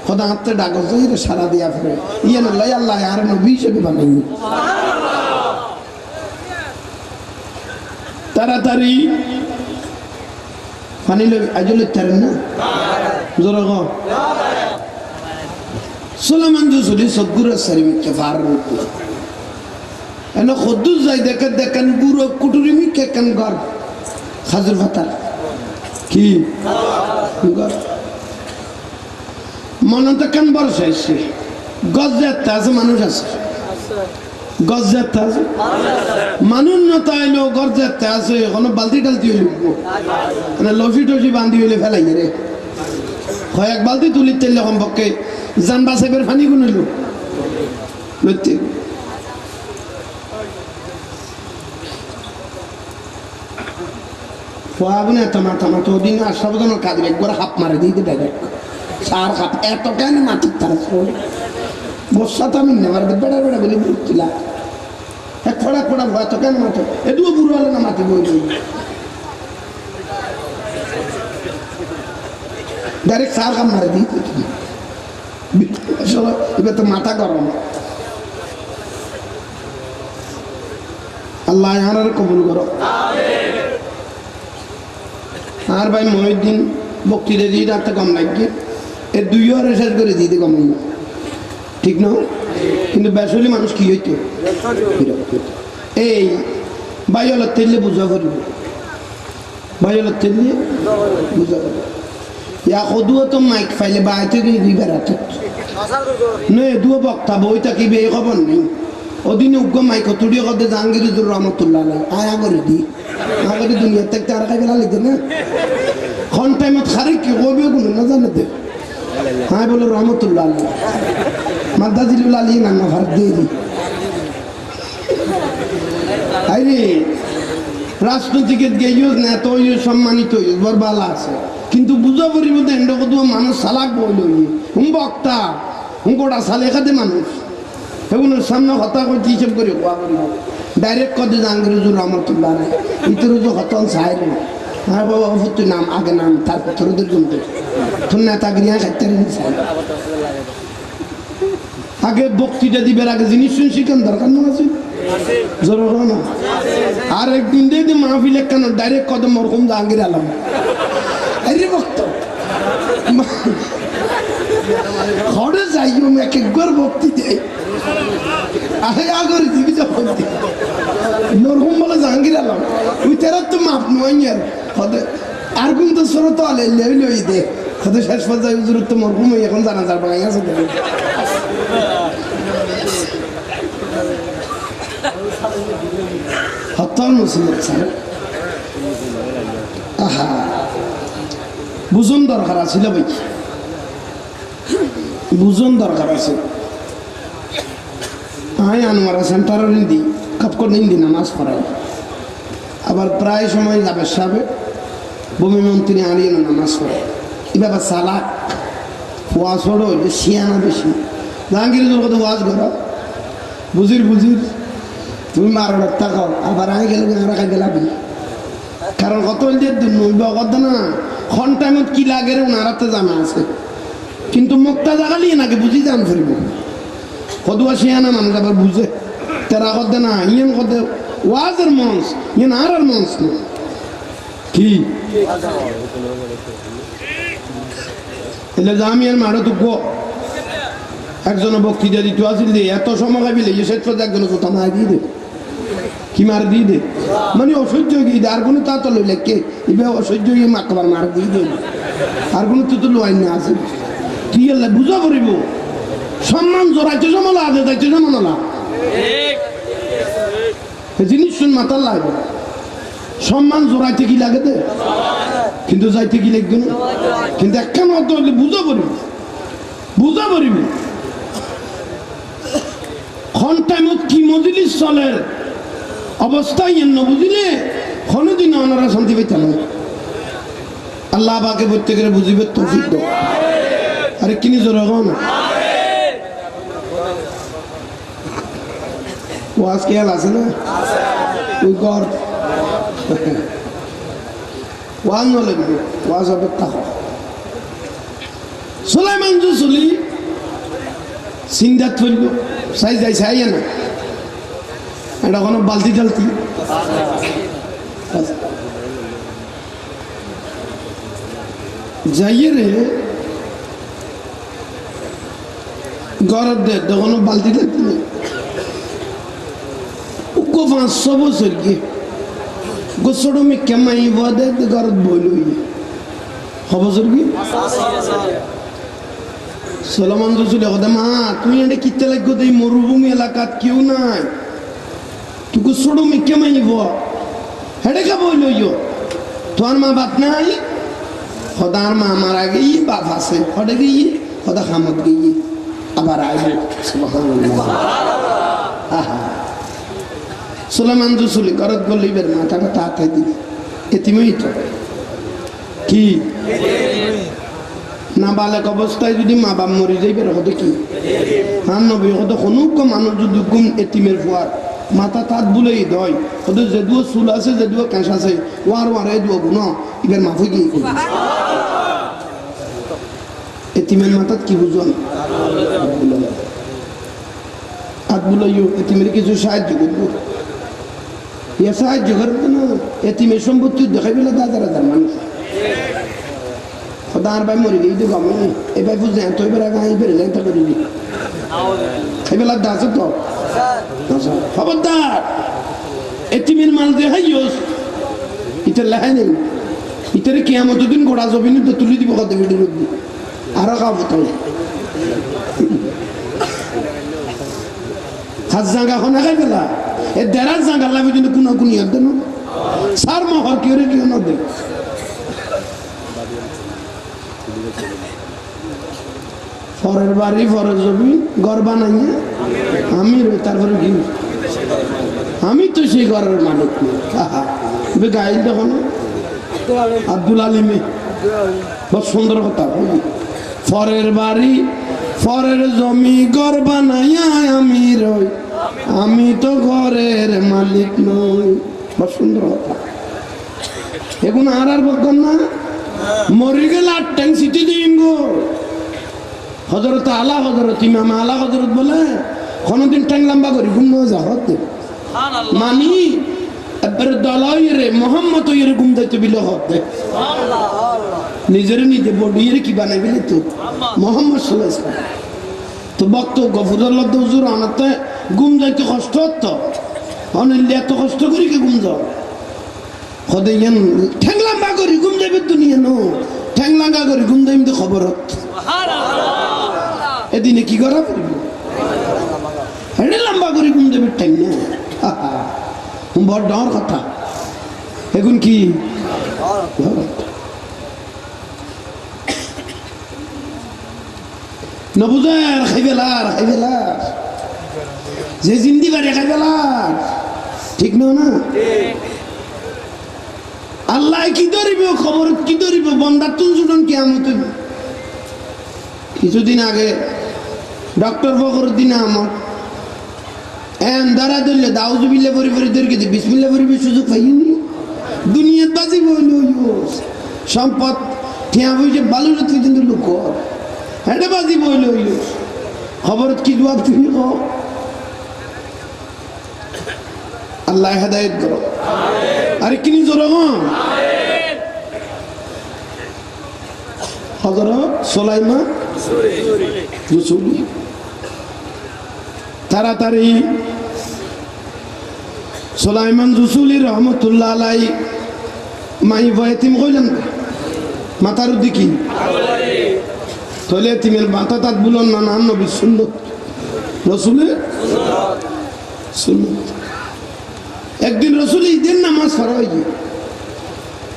খোদা হাতে ডাক যাইরে সারা দিয়া ফেরে ইয়া না লাই আল্লাহ আর নবী হিসেবে বানাই তাড়াতাড়ি পানি লই আজলে তারেন না জোরে গো সুলাইমান জুসুলি সদগুরে শরীফকে ফার রুকু এনো খুদ্দুস যাই দেখেন বুড়ো কুটুরি মিকে কেন ঘর খাজুর ভাতা কি ঘর মনতে কেন বর্ষা এসে গজ যাতে আছে মানুষ আছে গজ যাতে আছে মানুষ না তাইলেও গজ যাতে আছে কোনো বালতি টালতি হইল মানে লফি টফি বান্ধি হইলে ফেলাই রে কয়েক বালতি তুলি তেলে কমপক্ষে জানবা সাহেবের ফানি গুণ হইল লইতে ফুয়াগুনে মাথা মাথা ওদিন আসাবধান কাঁদবে একবার হাপ মারে দিয়ে ডাইরেক্ট চার হাপ এত কেন মাটির তারা বর্ষা তো আমি নেবার বেড়া বেড়া বলে বুঝছিলাম এক ফোড়া ফোড়া ভয় তো কেন মাঠে এটুকু বুড়ো হলে না মাটি বই বই ডাইরেক্ট চার হাপ মারে দিয়ে এবার তো মাথা গরম আল্লাহ আর কবুল করো আর ভাই মহিউদ্দিন বক্তৃতা দিয়ে রাখতে কম লাগবে এর 2 ওয়ারে শেষ করে দিতে কম ঠিক না কিন্তু বেসলি মানুষ কি হইতো এই বাইরের তেলে বুঝা করবে বাইরের তেলে বুঝা করবে ইয়া সদুও তো মাইক ফাইলে বাইতে গিয়ে দুই বেড়াতে নয় দুও বক্তা বই থাকিবে এই খবর নেই ওদিনে উগ্র মাইক তুড়িয়ে করতে জাহাঙ্গীর রহমতুল্লাহ আয়া করে দি আগের দুনিয়ার থেকে আর খাই গেলা লিখে না খন টাইমত খারে কি কবে কোনো না জানে দে হ্যাঁ বলো রহমতুল্লাহ মাদ্দা জিলুল আলী নান্না ভার দিয়ে দি আরে রাজনৈতিকের গেইও না তো সম্মানিত বরবালা আছে কিন্তু বুঝা পড়িব দেন্ড কত মানুষ সালাক বইল হুম বক্তা হুম গোটা সালে খাতে মানুষ এগুলোর সামনে হতা করতে হিসেব করে ডাইরেক্ট কত জাহাঙ্গীর রহমতুল্লাহ ইতর হতন সাহেব হ্যাঁ বাবা তুই নাম আগে নাম তারপর তোরদের জমতে তোর নেতাগিরিয়া খাইতে আগে বক্তৃতা দিবার আগে জিনিস শিখান দরকার না আছে জরুর না আর একদিন দিয়ে মাহফিল কেন ডাইরেক্ট কত মরকম জাহাঙ্গীর আলম আরে বক্ত ঘরে যাইও এক একবার বক্তি দেয় আগে আগরে দিবি যখন নরকম বলে জাহাঙ্গীর আলম ওই তেরা তো মাপ নয় আর কিন্তু সর তো আলে লই দে হয়তো শেষ পর্যায়ে হুজুর তো মরহুম এখন জানাজার বাঙাই আছে হত্যার মুসিবত স্যার আহা বুঝন দরকার আছিল ভাই বুঝন দরকার আছে আমি আনোয়ারা সেন্টারের হিন্দি কাপকর হিন্দি নামাজ পড়াই আবার প্রায় সময় যাবে সাবে ভূমি মন্ত্রী আনিয়ে নামাজ পড়াই এবার সালাক ওয়াজ হলো শিয়ানা বেশি জাহাঙ্গীর কত ওয়াজ করো বুঝির বুঝির তুমি মারো রক্তা খাও আবার আমি গেলে রাখা গেলাম কারণ কত নইবা কত না খন টাইমত কি লাগে রে ওনারাতে জানা আছে কিন্তু মুখটা জাগালি নাকি বুঝি জান ফিরব কদুয়া শিয়ানা মানুষ আবার বুঝে তেরা কত না ইয়েন কত ওয়াজের মঞ্চ ইয়েন আর মঞ্চ না কি এলে জামিয়ার মারো তো গো একজন বক্তৃতা দিতে আসিল দিয়ে এত সময় খাবিলে শেষ পর্যন্ত একজন কোথা মার দিয়ে দে কি মার দিয়ে দে মানে অসহ্য গিয়ে দে আর কোনো তা তো লইলে কে এবার অসহ্য গিয়ে মাকবার মার দিয়ে দে আর কোনো তো লোয়াই না আছে কি হলে বুঝা পড়িব সম্মান জোরাইতে জমালা আদে যাইতে জমানা জিনিস শুন মাতার লাগবে সম্মান জোরাইতে কি লাগে দে কিন্তু যাইতে কি লাগবে না কিন্তু একখান অত হলে বুঝা পড়িব বুঝা পড়িব খন টাইমত কি মজলিস চলের অবস্থা ইয়ে বুঝিলে কোনোদিন ওনারা শান্তি পেতে না আল্লাহ বাকে প্রত্যেকের বুঝিবে তৌফিক দাও আরে কিনি জোর না ওয়াজ খেয়াল আছে না ওই গড় ওয়াজ নলে ওয়াজ হবে তাহ সুলাইমান জুসুলি সিন্দাত ফেলব সাই যাই সাই না এটা কোনো বালতি টালতি যাইয়ে রে গরব দে কোনো বালতি টালতি নেই 500 বছর কি গোসড়ো মে কেমাই বাদে গরব বইলই হবছর কি সুলাইমান জুসুলি কথা মা তুমি এটা কিতে লাগো এই মরুভূমি এলাকাত কেউ নাই তুই গোসড়ো মে কেমাই হেডে কা বইলই তোর মা বাপ নাই খদার মা মারা গিয়ে বাপ আছে হডে গিয়ে খদা খামত গিয়ে আবার আইব সুলাইমান রসুলি করত বললি বের মাথাটা তাড়াতাড়ি দিবি এতিমই তো কি না বালক অবস্থায় যদি মা বাপ মরি যাইবে হতে কি হ্যাঁ নবী হতে কোনো মানুষ যদি গুম এতিমের ফুয়ার মাথা তাত বুলেই দয় হতে যেদুও চুল আছে যেদুও কেঁচ আছে ওয়ারে দুও গুণ এবার মাফুই কি এতিমের মাথাত কি বুঝুন হাত বুলাইও এতিমের কিছু সাহায্য করবো ইয়া সাহায্য করবে না এতিমের সম্পত্তি দেখাই পেলে হাজার হাজার মানুষ দাঁড় ভাই মরে গিয়ে গম এই ভাই বুঝলেন তো এবার আগে বেড়ে যায় তা করে দি এবেলা আছে তো খবরদার এতিমের মাল দেখাইস ইটার লেখাই নেই ইটারে কিয়ামত দিন গোড়া জবিনি তো তুলি দিব কত ভিডিও রুদ্দি আরো খাবো তো হাত জাঙ্গা খনা খাই পেলা এ দেড়ার জাঙ্গা লাগবে কিন্তু কোনো কোনি দেন সার মহর কেউ রে কেউ নদে ফরের বাড়ি ফরের জমি ঘর বানাইয়া আমি তারপরে কি আমি তো সেই ঘরের মালিক গাইল তখন আব্দুল আলিমে বহুত সুন্দর কথা ফরের বাড়ি ফরের জমি ঘর বানাইয়া আমি রই আমি তো ঘরের মালিক নই বহুত সুন্দর কথা এখন আর বলতাম না মরি গেলে 8 ট্যাং সিটি দিন গো হজরত আলা হজরত ইমাম আলা হজরত বলে কোনদিন ট্যাং লম্বা করি ঘুম যা হতে মানি এবারে দলাই রে মোহাম্মদ ইরে ঘুম দিতে বিল হতে নিজের নিজে বডি রে কি বানাই বিলে তো মোহাম্মদ সাল্লাল্লাহু আলাইহি ওয়াসাল্লাম তো বক্ত গফুরুল্লাহ হুজুর আনাতে ঘুম যাইতে কষ্ট হতো অনিলে এত কষ্ট করি কি ঘুম যাও হদে ইয়ান ট্যাং লম্বা করি ঘুম যাবে দুনিয়া নো ট্যাং লাগা করি ঘুম যাইম তো খবর হত এদিনে কি করা পড়বে হেডে লম্বা করে ঘুম দেবে ঠ্যাং না বড় ডর কথা এখন কি নবুজার খাইবেলার যে জিন্দি বাড়ি খাইবেলার ঠিক না আল্লাহ কি ধরিব খবর কি ধরিব বন্দার তুল জুটন কি আমি কিছুদিন আগে ডক্টর ফখরুদ্দিন আহমদ দাঁড়া ধরলে দাউজুবিল্লা পরিবারদেরকে বিসমিল্লা পরিবার সুযোগ পাইনি দুনিয়ার বাজি বইল সম্পদ ঠিয়া বইছে বালুর কিন্তু লোক হেঁটে বাজি বইল খবর কি জবাব তুমি আল্লাহ হেদায়েত করো আরে কিনি জোর হযরত সুলাইমান রসুলি তাড়াতাড়ি সুলাইমান রসুলি রহমতুল্লাহ আলাই মাই ভয়েতিম কইলেন মাথার দিকি তলে তিমের মাথা তাত বুলন না নাম নবী সুন্নত রসুলে সুন্নত একদিন রসুল ঈদের নামাজ ফরজ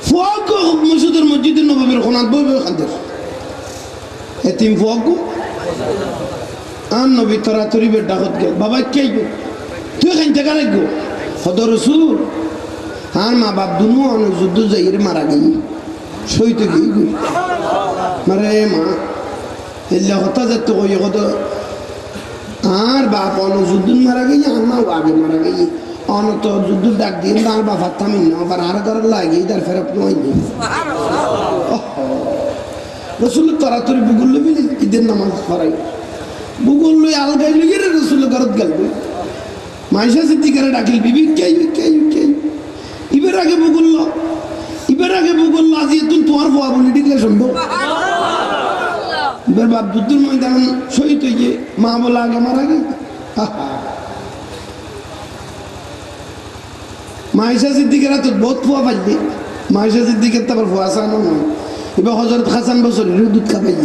ফুয়াকো মসজিদের নববীর কোনাত বই বই খাদ্য এতিম ফুয়াকো আন নবী তরাতরি বের ডাকত গেল বাবা কে তুই খাইতে কারে গো হদ রসুল আর মা বাপ দুনু অনেক যুদ্ধ যাইরে মারা গেই সইতে গিয়ে গই মারে মা এল্লা হতা যেত কই কত আর বাপ অনেক যুদ্ধ মারা গেই আর মা আগে মারা গেই অনত যুদ্ধ ডাক দিয়ে আর বাবা থামিন না আবার আর করার লাগে তার ফেরত নয় রসুল তরাতরি বুগুল লবি ঈদের নামাজ পড়াই বুগুল লই আলগাই লইয়ে রসুল ঘরত গেল মাইশা সিদ্দিকারে ডাকিল বিবি কে ইবের আগে বুগুল আজি তুই তোমার ফুয়া বলি ডিক্লেয়ার সম্ভব এবার বাপ যুদ্ধের ময়দান শহীদ হয়ে মা বলা আগে মারা গে মাইশা সিদ্দিকেরা তো বহুত ফুয়া পাইবে মাইশা সিদ্দিকের তো আবার ফুয়া সানো নয় এবার হজরত হাসান বছরের দুধ খাবাই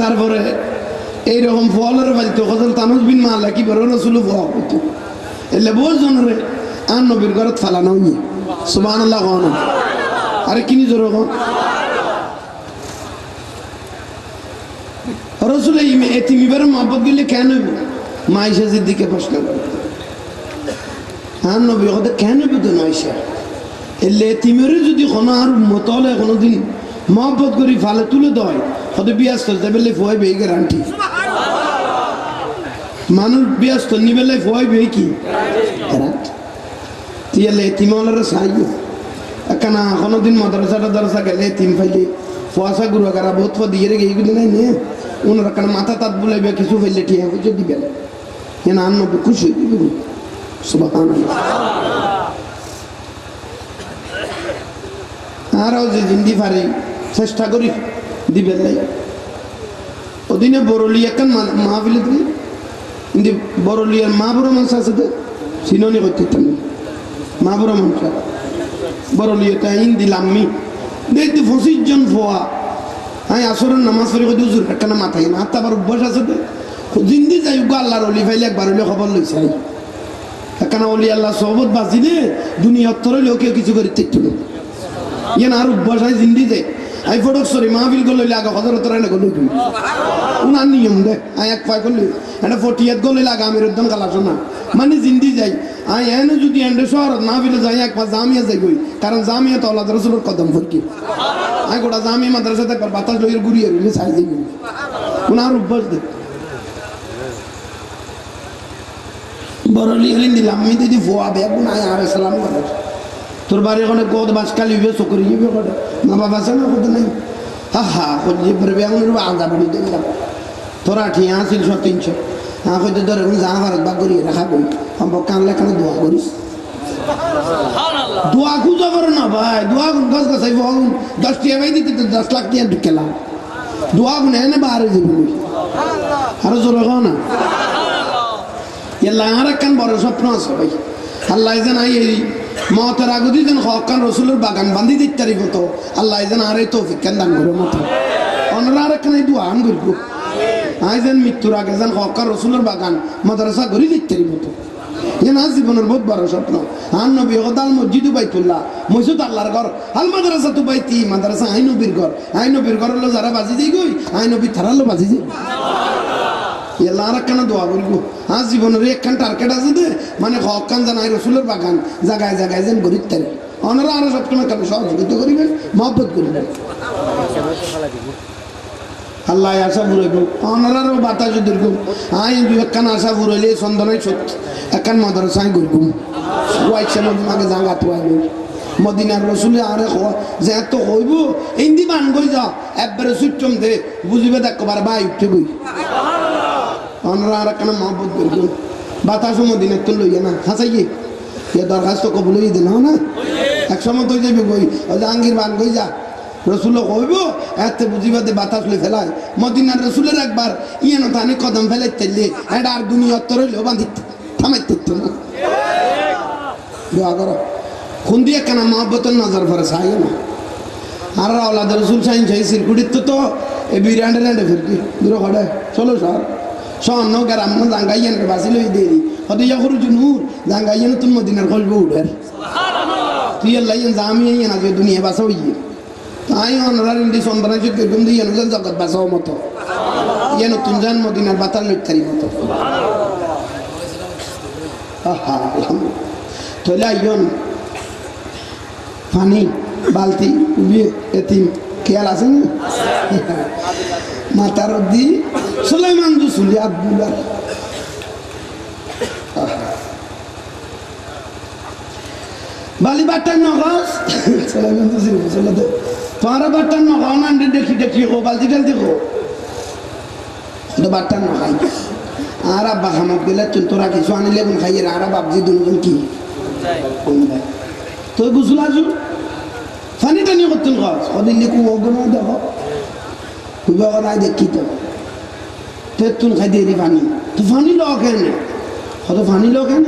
তারপরে এইরকম ফলের বাড়িতে হজরত আনুস বিন মালা কি বড় রসুল ফুয়া হতো এলে বহু জনের আর নবীর ঘরত ফালানো নিয়ে সুবহানাল্লাহ কন আরে কিনি জোর রসুল এতিমিবার মহব্বত গেলে কেন হইব মা আয়েশা সিদ্দিকে প্রশ্ন করে হ্যাঁ নবী কথা কেন হইব তো আয়েশা এলে এতিমের যদি কোনো আর উম্মত হলে কোনোদিন মহব্বত করি ফালে তুলে দেয় কত বিয়াস করতে বেলে ফয় বেই গ্যারান্টি মানুষ বিয়াস তো নিবেলে ফয় বেই কি গ্যারান্টি তিয়ালে এতিমওয়ালারা সাহায্য একখানা কোনোদিন মাদ্রাসাটা দরসা গেলে এতিম পাইলে ফুয়াশা গুরু কারা বহুত দিয়ে রেখে এইগুলি নাই নে ওনারা কেন মাথা তাত বলাইবে কিছু ফেললে ঠিক আছে দিবে কেন আনবে খুশি দিবে সুবহানাল্লাহ আরও যে জিন্দি পারি চেষ্টা করি দিবে নাই ওদিনে বরলি একখান মাহফিলে তুমি কিন্তু বরলিয়ার মা বুড়ো মানুষ আছে তো চিননি করতে মা বুড়ো মানুষ বরলিয়াটা হিন্দি লাম্মি দেখতে 25 জন ফোয়া হ্যাঁ আসরের নামাজ পড়ে কই হুজুর একখানা মাথায় না হাত আবার অভ্যাস আছে তো জিন্দি যাই গো আল্লাহর ওলি ফাইলে একবার হইলে খবর লইছে একখানা ওলি আল্লাহ সহবত বাঁচিলে দুনিয়া অত্তর হইলেও কেউ কিছু করে দেখছিল ইয়ান আর অভ্যাস হয় জিন্দি যায় আই ফটক সরি মাহফিল করলে আগে হজরতরা না করলে কি উনার নিয়ম দে আই এক পায় করলে এটা 48 করলে লাগা আমির উদ্দান কালাছো না মানে জিন্দি যাই আই এনে যদি এন্ডে শহর মাহফিলে যাই এক পাশ জামিয়া যাই গই কারণ জামিয়া তো আল্লাহ রাসূলের কদম ফরকি আই গোটা জামিয়া মাদ্রাসাতে একবার বাতাস লইয়ের ঘুরিয়ে রইলে ছাই যাই উনার অভ্যাস দে বরলি হলেন দিলাম আমি দিদি ফোয়া বেগ না আর সালাম করে তোর বাড়ি ওখানে কত বাসকালি হইবে চকরি হইবে কটা মা বাবা আছে না কত নাই হা হা কলি পড়বে আমি আন্দা বাড়ি দিলাম তোরা ঠিয়া আছিল 300 হ্যাঁ হয়তো ধরে যা ভারত বা করিয়ে রাখা বই সম্ভব কানলে কেন দোয়া করিস দোয়া খুঁজা করো না ভাই দোয়া গাছ গাছাই 10 টাকা ভাই দিতে 10 লাখ টাকা ঢুকেলাম দোয়া গুনে এনে বাহারে যাবি আরো জোরে খাও না আর একখান বড় স্বপ্ন আছে ভাই আল্লাহ যেন এই মতের আগুদি যেন হকান রসুলের বাগান বান্ধি দিতে তো আল্লাহ যেন আর এই তৌফিক কেন দান করে মতো অন্যরা আর একখান এই দোয়া আন করব আই যেন মৃত্যুর আগে যেন হকান রসুলের বাগান মাদ্রাসা গড়ি দিতে মতো যেন আজ জীবনের বহুত বড় স্বপ্ন আন নবী হদাল মসজিদ বাইতুল্লাহ মসজিদ আল্লাহর ঘর আল মাদ্রাসা তো বাইতি মাদ্রাসা আই নবীর ঘর হলো যারা বাজি যাই গই আই নবী থারালো বাজি যাই এলা আর একখানা দোয়া করবো আজ জীবনের একখান টার্গেট আছে দে মানে হকান জানাই রসুলের বাগান জায়গায় জায়গায় যেন গরিব তাই ওনারা আরো সবসময় কেন সহযোগিতা করিবেন মহব্বত করিবেন আল্লাহ আশা ফুরাইব ওনারারও বাতাস দীর্ঘম আই একখান আশা ফুরাইলে চন্দনাই সত্যি একখান মাদ্রাসায় গরিব ওয়াইছে আগে জাঙ্গা তোয়াইব মদিনার রসুলে আরে যে এত হইব হিন্দি মান গই যা একবারে সুচম দে বুঝিবে দেখবার বাই উঠে গই ওনারা আর একখানা মহব্বত করবো বাতাসও মদিনার তো লইয়া না হাসাইয়ে এ দরখাস্ত কবুল হয়ে দিল না এক সময় তো যাবি গই জাহাঙ্গীর বান গই যা রসুলও কইব এতে বুঝিবাদে বাতাস লই ফেলায় মদিনার রসুলের একবার ইয়েন তানি কদম ফেলাই তেলে এটা আর দুনিয়া অত্তর হইলেও বাঁধি থামাই থাকতো না দোয়া করো খুন দিয়ে একখানা মহব্বতের নজর পরে চাই না আর আওলাদ রসুল সাইন চাই সিরকুটির তো এই বিরিয়ানি রেঁটে ফিরকি দূর ঘরে চলো সর স্বর্ণ গ্রাম জাঙ্গাইয়েন বাসি লই দেরি হতে ইয়া করু জুনুর জাঙ্গাইয়েন তুন মদিনার কলবে উঠের তুই আল্লাহ জামিয়ে না যে দুনিয়া বাসা হইয়ে তাই অনরার ইন্দি সন্তান চুকে গুম দিয়ে যেন জগৎ বাসাও মতো ইয়ে নতুন জান মদিনার বাতার লইতারি মতো আহা তাহলে আইয়ন পানি বালতি উবিয়ে এতিম খেয়াল আছে না মাতার দি সুলাইমান রসুল আব্দুল্লাহ বালি বাটার নগস সুলাইমান রসুল বলে তোমার বাটার নগাও না দেখি দেখি ও বালতি টালতি গো তো বাটার নগাই আর আব্বা খামাক গেলে তোরা কিছু আনিলে কোন খাইয়ে আর বাবজি দুজন কি তো গুছল আসু ফানি টানি করতেন গাছ ওদিন কুয়োগুলো দেখো কুয়া নাই দেখি তো তুন খাই দিয়ে পানি তো পানি লো কেন কত পানি লো কেন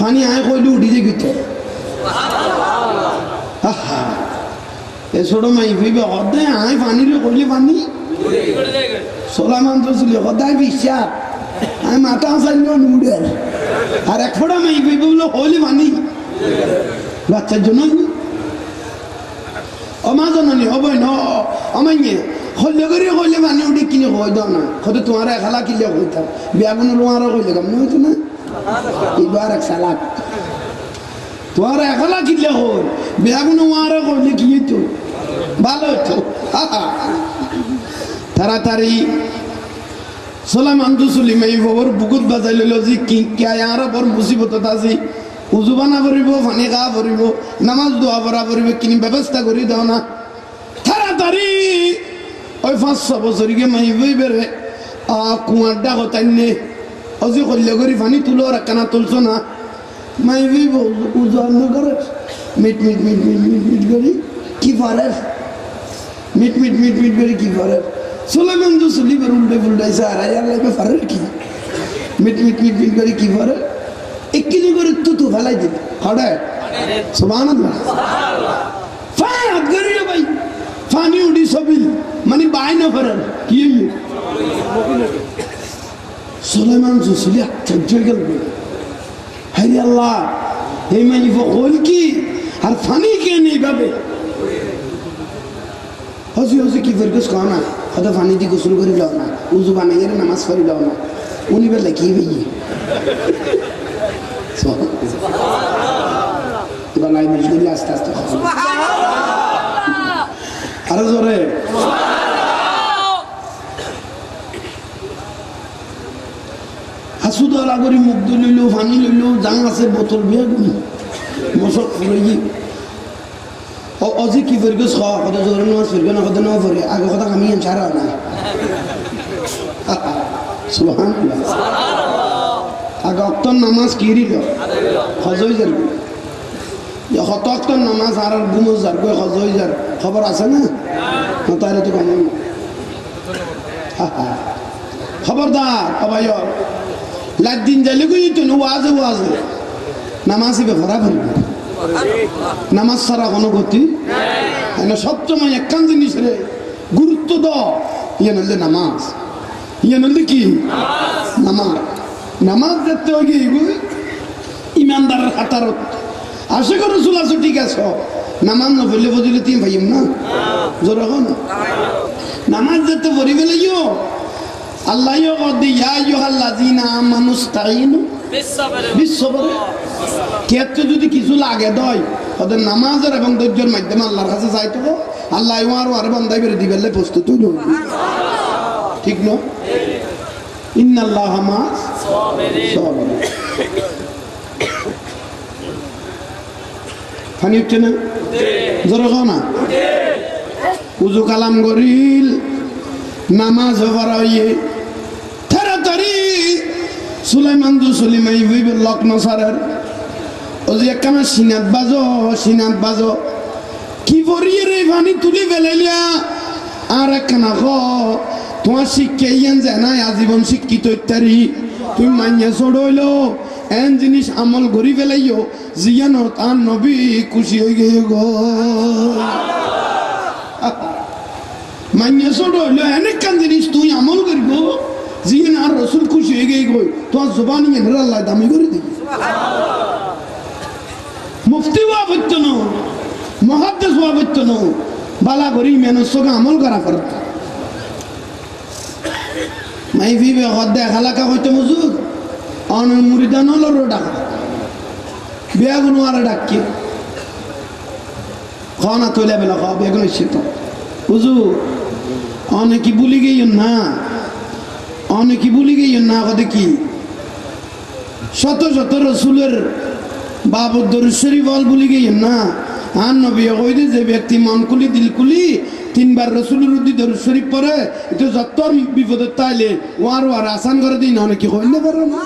পানি আয় কইলে উঠি যে গিতে আহা এ ছোট মাই ভাইবে সদায় আয় পানি রে কইলে পানি সোলামান তো ছিল সদায় বিশ্বাস আয় মাথা চাইল নুড়ে আর এক ফোড়া মাই ভাইবে বলে কইলে পানি বাচ্চার জন্য অমা জননী হবই ন অমাইয়ে হইলে করে হইলে মানে উঠে কিনে হই দাও না হয়তো তোমার খালা কিনলে হইতাম বেগুন লোয়ারও হইলে কেমন হইতো না এবার এক সালাক তোমার এখালা কিনলে হই বেগুন ওয়ারও হইলে কি হইতো ভালো হইতো তাড়াতাড়ি সোলাইমান দুসুলি মাই বাবার বুকুত বাজাই লইল যে কি আর বড় মুসিবত আছে উজু বানা পড়িব পানি খাওয়া পড়িব নামাজ দোয়া পড়া পড়িব কিনি ব্যবস্থা করে দাও না তাড়াতাড়ি ওই 5-6 বছরকে মাই বই বেড়ে কুয়ার ডাক হতাই নে অজি করলে করি পানি তুলো রাখানা তুলছো না মাই বই উজু আন্ন করে মিট মিট মিট মিট মিট মিট করি কি পারে মিট মিট মিট মিট করে কি পারে সোলাইমান দুসুলি বের উল্টে ফুলটাইছে আর আল্লাহ পারে কি মিট মিট মিট মিট করে কি পারে এককিনি করে তুতু ফেলাই দিল হড়ে সুবহানাল্লাহ ফায়াত করিলে ভাই ফানি উড়ি সবিল মানে বাই না ফেরার কি সোলাইমান দুসুলি আশ্চর্য গেল হায় আল্লাহ এই মানি বল কি আর ফানি কে নেই ভাবে হজি হজি কি ফেরগস কও না হয়তো পানি দিয়ে গোসল করে দাও না উজু বানাইয়ে নামাজ পড়ি দাও না উনি বেলা কি হইয়ে গলায় মিল দিলে আস্তে আস্তে আরো জোরে হাসু দলা করে মুখ লইল পানি লইল জাং আছে বোতল বিয়া গুলি মশক ফুরাই অজি কি ফেরগস খাওয়া কত জোরে নামাজ ফিরবে না কত নামাজ পড়ে আগে কথা আমি ছাড়া না সুবহানাল্লাহ আগে অক্ত নামাজ কি দিল হজই যার কত অক্ত নামাজ আর গুমজ যার গই হজই যার খবর আছে না তাহলে তো কম খবরদার অবাই লাগ দিন যাইলে গই তো ওয়াজে ওয়াজে নামাজই বেফরা ফেলবে নামাজ ছাড়া কোনো গতি না সবসময় একখান জিনিসের গুরুত্ব দাও ইয়ে নলে নামাজ ইয়ে নলে কি নামাজ নামাজ দেখতে গিয়ে ইমানদারের খাতারত আশা করো চুল আছো ঠিক আছে নামাজ নফলে বদিলে তুমি ভাইম না জোর এখন নামাজ দেখতে পড়ি ফেলাইও আল্লাহ ইয়া আইয়ুহাল্লাযীনা আমানুস্তাঈনু বিসসবর কেতে যদি কিছু লাগে দয় ওদের নামাজের এবং ধৈর্যের মাধ্যমে আল্লাহর কাছে যাইতো আল্লাহ আর বান্দাই বের দিবেলে প্রস্তুত হইল ঠিক না ইন্নাল্লাহা মা'আস সাবিরিন ফানি উঠছে না জোরে কও না উজু কালাম করিল নামাজ পড়া হইয়ে তাড়াতাড়ি সুলাইমান দুসুলি মাই হইবে লগ্ন সারের ওই একখানা সিনাত বাজো কি পড়িয়ে রে পানি তুলি ফেলাইলিয়া আর একখানা তোমার শিক্ষা ইয়ান জানাই আজীবন শিক্ষিত ইত্যাদি তুমি মাইয়া চড়ইলো এন জিনিস আমল করি ফেলাইও জিয়ানো তার নবী খুশি হয়ে গে গো মাইয়া চড়ইলো এনেকান জিনিস তুই আমল করিব জিয়ান আর রসুল খুশি হয়ে গে গো তোমার জবানি এনে আল্লাহ দামি করে দিবি মুফতি ওয়াবত্য ন মুহাদ্দিস ওয়াবত্য ন বালা করি মেনস সঙ্গে আমল করা পারত মাই ভিবে হদ্দে খালাকা হইতে মুজুর অন মুরিদান হলো ডাক বেগুন আর ডাকি খানা তোলে বেলা খাও বেগুন শীত হুজুর অনেকে ভুলি গেইন না কথা কি শত শত রসুলের বাবুর দরুদ শরীফ ভুলি গেইন না আর নবী কইদে যে ব্যক্তি মন কুলি দিল কুলি 3 বার রসুলের উদ্দি দরুদ শরীফ পড়ে এটা যত বিপদে তাইলে ওয়ার আসান করে দিন অনেকে কইলে পারে না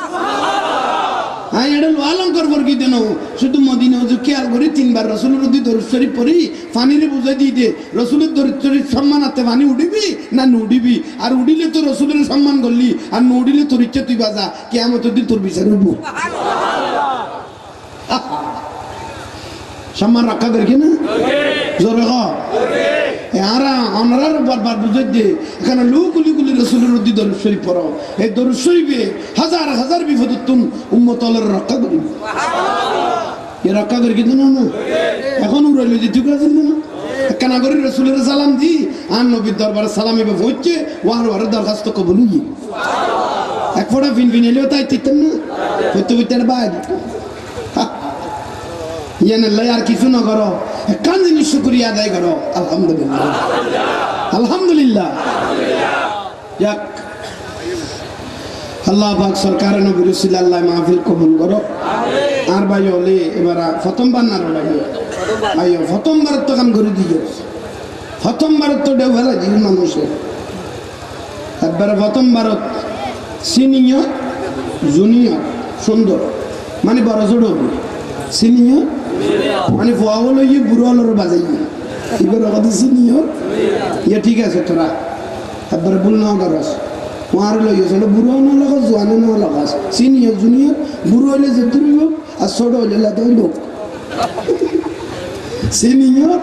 হ্যাঁ এটা অলঙ্কার বর্গি দেন শুধু মদিনা হুজুর খেয়াল করি 3 বার রসুলের উদ্দি দরুদ শরীফ পড়ি পানিরে বুঝাই দিয়ে দে রসুলের দরুদ শরীফ সম্মানাতে পানি উঠিবি না নুডিবি আর উডিলে তো রসুলের সম্মান করলি আর নুডিলে তোর ইচ্ছা তুই বাজা কিয়ামতের দিন তোর বিচার হইব সম্মান রক্ষা করি না জোরে আমরা বারবার বুঝাই দে এখানে লুকুলি গুলি রসুলের উদ্দি দরুদ শরীফ পড়ো এই দরুদ শরীফে হাজার হাজার বিপদুত্তুন উম্মতলের রক্ষা করি এ রক্ষা করি কিন্তু না এখন উড়াইলে যে ঠিক আছে না কানাগরি রসুলের সালাম দি আর নবীর দরবারে সালাম এবার হচ্ছে ওয়ার দরখাস্ত কবুল হই এক ফোঁটা ফিন এলেও তাই তিতেন না হইতে হইতে বাইর ইয়ানাল্লাহ আর কিছু না করো কান জিনিস শুকরিয়া আদায় করো আলহামদুলিল্লাহ আলহামদুলিল্লাহ যাক আল্লাহ পাক সরকারের নবী রাসূলুল্লাহ মাহফিল কবুল করো আর ভাই হলে এবার প্রথমবার না ভাই আইও প্রথমবার তো কাম করে দিও প্রথমবার তো দেও ভালো জীবন মানুষের একবার প্রথমবার সিনিয়র জুনিয়র সুন্দর মানে বড় ছোট সিনিয়র মানে ফুয়া হলো ইয়ে বুড়ো হলো বাজাই এবার কথা সিনিয়র ইয়ে ঠিক আছে তোরা একবার ভুল না করস ওয়ার লইস হলো বুড়ো না লাগাস জোয়ানো না লাগাস সিনিয়র জুনিয়র বুড়ো হইলে যে তুই আর ছোট হইলে লাগাই লোক সিনিয়র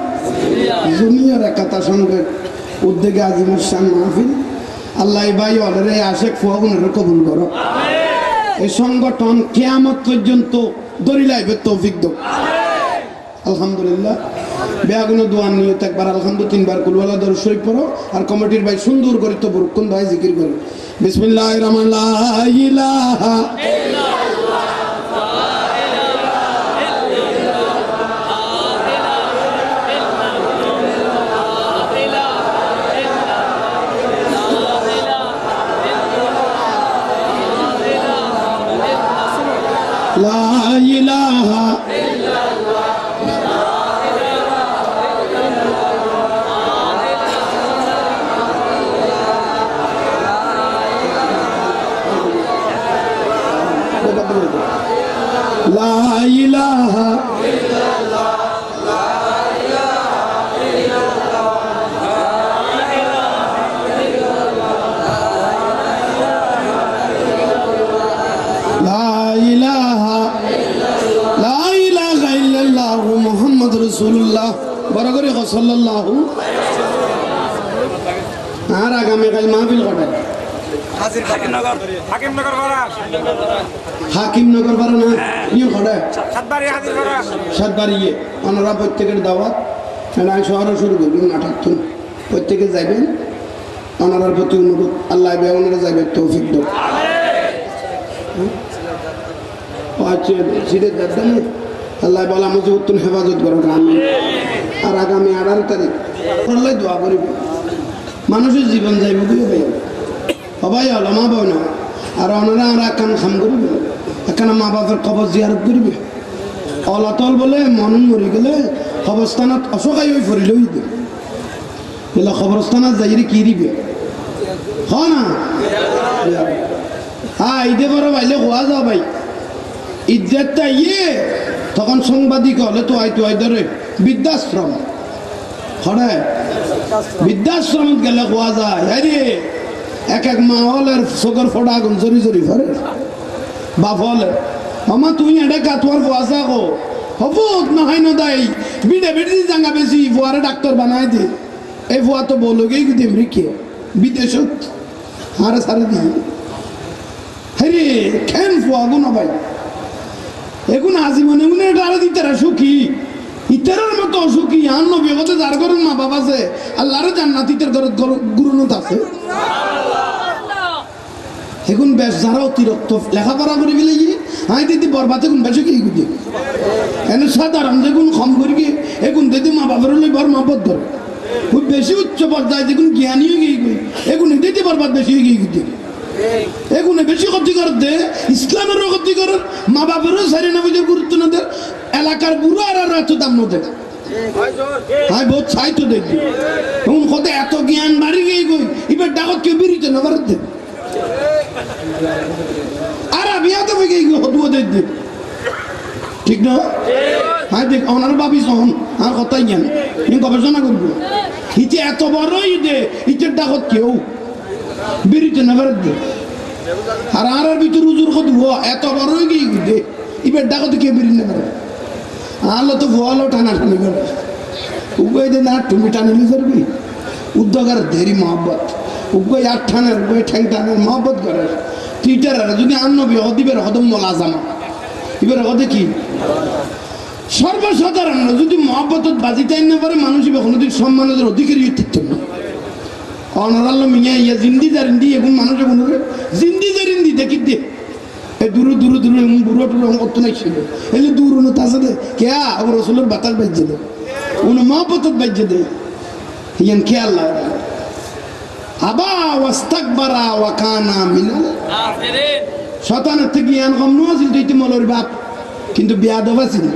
জুনিয়র এক কথা সঙ্গে উদ্যোগে আজিমের শান মাহফিল আল্লাহ ভাই অলরে আশেক ফুয়াগুনের কবুল করো এই সংগঠন কিয়ামত পর্যন্ত দরিলাইবে তৌফিক দাও আলহামদুলিল্লাহ বেয়াগুনো দোয়া নিয়ত একবার আলহামদুলিল্লাহ 3 বার কুলওয়ালা দরুদ শরীফ পড়ো আর কমিটির ভাই সুন্দর করে তো বরকত ভাই জিকির করো বিসমিল্লাহির রহমানির লা ইলাহা লা ইলাহা ইল্লাল্লাহ লা ইলাহা ইল্লাল্লাহ লা ইলাহা ইল্লাল্লাহ লা ইলাহা ইল্লাল্লাহ মুহাম্মাদুর রাসূলুল্লাহ বড় করে সাল্লাল্লাহু আর আগামী কাল মাহফিল কটা হাকিমনগর পারা না ইয়ে কটা সাতবাড়ি ওনারা প্রত্যেকের দাওয়াত শহরে শুরু করবেন নাটক প্রত্যেকে যাইবেন ওনারার প্রতি অনুরোধ আল্লাহ ওনারা যাইবে তৌফিক দাও আচ্ছা সিটের দাদা আল্লাহ বলা মুঝে উত্তম হেফাজত করো আমি আর আগামী 18 তারিখ আল্লাহ দোয়া করিব মানুষের জীবন যাইব বুঝে ভাই সবাই হলো মা বাবা না আর ওনারা আর একখান খাম করবে একখানা মা বাবার কবর জিয়ারত করবে অলাতল বলে মন মরি গেলে কবরস্থানত অসহায় হয়ে পড়িল বলে কবরস্থানত যাই কি দিবে হ না হ্যাঁ ঈদে বড় ভাইলে হওয়া যাও ভাই ঈদটা ইয়ে তখন সাংবাদিক হলে তো আই ধরে বৃদ্ধাশ্রম হরে বৃদ্ধাশ্রম গেলে হওয়া যায় আরে এক মা হলের চোখের ফোটা আগুন জরি জরি ফেরে বাপ হলে আমা তুই এটা কাতুয়ার ফুয়াশা কো হব নহয় নদাই বিড়ে বেড়ে জাঙ্গা বেশি ফুয়ারে ডাক্তার বানাই দে এই ফুয়া তো বলোগেই দিম রিকে বিদেশত হারে সারে দিয়ে হরে খেন ফুয়া গুণ ভাই এখন আজি মনে মনে এটা আরো দিতে সুখী ইতারের মতো অসুখী আর নবী হতে যার ঘরের মা বাবা আছে আল্লাহর জান্নাত ইতার ঘরের গুরুনত আছে এখন বেশ যারা অতিরিক্ত লেখাপড়া করে ফেলে গিয়ে হাই দিদি বরবাদে কোন বেশি কি গুজে এনে সাধারণ যেগুন কম করি গিয়ে এখন দিদি মা বাবার হলে বর মহব্বত করে খুব বেশি উচ্চ পর্যায়ে দেখুন জ্ঞানীও গিয়ে গই এখন দিদি বরবাদ বেশি গিয়ে গুজে এগুলো বেশি ক্ষতি করে দে ইসলামেরও ক্ষতি করে মা বাবারও সারি না বুঝে গুরুত্ব না দে এলাকার বুড়ো আর এত দাম না দেয় হ্যাঁ বহুত চাই তো দেখবি এখন কত এত জ্ঞান বাড়ি গিয়ে গই এবার ডাকত কেউ বেরিয়েছে না বাড়ার দে আর আমি এত গিয়ে হতুয়া দেখ ঠিক না হ্যাঁ দেখ ওনার ভাবি সহন আর কথাই জ্ঞান গবেষণা করবো ইতে এত বড়ই দে ইটের ডাকত কেউ বেরিতে না বেরোত দে আর আর ভিতর উজুর কত এত বড় হয়ে গিয়ে দে এবার ডাকত কে বেরিয়ে না বেরো আলো তো ভুয়ালো টানা টানি করে উপায় দে না তুমি টানিলে করবি উদ্যোগের দেরি মহব্বত উপায় আর ঠানের উপায় ঠ্যাং টানের মহব্বত করে টিটার যদি আনবি হদিবের হদম মলা জামা এবার হদে কি সর্বসাধারণ যদি মহব্বতত বাজিতে না পারে মানুষ কোনোদিন সম্মানের অধিকারী থাকত না। অনারাল মিয়া ইয়া জিন্দি জারিন্দি এখন মানুষ এখন জিন্দি জারিন্দি দেখি দে দূরে দূরে দূরে বুড়ো টুড়ো অত নাই ছিল এলে দূর উনো তাছে দে কে আবার রসুলের বাতাস বাজছে দে উনো মহব্বতত বাজছে দে ইয়ান খেয়াল লাগে আবা ওয়াস্তাকবারা ওয়া কানা মিনাল কাফিরিন। শয়তানের থেকে ইয়ান কম নয় ছিল তুই তো মৌলর বাপ কিন্তু বেয়াদব ছিল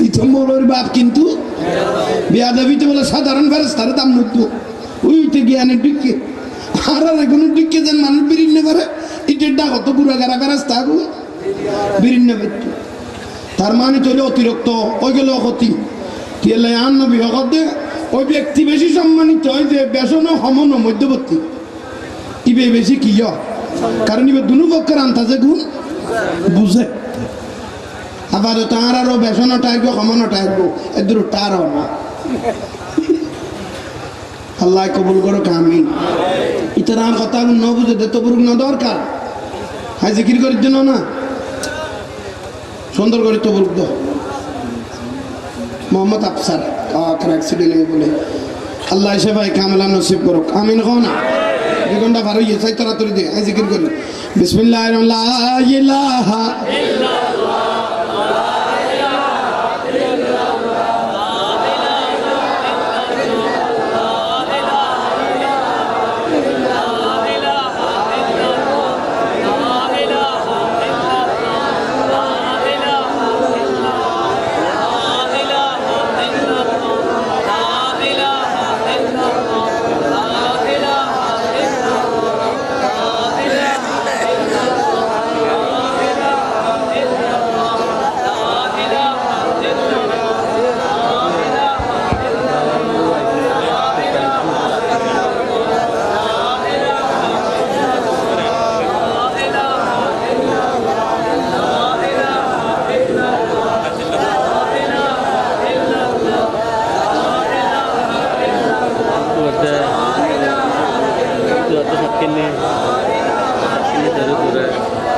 ইতো মৌলর বাপ কিন্তু বেয়াদবিতে বলে সাধারণ ফেরেশতার দাম নতো উইতে জ্ঞানের দিকে আর কোনো দিকে যেন মানুষ বিরিন্ন করে ইটের ডাক অত পুরা গারা ফেরেশতা গো বিরিন্ন ব্যক্তি তার মানে চলে অতিরিক্ত ওই গেল ক্ষতি কেলে আন নবী হকতে ওই ব্যক্তি বেশি সম্মানিত হয় যে বেসন সমন মধ্যবর্তী ইবে বেশি কি কারণ ইবে দুনু পক্ষের আন্তাজে গুণ বুঝে আবার তার আরো বেসনও টাইব সমনও টাইব এদের তারও না আল্লাহ কবুল করো আমিন। ইতার কথা ন বুঝে দে তো বুঝুক না দরকার হাই জিকির করার জন্য না সুন্দর করে তো বুঝ মোহাম্মদ আফসার অ্যাক্সিডেন্ট বলে আল্লাহ এসে ভাই কামলা নসিব করুক আমিন কও না 2 ঘন্টা ভালো ইয়ে চাই তাড়াতাড়ি দিয়ে হাই জিকির করি বিসমিল্লাহির লা ইলাহা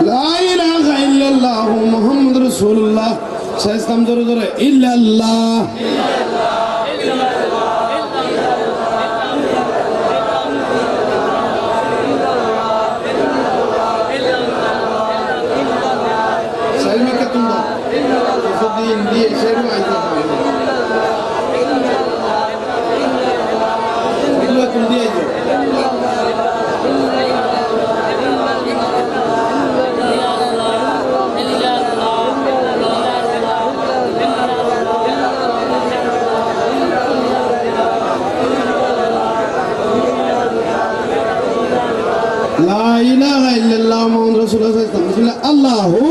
লা ইলাহা ইল্লাল্লাহু মুহাম্মাদুর রাসূলুল্লাহ সাল্লাম জোরে জোরে ইল্লাল্লাহ সাইমিকে তুমা সুদিন দিয়ে শেরু আইতা ইল্লা তুম দিয়ে যাও লা ইলাহা ইল্লাল্লাহ মুহাম্মাদুর রাসূলুল্লাহ সাল্লাল্লাহু আলাইহি ওয়াসাল্লাম আল্লাহু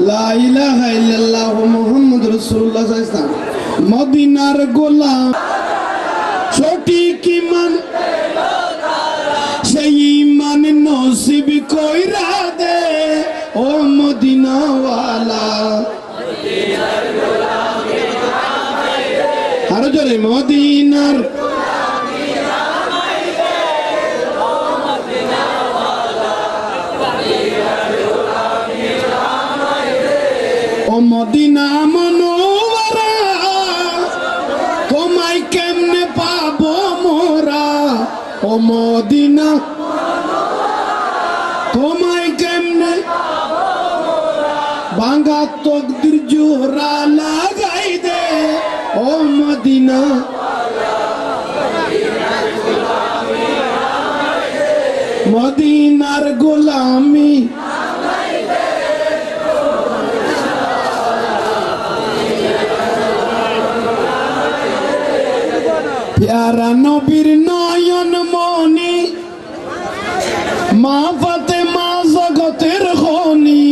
লা ইলাহা ইল্লাল্লাহ মুহাম্মাদুর রাসূলুল্লাহ সাল্লাল্লাহু আলাইহি ওয়াসাল্লাম মদিনার গোলাম সঠিক ঈমান সেই ঈমান নসিব কইরা দে ও মদিনা ওয়ালা মদিনার গোলাম আর জোরে মদিনার ও মদিনা মনোয়ারা তোমায় কেমনে পাবো মোরা ও মদিনা তোমায় কেমনে ভাঙা তকদির জোড়া লাগাই দে ও মদিনা মদিনার গোলামি প্যারা নবীর নয়ন মনি মা ফাতেমা জগতের খনি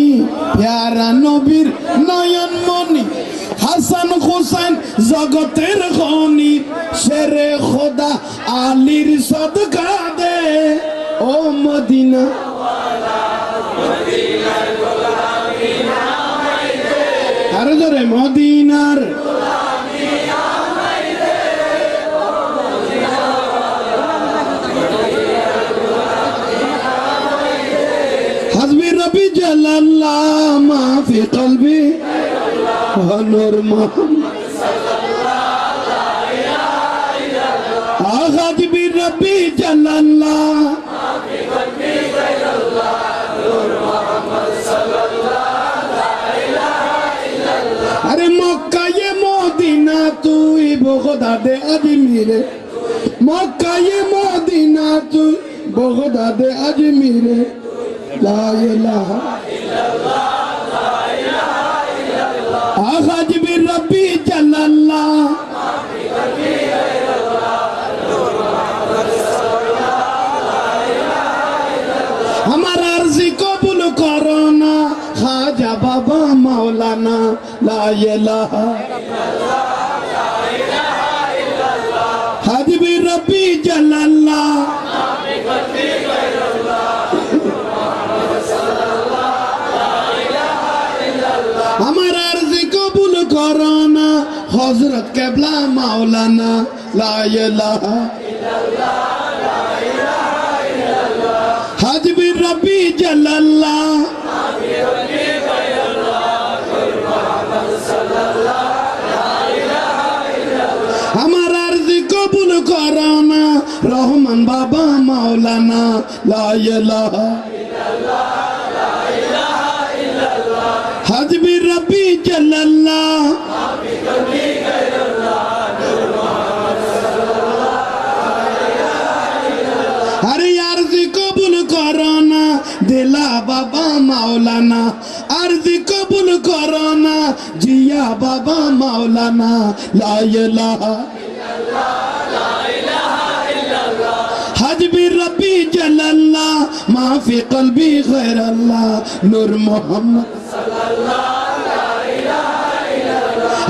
প্যারা নবীর নয়ন মনি হাসান হোসেন জগতের খনি শেরে খোদা আলীর সদকা দে ও মদিনা আরে জোরে মদিনার হাসবি রবি জালাল্লাহ মা ফি কলবি ওয়া নূর মুহাম্মদ হাসবি রবি জালাল্লাহ মা ফি কলবি গায়রুল্লাহ নূর মুহাম্মদ সাল্লাল্লাহু লা ইলাহা ইল্লাল্লাহ আরে মক্কা এ মদিনা তুই বগদাদে আজমিরে মক্কা এ মদিনা তুই বগদাদে আজমিরে لا إله إلا الله لا إله إلا الله أخذ بربي جل الله ما في قلبي غير الله نور محمد صلى الله لا إله إلا الله हमारा अर्जी कबूल करो ना खाजा बाबा मौलाना ला इलाहा इल्लल्लाह ला इलाहा इल्लल्लाह हज बिरब्बी जल अल्लाह मा फी कल्बी गैर अल्लाह আমার আরজি কবুল করো না হযরত কেবলা মাওলানা লা ইলাহা ইল্লাল্লাহ লা ইলাহা ইল্লাল্লাহ হাজবি রব্বি জালাল্লাহ মা ফি কলবি গায়রুল্লাহ নূর মুহাম্মদ সাল্লাল্লাহু লা ইলাহা ইল্লাল্লাহ আমার আরজি কবুল করো না রহমান বাবা মাওলানা লা ইলাহা ইল্লাল্লাহ হাজবি রব্বি জালাল্লাহ মা ফি কলবি গায়রুল্লাহ নূর মুহাম্মদ সাল্লাল্লাহু লা ইলাহা ইল্লাল্লাহ আরে আরজি কবুল করো না দিলা বাবা মাওলানা আরজি কবুল করো না জিয়া বাবা মাওলানা লা ইলাহা ইল্লাল্লাহ লা ইলাহা ইল্লাল্লাহ হাজবি রব্বি জালাল্লাহ মা ফি কলবি গায়রুল্লাহ নূর মুহাম্মদ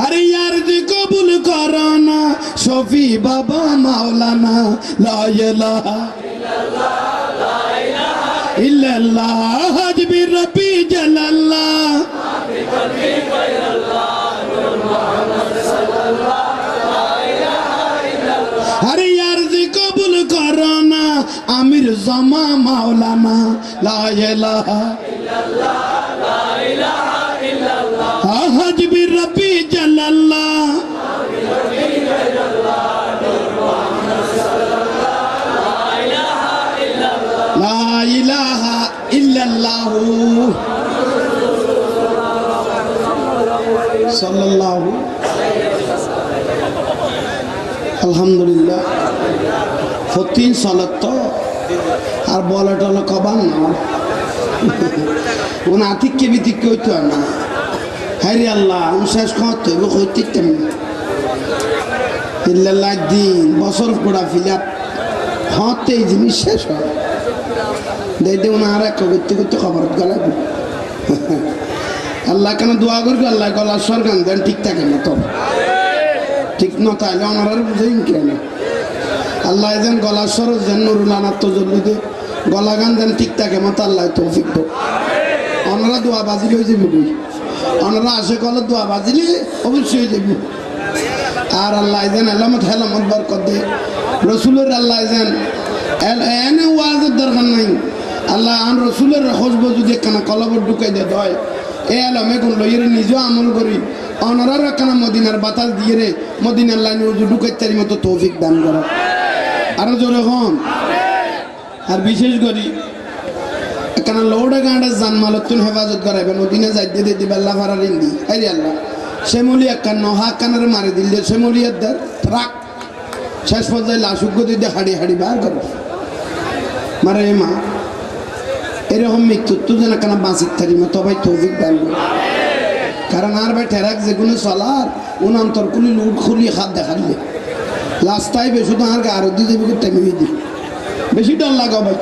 আরে আরজি কবুল করো না শফি বাবা মাওলানা লা ইলাহা ইল্লাল্লাহ লা ইলাহা ইল্লাল্লাহ হাজবি রব্বি জালাল্লাহ মা ফি কলবি গায়রুল্লাহ নূর মুহাম্মদ সাল্লাল্লাহু লা ইলাহা ইল্লাল্লাহ আরে আরজি কবুল করো না আমির জামা মাওলানা লা ইলাহা ইল্লাল্লাহ লা ইলাহা ইল্লাল্লাহ হাজবি রব্বি জালাল্লাহ মা ফি কলবি গায়রুল্লাহ নূর মুহাম্মদ সাল্লাল্লাহু লা ইলাহা ইল্লাল্লাহ লা ইলাহা ইল্লাল্লাহ সাল্লাল্লাহু আলহামদুলিল্লাহ ফতিন সালাত তো আর বলা টলা কবান না ওনা আতিককে বিতিককে হইতো না হায়রে আল্লাহ শেষ করতে হবে হইতে কেমন ইল্লাল্লাহ দিন বছর পড়া ফিলাপ হতে এই জিনিস শেষ হয় দেখতে ওনা আর এক করতে করতে খবর গলাবো আল্লাহ কেন দোয়া করবি আল্লাহ গলার সরকার দেন ঠিক থাকে না তো ঠিক না তাহলে ওনার বুঝেন কেন আল্লাহ যেন গলার সরজ যেন নুরুলানার তজল্লুদে গলা গান যেন ঠিক থাকে মতো আল্লাহ তৌফিক তো ওনারা দোয়া বাজিলে হয়ে যাবে বই ওনারা আসে কলে দোয়া বাজিলে অবশ্যই হয়ে যাবে আর আল্লাহ যেন এলামত হেলামত বরকত দে রসুলের আল্লাহ যেন এনে ওয়াজের দরকার নাই আল্লাহ আন রসুলের খোঁজব যদি কানা কলবর ঢুকাই দে দয় এ আলমে কোন লইয়ের নিজেও আমল করি অনারা কানা মদিনার বাতাস দিয়ে রে মদিনার লাইনে ঢুকাই তারি মতো তৌফিক দান করা আরো জোরে হন আর বিশেষ করি কেন লৌড়া গাঁড়া জানমালতুন হেফাজত করাইবেন ওদিনে যাইতে দিতে বেল্লা ফারার ইন্দি আরে আল্লাহ শ্যামলি একান নহা কানারে মারে দিলে শ্যামলিয়ার দার ট্রাক শেষ পর্যায়ে লাশুক দিয়ে হাড়ি হাড়ি বার করো মারে মা এরকম মৃত্যু তো যেন কেন বাঁচিত থাকি মা তবাই তৌফিক দান করো কারণ আর ভাই ঠেরাক যেগুলো চলার উন অন্তর খুলি লুট খুলি হাত দেখালে লাস্টাই বেশি তো আর আরো দিয়ে দেবে টাইমে দিই বেশি ডর লাগাও ভাই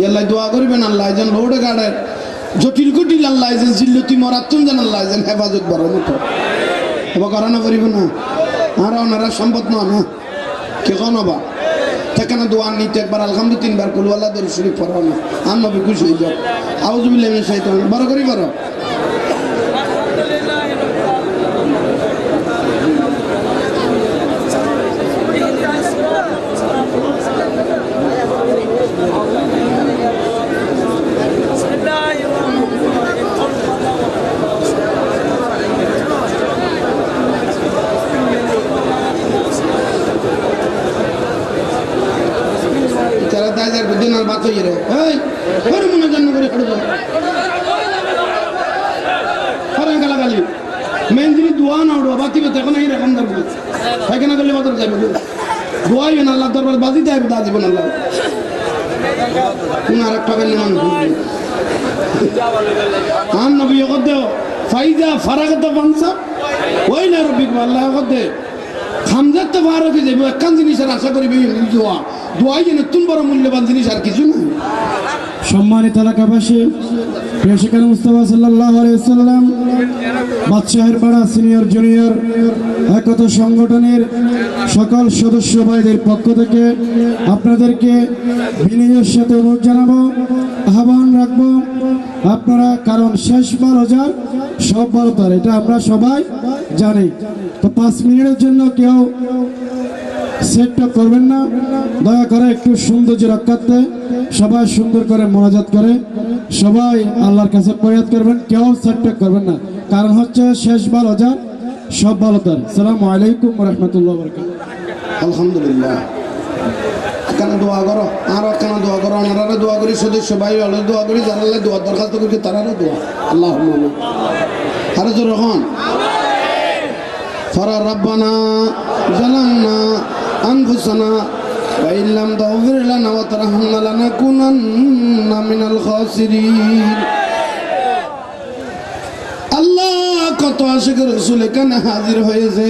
আল্লাহ দোয়া করবেন আল্লাহ যেন রোডে গাড়ের জটিল কুটিল আল্লাহ যেন জিল্লতি মরাত্তুন যেন আল্লাহ যেন হেফাজত বড় মতো এবার করানো করিব না আর ওনারা সম্পদ না কে কনবা সেখানে দোয়া নিতে একবার আলহামদুলিল্লাহ তিনবার কুল আল্লাহ দরুদ শরীফ পড়াও না আর নবী খুশি হয়ে যাও আউযু বিল্লাহি মিনাশ শাইতানির বড় করি বড় बात हो रहे हर मना जन्म करे खड़ जाओ हर गला गाली मैं जिन दुआ ना उड़ो बाकी में देखो नहीं रकम दर है कि ना गले बात जाए दुआ ही ना अल्लाह दरबार बाजी जाए बता जीवन अल्लाह ना रखा करने मान हम नबी को दे फायदा फरक तो बंसा वही ना रब्बी को अल्लाह को दे हमजत तो बारो की जब एक कंजनी से आशा करी भी दुआ दुआ ये न तुम बड़ा मूल्यवान जिनिस আর কিছু না সম্মানিত এলাকাবাসী প্রিয় শিক্ষক মুস্তাফা সাল্লাল্লাহু আলাইহি ওয়াসাল্লাম বাদশাহের পাড়া সিনিয়র জুনিয়র একতা সংগঠনের সকল সদস্য ভাইদের পক্ষ থেকে আপনাদেরকে বিনয়ের সাথে অনুরোধ জানাবো আহ্বান রাখবো আপনারা কারণ শেষ 12,000 সব 12 এটা আমরা সবাই জানি তো 5 মিনিটের জন্য কেউ সেটটা করবেন না দয়া করে একটু সৌন্দর্য রক্ষার্থে সবাই সুন্দর করে মোনাজাত করে সবাই আল্লাহর কাছে ফরিয়াদ করবেন কেউ সেটটা করবেন না কারণ হচ্ছে শেষ 12,000 সব 12,000 আসসালামু আলাইকুম ওয়া রাহমাতুল্লাহি ওয়া বারাকাতুহু আলহামদুলিল্লাহ কেন দোয়া করো আর কেন দোয়া করো ওনারা দোয়া করি সদস্য ভাই হলে দোয়া করি যারা দোয়া দরখাস্ত করি তারারও দোয়া আল্লাহুম্মা আমিন আর জোরে হন ফরা রব্বানা জালামনা أنفسنا وإن لم تغفر لنا وترحمنا لنكونن من الخاسرين আল্লাহ কত আশিক রাসূল এখানে হাজির হয়েছে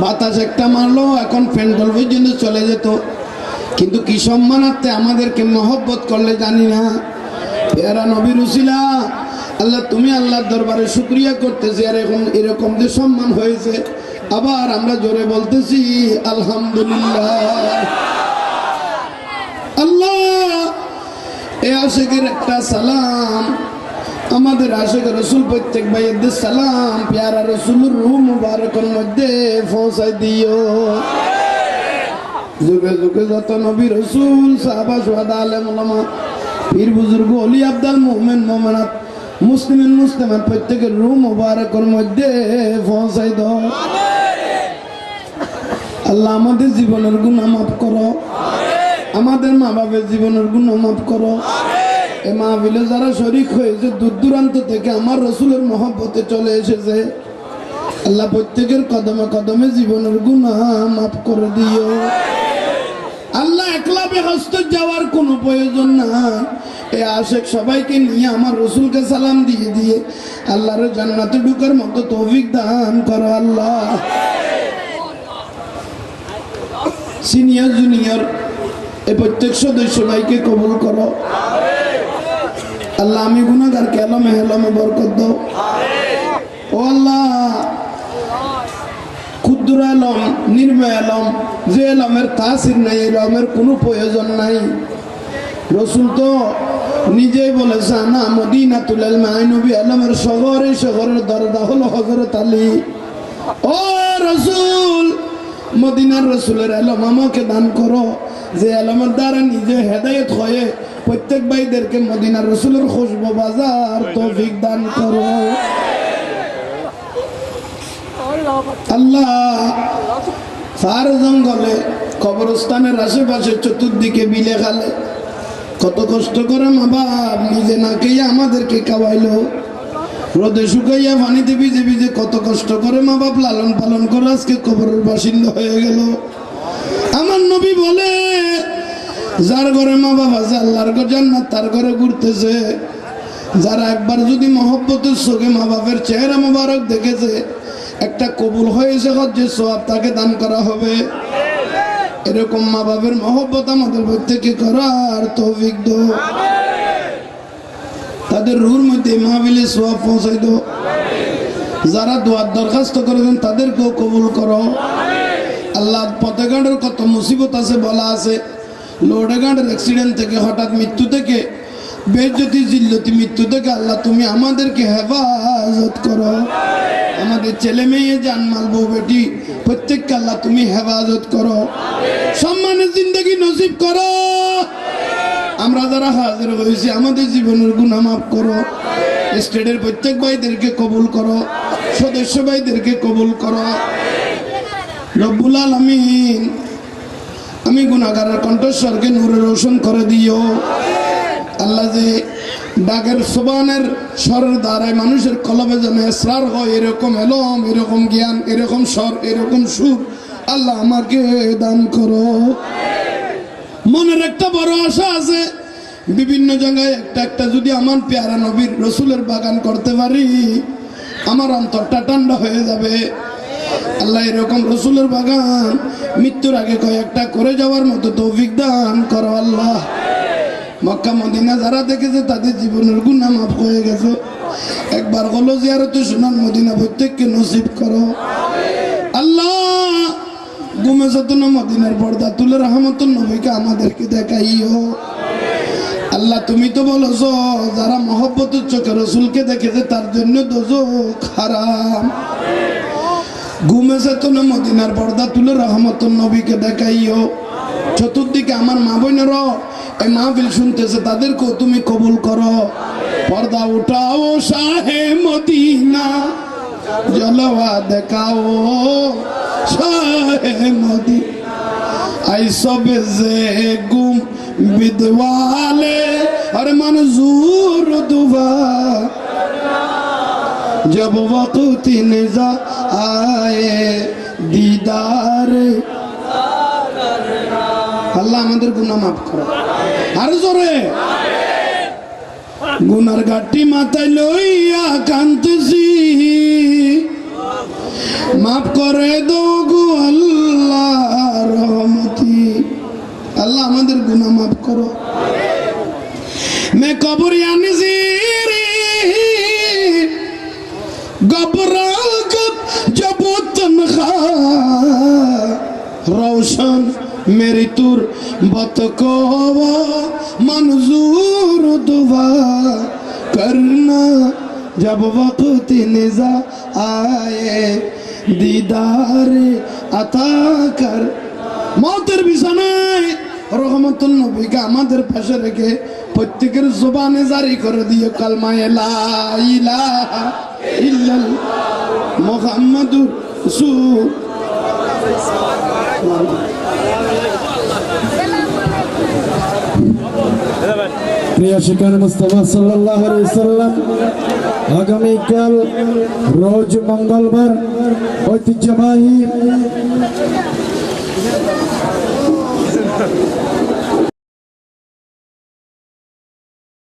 বাতাস একটা মারলো এখন প্যান্ডেল পর্যন্ত চলে যেত কিন্তু কি সম্মানার্থে আমাদেরকে মহব্বত করলে জানি না পেয়ারা নবীর উসিলা আল্লাহ তুমি আল্লাহর দরবারে শুকরিয়া করতেছি আর এখন এরকম যে সম্মান হয়েছে আবার আমরা জোরে বলতেছি আলহামদুলিল্লাহ আল্লাহ এই আশিকের একটা সালাম আমাদের আশিক রাসূল প্রত্যেক ভাইদের সালাম প্যারা রাসূলের রূহ মুবারকের মধ্যে পৌঁছায় দিও যুগে যুগে যত নবী রাসূল সাহাবা সুহাদা আলেম উলামা পীর বুজুর্গ ওলি আব্দাল মুমিন মুমিনাত মুসলিমের প্রত্যেকের রূহ মুবারকের মধ্যে পৌঁছায় দাও আল্লাহ আমাদের জীবনের গুনাহ মাফ করো আমাদের মা বাবার জীবনের গুনাহ মাফ করো এই মাহফিলে যারা শরীক হয়েছে দূর দূরান্ত থেকে আমার রাসূলের মহব্বতে চলে এসেছে আল্লাহ প্রত্যেকের কদমে কদমে জীবনের গুনাহ মাফ করে দিও আল্লাহ একলা বেহস্ত যাওয়ার কোনো প্রয়োজন না এই আশিক সবাইকে নিয়ে আমার রাসূলকে সালাম দিয়ে দিয়ে আল্লাহর জান্নাতে ঢোকার মতো তৌফিক দান করো আল্লাহ সিনিয়র জুনিয়র এই প্রত্যেক সদস্য ভাইকে কবুল করো আল্লাহ আমি গুনাহগারকে আলমে হেলমে বরকত দাও ও আল্লাহ ক্ষুদ্র আলম নির্ময় আলম যে আলমের তাসির নাই এই আলমের কোনো প্রয়োজন নাই রাসূল তো নিজেই বলেছে না মদিনাতুল ইলম নবী আলমের শহরের দরজা হলো হযরত আলী ও রাসূল মদিনার রাসূলের আলম আমাকে দান করো যে আলমের দ্বারা নিজে হেদায়েত হয়ে প্রত্যেক ভাইদেরকে মদিনার রাসূলের খুশবু বাজার তৌফিক দান করো আল্লাহ সার জঙ্গলে কবরস্থানের আশেপাশে চতুর্দিকে বিলে খালে কত কষ্ট করে মা বাপ নিজে না খেয়ে আমাদেরকে খাওয়াইলো রোদে শুকাইয়া পানিতে ভিজে ভিজে কত কষ্ট করে মা বাপ লালন পালন করে আজকে কবরের বাসিন্দা হয়ে গেল আমার নবী বলে যার ঘরে মা বাপ আছে আল্লাহর ঘর জান্নাত তার ঘরে ঘুরতেছে যারা একবার যদি মহব্বতের চোখে মা বাপের চেহারা মোবারক দেখেছে একটা কবুল হয়েছে যে সওয়াব তাকে দান করা হবে এরকম মা বাপের মহব্বত আমাদের প্রত্যেককে করার তৌফিক দাও তাদের রূহের মধ্যে মাহফিলে সওয়াব পৌঁছাই দাও যারা দোয়ার দরখাস্ত করেছেন তাদেরকেও কবুল করো আল্লাহ। পথেঘাটের কত মুসিবত আছে বলা আছে, লোডেঘাটের অ্যাক্সিডেন্ট থেকে, হঠাৎ মৃত্যু থেকে, বেজ্জতি জিল্লতি মৃত্যু থেকে আল্লাহ তুমি আমাদেরকে হেফাজত করো। আমাদের ছেলে মেয়ে জানমাল বউ বেটি প্রত্যেককে আল্লাহ তুমি হেফাজত করো, সম্মানের জিন্দগি নসিব করো। আমরা যারা হাজির হয়েছি আমাদের জীবনের গুনাহ মাফ করো। স্টেটের প্রত্যেক ভাইদেরকে কবুল করো, সদস্য ভাইদেরকে কবুল করো রব্বুল আলামিন। আমি গুনাহগারের কণ্ঠস্বরকে নূরে রোশন করে দিও আল্লাহ। যে ডাকের সোবানের স্বরের দ্বারায় মানুষের কলবে যেন এসরার হয়, এরকম এলম, এরকম জ্ঞান, এরকম স্বর, এরকম সুর আল্লাহ আমাকে দান করো। মনের একটা বড় আশা আছে, বিভিন্ন জায়গায় একটা একটা যদি আমার পেয়ারা নবীর রসুলের বাগান করতে পারি আমার অন্তরটা ঠান্ডা হয়ে যাবে। আল্লাহ এরকম রসুলের বাগান মৃত্যুর আগে কয়েকটা করে যাওয়ার মতো তৌফিক দান করো আল্লাহ। মক্কা মদিনা যারা দেখেছে তাদের জীবনের গুনাহ মাফ হয়ে গেছে, একবার হলো জিয়ারতে সোনার মদিনা প্রত্যেককে নসিব করো আল্লাহ। গুমে যতন মদিনার পর্দা তুলে রহমতুল নবীকে আমাদেরকে দেখাইও আল্লাহ। তুমি তো বলেছো যারা মহব্বতের চোখে রসুলকে দেখেছে তার জন্য দোজখ হারাম। ঘুমে চেতনে মদিনার পর্দা তুলে রহমতুল নবীকে দেখাইও। চতুর্দিকে আমার মা বোনেরও এই মাহফিল শুনতেছে তাদেরকেও তুমি কবুল করো। পর্দা উঠাও শাহে মদিনা, জলওয়া দেখাও শাহে মদিনা। আই সবে যে গুম বিদওয়ালে আর मंजूर दुआ जब वक्त निजा आए दीदार। আল্লাহ আমাদের গুনাহ মাফ করো। আর জোরে গুনার গাটি মাথায় লইয়া কাঁদতেছি, মাফ করে দাও গো আল্লাহ রহমতি। আল্লাহ আমাদের গুনাহ মাফ করো। मैं कबरियान ज़ीरी घबरागत जब तन्हा रोशन मेरी तुर बत को मंजूर दुआ करना जब वक्त निजा आए दीदार अता कर। मौतेर बिछानाয় রহমতুল নবীকে আমাদের পাশে রেখে প্রত্যেকের জবানে জারি করে দিয়ে কালমা লা ইলাহা ইল্লাল্লাহ মুহাম্মাদুর রাসূলুল্লাহ। প্রিয় শিকার মুস্তাফা সাল্লাল্লাহু আলাইহি সাল্লাম আগামীকাল রোজ মঙ্গলবার ঐতিহ্যবাহী